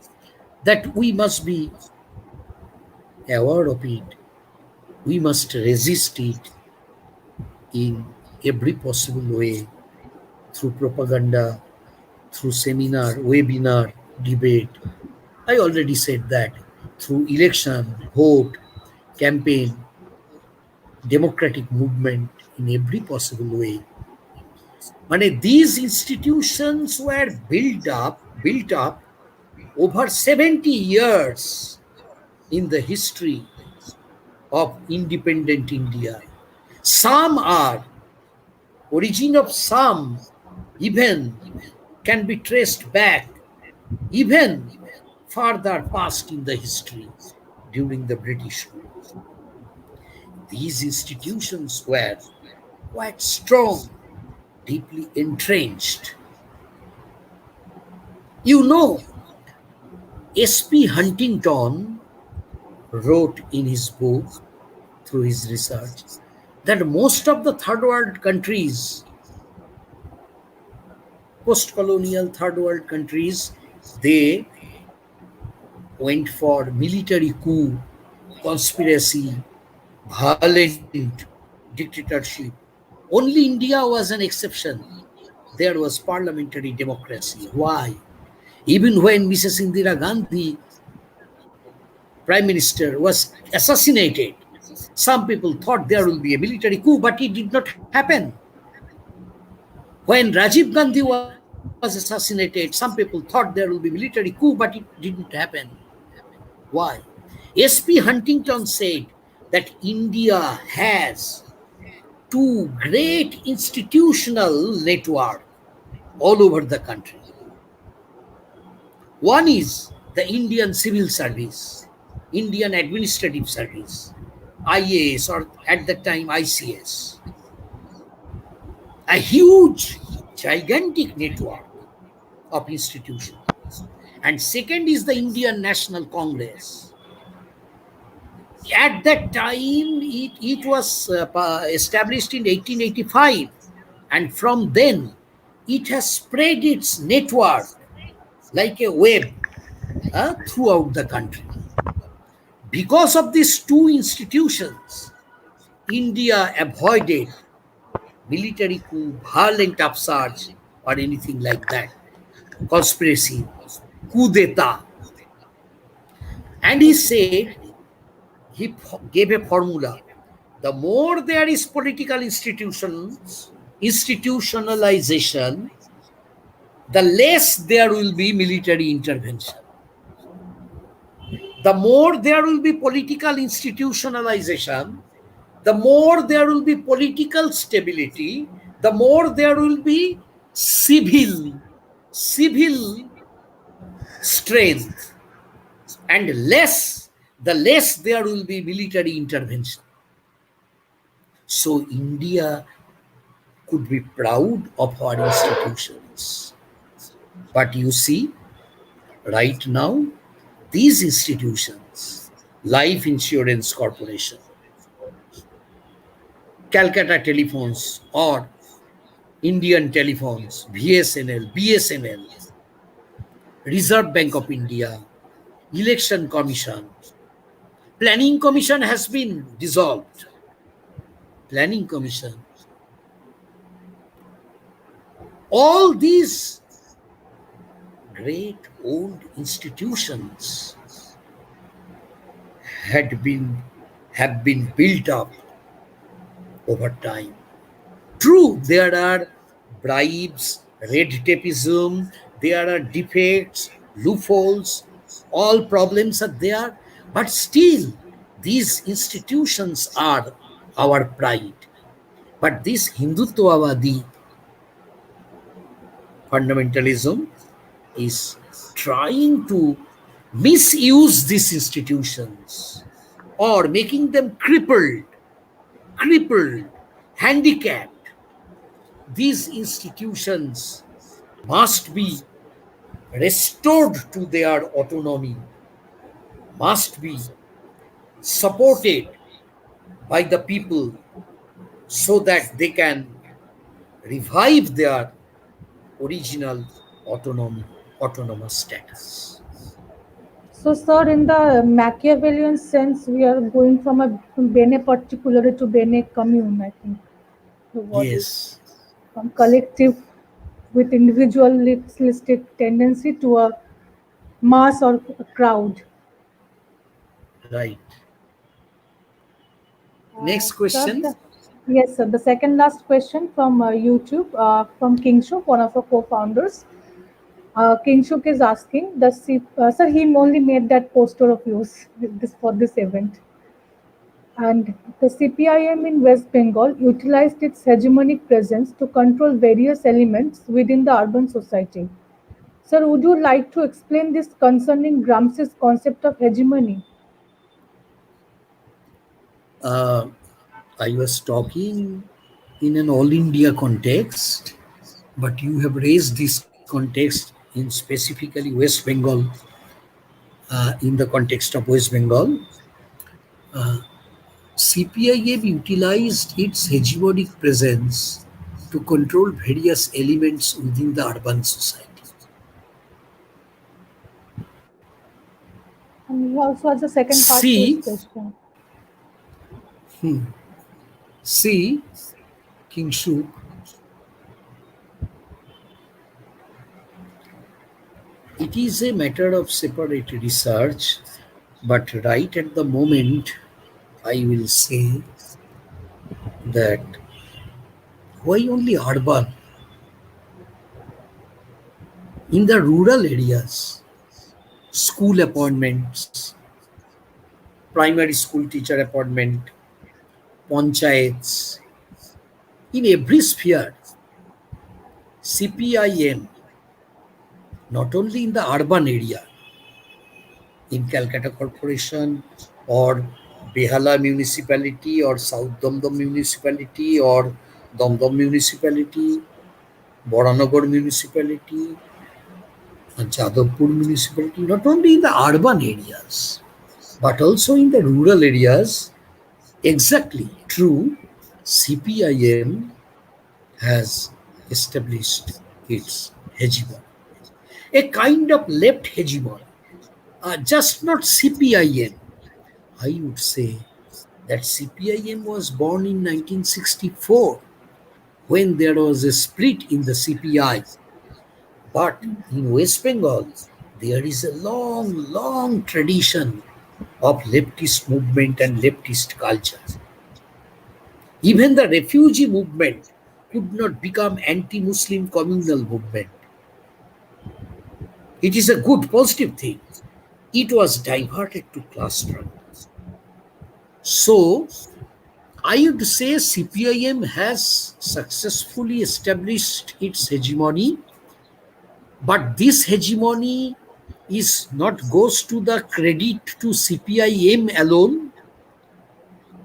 that we must be aware of it. We must resist it in every possible way, through propaganda, through seminar, webinar, debate. I already said that. Through election, vote, campaign, democratic movement, in every possible way. These institutions were built up over 70 years in the history of independent India. Some are, origin of some even can be traced back even further past in the history during the British rule. These institutions were quite strong, deeply entrenched. You know, S.P. Huntington wrote in his book, through his research, that most of the third world countries, post-colonial third world countries, they went for military coup, conspiracy, violent dictatorship. Only India was an exception. There was parliamentary democracy. Why? Even when Mrs. Indira Gandhi, Prime Minister, was assassinated, some people thought there will be a military coup, but it did not happen. When Rajiv Gandhi was assassinated, some people thought there will be military coup, but it didn't happen. Why? S.P. Huntington said that India has two great institutional networks all over the country. One is the Indian Civil Service, Indian Administrative Service, IAS, or at that time ICS. A huge, gigantic network of institutions. And second is the Indian National Congress. At that time, it was established in 1885. And from then, it has spread its network like a web throughout the country. Because of these two institutions, India avoided military coup, violent upsurge, or anything like that, conspiracy, coup d'etat. And he said, he gave a formula. The more there is political institutionalization, the less there will be military intervention. The more there will be political institutionalization, the more there will be political stability, the more there will be civil strength, and the less there will be military intervention. So India could be proud of our institutions. But you see, right now, these institutions, Life Insurance Corporation, Calcutta Telephones, or Indian Telephones, BSNL, Reserve Bank of India, Election Commission, Planning Commission has been dissolved. Planning Commission. All these great old institutions have been built up over time. True, there are bribes, red tapeism, there are defects, loopholes, all problems are there, but still these institutions are our pride. But this Hindutvavadi fundamentalism is trying to misuse these institutions or making them crippled, handicapped. These institutions must be restored to their autonomy, must be supported by the people so that they can revive their original autonomous status. So, sir, in the Machiavellian sense, we are going from a bene particular to bene commune, I think. The word is Yes, from collective with individualistic tendency to a mass or a crowd. right. Uh, Next sir, question. yes, sir. The second last question from YouTube, from Kingshuk, one of our co-founders. Kingshuk is asking, sir, he only made that poster of yours this for this event. And the CPIM in West Bengal utilized its hegemonic presence to control various elements within the urban society. Sir, would you like to explain this concerning Gramsci's concept of hegemony? Uh, I was talking in an all India context, but you have raised this context in specifically West Bengal, in the context of West Bengal. CPIM utilized its hegemonic presence to control various elements within the urban society. And he also has a second part to his See, question. see, King Shuk, it is a matter of separate research, but right at the moment, I will say that why only urban? In the rural areas, school appointments, primary school teacher appointment, panchayats, in every sphere, CPIM, not only in the urban area, in Calcutta Corporation or Behala municipality or South Damdam municipality or Damdam municipality, Boranagar municipality, Jadavpur municipality, not only in the urban areas, but also in the rural areas. Exactly true, CPIM has established its hegemony, a kind of left hegemony, just not CPIM. I would say that CPIM was born in 1964 when there was a split in the CPI. But in West Bengal, there is a long, long tradition of leftist movement and leftist culture. Even the refugee movement could not become anti-Muslim communal movement. It is a good, positive thing. It was diverted to class struggle. So, I would say CPIM has successfully established its hegemony, but this hegemony is not goes to the credit to CPIM alone.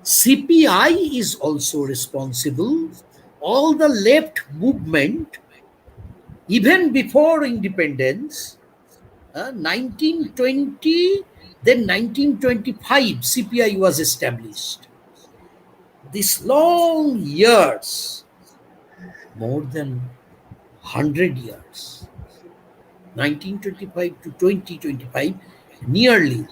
CPI is also responsible. All the left movement, even before independence, 1920, then 1925, CPI was established. These long years, more than 100 years, 1925 to 2025, nearly,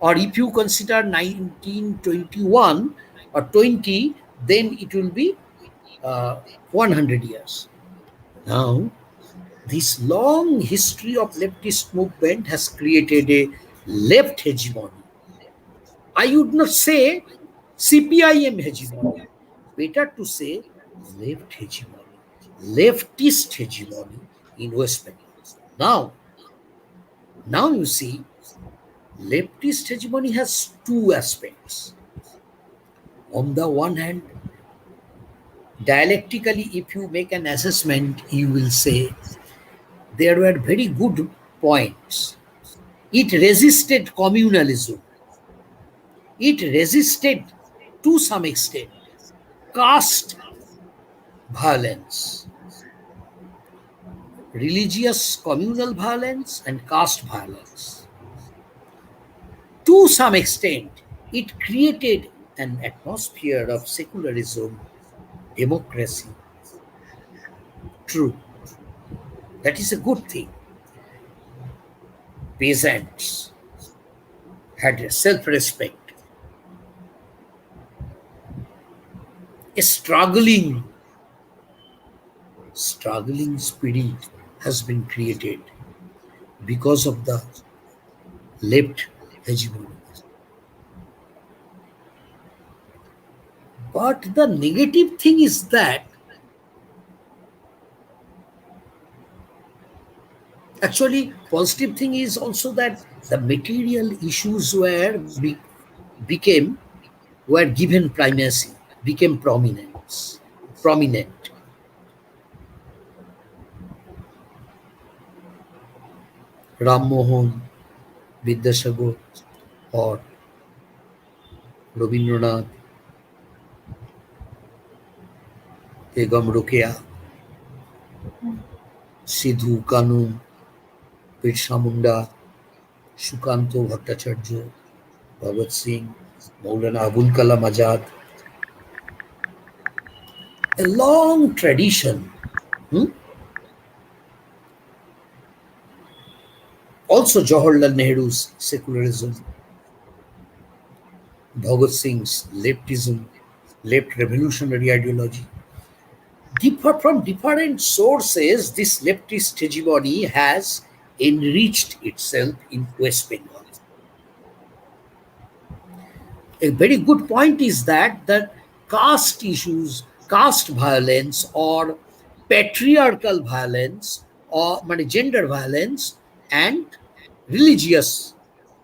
or if you consider 1921 or 20, then it will be 100 years. Now, this long history of leftist movement has created a left hegemony. I would not say CPIM hegemony. Better to say left hegemony, leftist hegemony in West Bengal. Now you see, leftist hegemony has two aspects. On the one hand, dialectically, if you make an assessment, you will say there were very good points. It resisted communalism. It resisted, to some extent, caste violence, religious communal violence, and caste violence. To some extent, it created an atmosphere of secularism, democracy. True. That is a good thing. Peasants had self-respect. A struggling spirit has been created because of the left hegemony. But the negative thing is that actually positive thing is also that the material issues became were given primacy, became prominent. Ram Mohan, Vidyasagar, or Rabindranath, Begum Rokeya, Sidhu Kanu, Birsa Munda, Shukanto Bhattacharya, Bhagat Singh, Maulana Abul Kalam Azad. A long tradition. Also Jawaharlal Nehru's secularism, Bhagat Singh's leftism, left revolutionary ideology. From different sources, this leftist hegemony has enriched itself in West Bengal. A very good point is that the caste issues, caste violence or patriarchal violence or gender violence and religious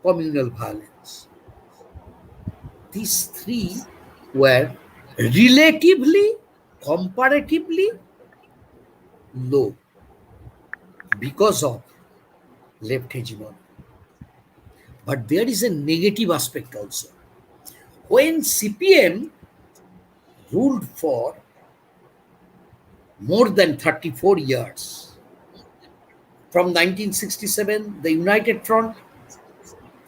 communal violence, these three were relatively, comparatively low because of left hegemony. But there is a negative aspect also. When CPM ruled for more than 34 years, from 1967, the United Front,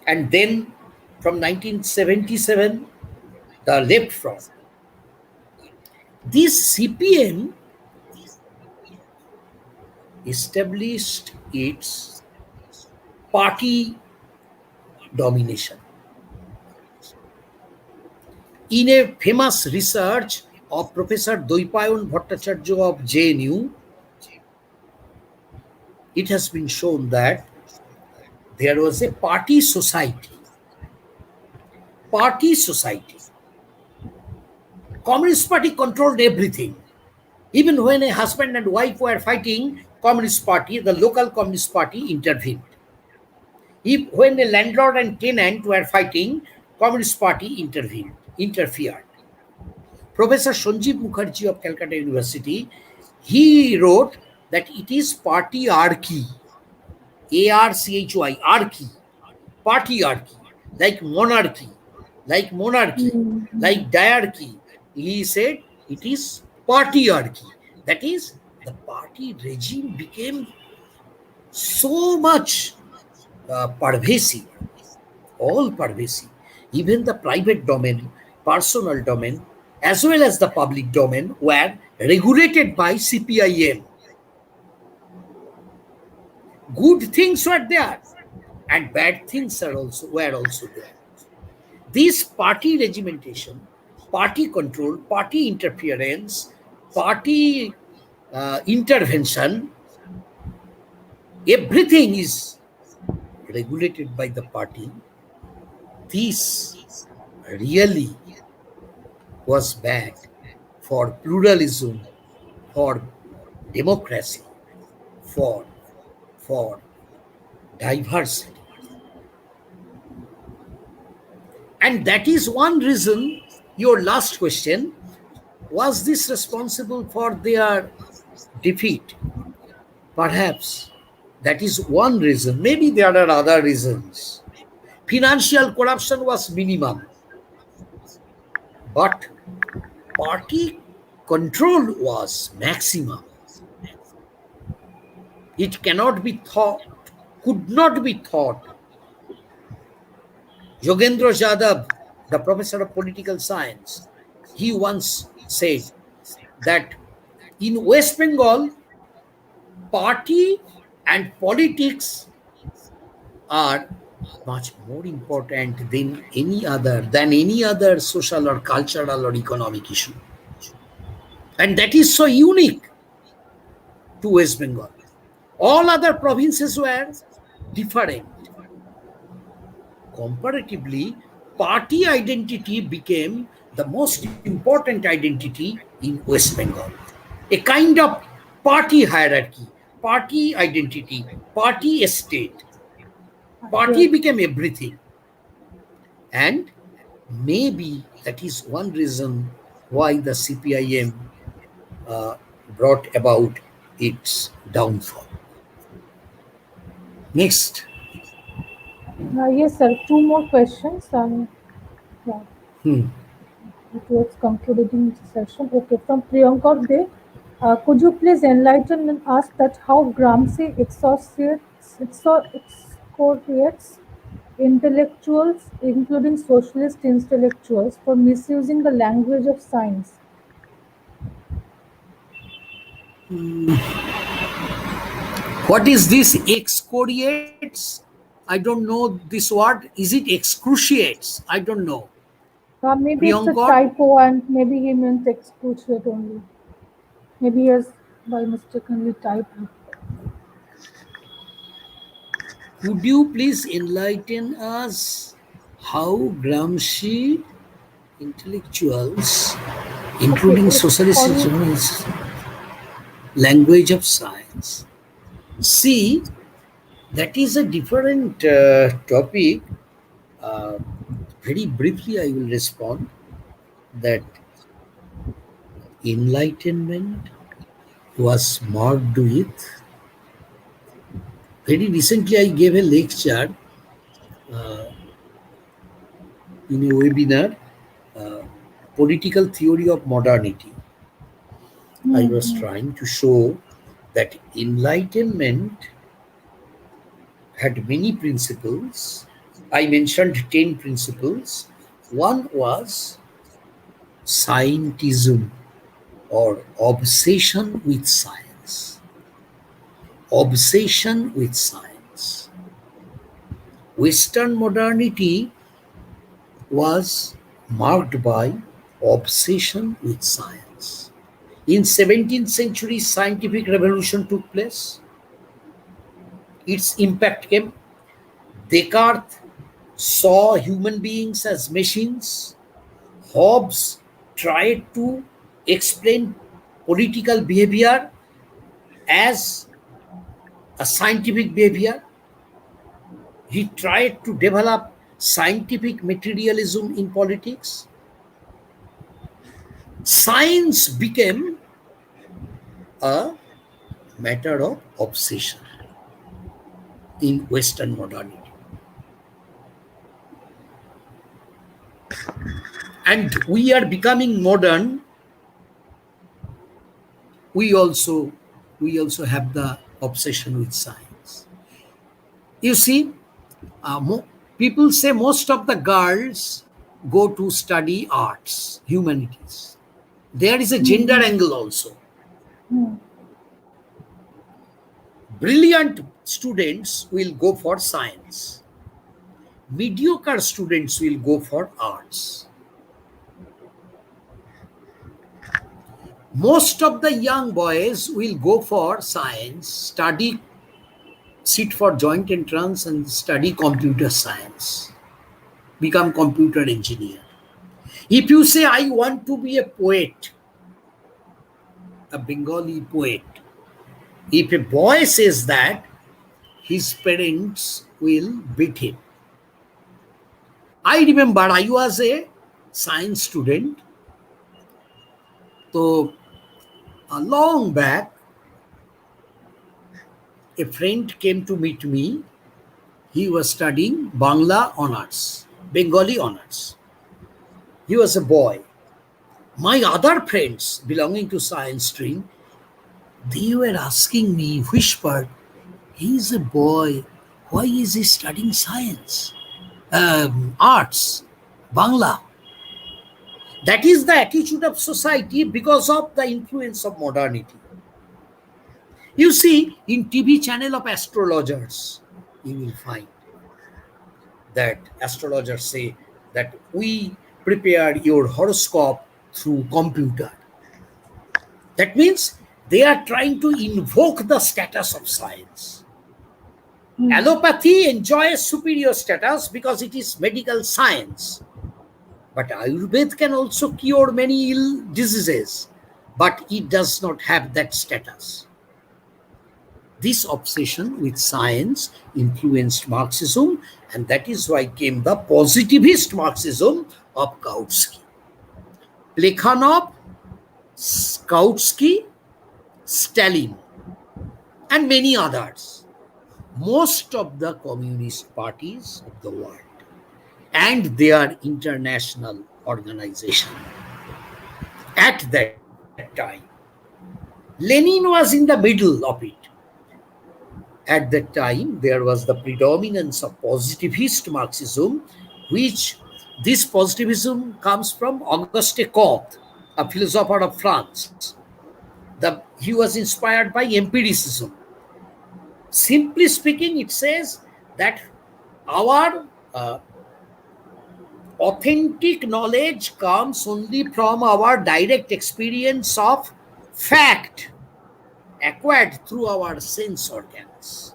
and then from 1977, the Left Front, this CPM established its party domination. In a famous research of Professor Doipayan Bhattacharya of JNU, it has been shown that there was a party society. Party society. Communist Party controlled everything. Even when a husband and wife were fighting, Communist Party, the local Communist Party intervened. When a landlord and tenant were fighting, Communist Party interfered. Professor Sanjeev Mukherjee of Calcutta University, he wrote that it is partyarchy, ARCHY, archy, partyarchy, like monarchy, like diarchy. He said it is partyarchy. That is, the party regime became so much pervasive, all pervasive. Even the private domain, personal domain, as well as the public domain were regulated by CPIM. Good things were there and bad things were also there. This party regimentation, party control, party interference, party intervention, everything is regulated by the party. This really was bad for pluralism, for democracy, for diversity. And that is one reason, your last question, was this responsible for their defeat? Perhaps that is one reason. Maybe there are other reasons. Financial corruption was minimum, but party control was maximum. It cannot be thought, could not be thought. Yogendra Jadhav, the professor of political science, he once said that in West Bengal, party and politics are much more important than any other social or cultural or economic issue. And that is so unique to West Bengal. All other provinces were different. Comparatively, party identity became the most important identity in West Bengal. A kind of party hierarchy, party identity, party estate. Party became everything. And Maybe that is one reason why the CPIM brought about its downfall. Next. Yes, sir. Two more questions, and yeah, Hmm. towards concluding the session. Okay, from Priyankar Day, could you please enlighten us that how Gramsci excoriates intellectuals, including socialist intellectuals, for misusing the language of science? What is this excoriates? I don't know this word. Is it excruciates? I don't know. Maybe it's a Priyankar, typo, and maybe he meant excruciate only. Maybe he has by mistakenly typed. could you please enlighten us how Gramsci intellectuals, Okay, including socialist excoriate. journals, language of science? See, that is a different topic. Uh, Very briefly, I will respond that enlightenment was marked with. Very recently, I gave a lecture in a webinar, uh, Political Theory of Modernity. I was Hmm. trying to show that enlightenment had many principles. I mentioned 10 principles. One was scientism or obsession with science. Obsession with science. Western modernity was marked by obsession with science. In 17th century, scientific revolution took place. Its impact came. Descartes saw human beings as machines. Hobbes tried to explain political behavior as a scientific behavior. He tried to develop scientific materialism in politics. Science became a matter of obsession in Western modernity. And we are becoming modern. We also have the obsession with science. You see, people say most of the girls go to study arts, humanities. There is a gender angle also. Hmm. Brilliant students will go for science. Mediocre students will go for arts. Most of the young boys will go for science, study, sit for joint entrance and study computer science, become computer engineer. If you say, I want to be a poet, a Bengali poet, if a boy says that, his parents will beat him. I remember I was a science student. So, a long back, a friend came to meet me. He was studying Bangla honors, Bengali honors. He was a boy. My other friends belonging to science stream, they were asking me, whispered, he is a boy. Why is he studying science? Arts, Bangla. That is the attitude of society because of the influence of modernity. You see, in TV channel of astrologers, you will find that astrologers say that we prepare your horoscope through computer. That means they are trying to invoke the status of science. Hmm. Allopathy enjoys superior status because it is medical science. But Ayurveda can also cure many ill diseases, but it does not have that status. This obsession with science influenced Marxism, and that is why came the positivist Marxism of Kautsky. Plekhanov, Kautsky, Stalin, and many others. Most of the communist parties of the world and their international organization at that time. Lenin was in the middle of it. At that time, there was the predominance of positivist Marxism, which this positivism comes from Auguste Comte, a philosopher of France. He was inspired by empiricism. Simply speaking, it says that our authentic knowledge comes only from our direct experience of fact acquired through our sense organs.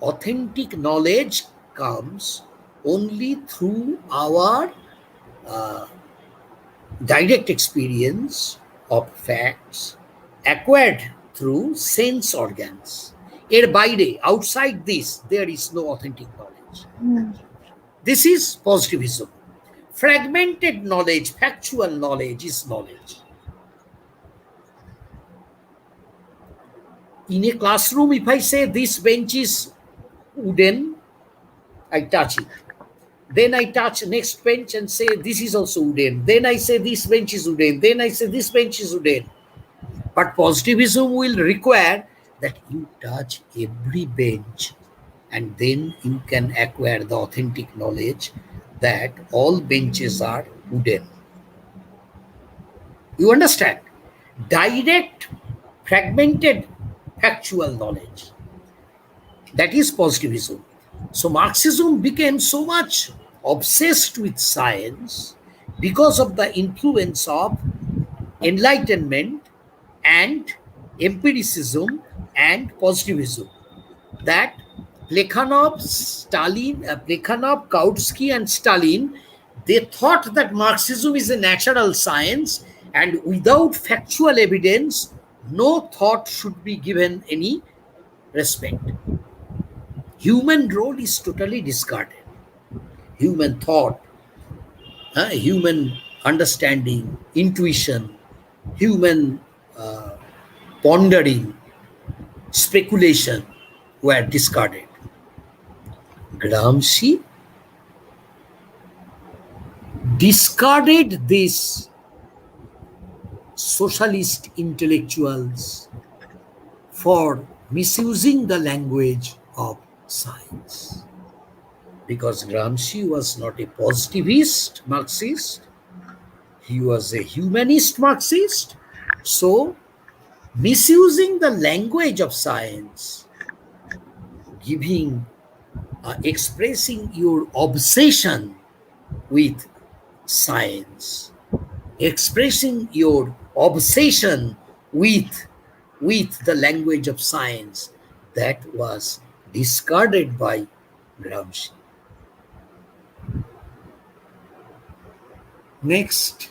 Authentic knowledge comes only through our direct experience of facts acquired through sense organs. Outside this, there is no authentic knowledge. This is positivism. Fragmented knowledge, factual knowledge is knowledge. In a classroom, if I say this bench is wooden, I touch it. Then I touch next bench and say this is also wooden. Then I say this bench is wooden. Then I say this bench is wooden. But positivism will require that you touch every bench, and then you can acquire the authentic knowledge that all benches are wooden. You understand? Direct, fragmented, factual knowledge. That is positivism. So Marxism became so much obsessed with science because of the influence of Enlightenment and empiricism and positivism, that Plekhanov, Kautsky, and Stalin, they thought that Marxism is a natural science, and without factual evidence, no thought should be given any respect. Human role is totally discarded. Human thought, human understanding, intuition, human pondering, speculation were discarded. Gramsci discarded these socialist intellectuals for misusing the language of science, because Gramsci was not a positivist Marxist, he was a humanist Marxist. So misusing the language of science, expressing your obsession with science, expressing your obsession with the language of science, that was discarded by Gramsci. Next.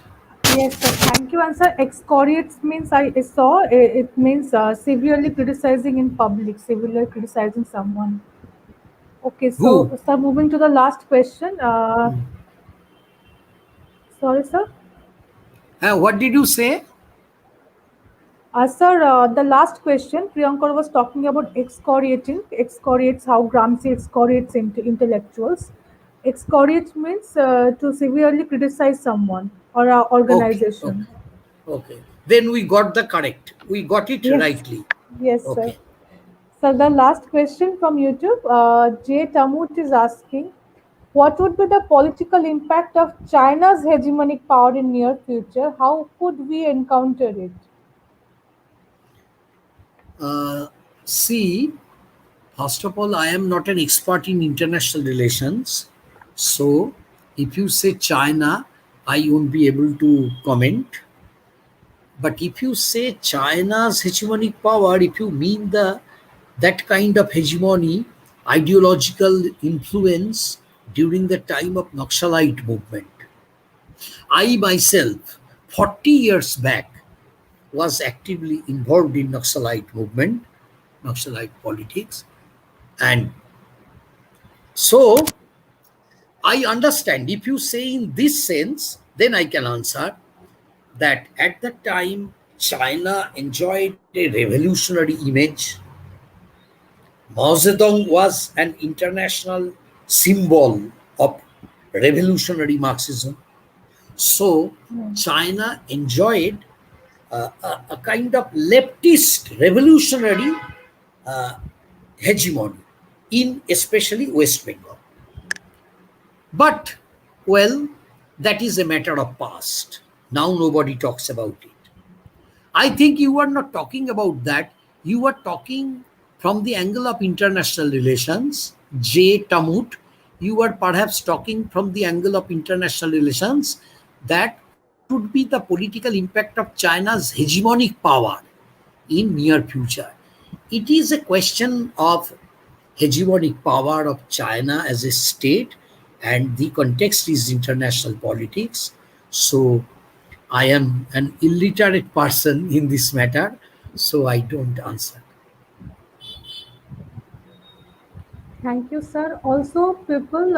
Yes, sir. Thank you. And sir, excoriates means I saw it means severely criticizing in public, severely criticizing someone. Okay, so Who? sir, moving to the last question. Sorry, sir. What did you say? Sir, the last question, Priyankar was talking about excoriates, how Gramsci excoriates into intellectuals. Excoriate means to severely criticize someone or an organization. Okay. Then we got it Yes, rightly. yes, sir. Okay. So the last question from YouTube, J. Tamut is asking, what would be the political impact of China's hegemonic power in near future? How could we encounter it? See, first of all, I am not an expert in international relations. So if you say China, I won't be able to comment. But if you say China's hegemonic power, if you mean that kind of hegemony, ideological influence during the time of Naxalite movement. I myself, 40 years back, was actively involved in Naxalite movement, Naxalite politics. And so I understand. If you say in this sense, then I can answer that at that time, China enjoyed a revolutionary image. Mao Zedong was an international symbol of revolutionary Marxism. So China enjoyed a kind of leftist revolutionary uh, hegemony in especially West Bengal. But, well, that is a matter of past. Now nobody talks about it. I think you are not talking about that. You are talking from the angle of international relations. J. Tamut, you are perhaps talking from the angle of international relations, that what would be the political impact of China's hegemonic power in near future. It is a question of hegemonic power of China as a state, and the context is international politics. So I am an illiterate person in this matter, so I don't answer. Thank you, sir. Also, people,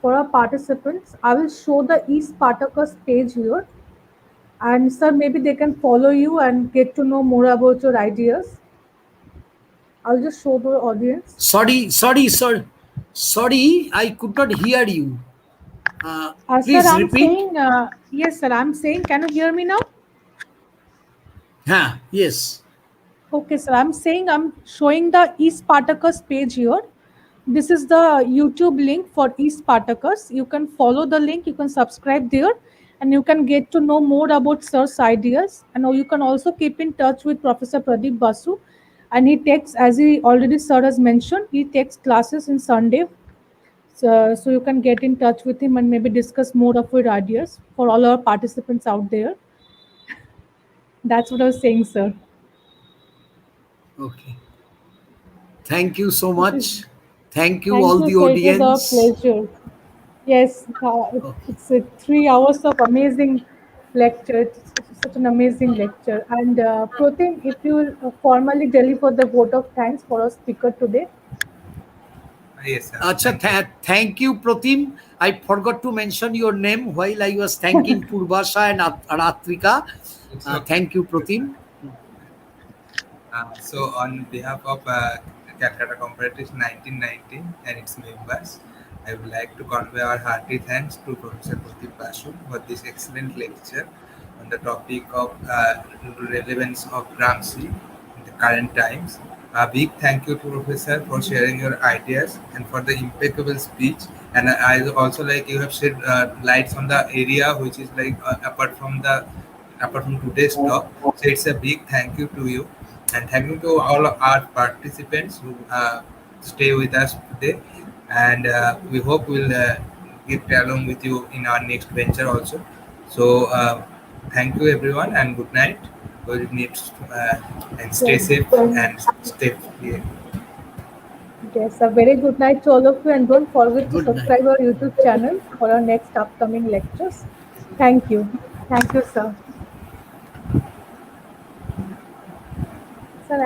for our participants, I will show the East Spartacus page here. And, sir, maybe they can follow you and get to know more about your ideas. I'll just show the audience. Sorry, I could not hear you. Sir, Please I'm repeat. saying, yes, sir, I'm saying, can you hear me now? Yes. Okay, sir. I'm saying I'm showing the East Spartacus page here. This is the YouTube link for East Spartacus. You can follow the link, you can subscribe there, and you can get to know more about sir's ideas. And you can also keep in touch with Professor Pradip Basu. And he takes, as he already sir has mentioned, he takes classes in Sunday. So you can get in touch with him and maybe discuss more of your ideas for all our participants out there. That's what I was saying, sir. Okay. Thank you so It is. much. Thank you, Thank all you, the sir. It was our audience. pleasure. Yes, Okay. it's 3 hours of amazing lecture. It's such an amazing lecture. And Protein, if you will formally deliver the vote of thanks for our speaker today. Yes, sir. Acha, Thank you. thank you, Pratim. I forgot to mention your name while I was thanking Purvasha and Aratvika. It's okay. Thank you, Yes, sir. Pratim. So, on behalf of Calcutta Comparatists 1919 and its members, I would like to convey our hearty thanks to Professor Pradip Basu for this excellent lecture on the topic of relevance of Gramsci in the current times. A big thank you to Professor for sharing your ideas and for the impeccable speech. And I also like you have shed lights on the area which is like apart from today's talk. So it's a big thank you to you, and thank you to all of our participants who stay with us today. And we hope we'll get along with you in our next venture also. So thank you everyone, and good night. We'll need and stay Yes, safe and stay clear. yes, a very good night to all of you. And don't forget to Good night. subscribe our YouTube channel for our next upcoming lectures. Thank you. Thank you, sir. Sir,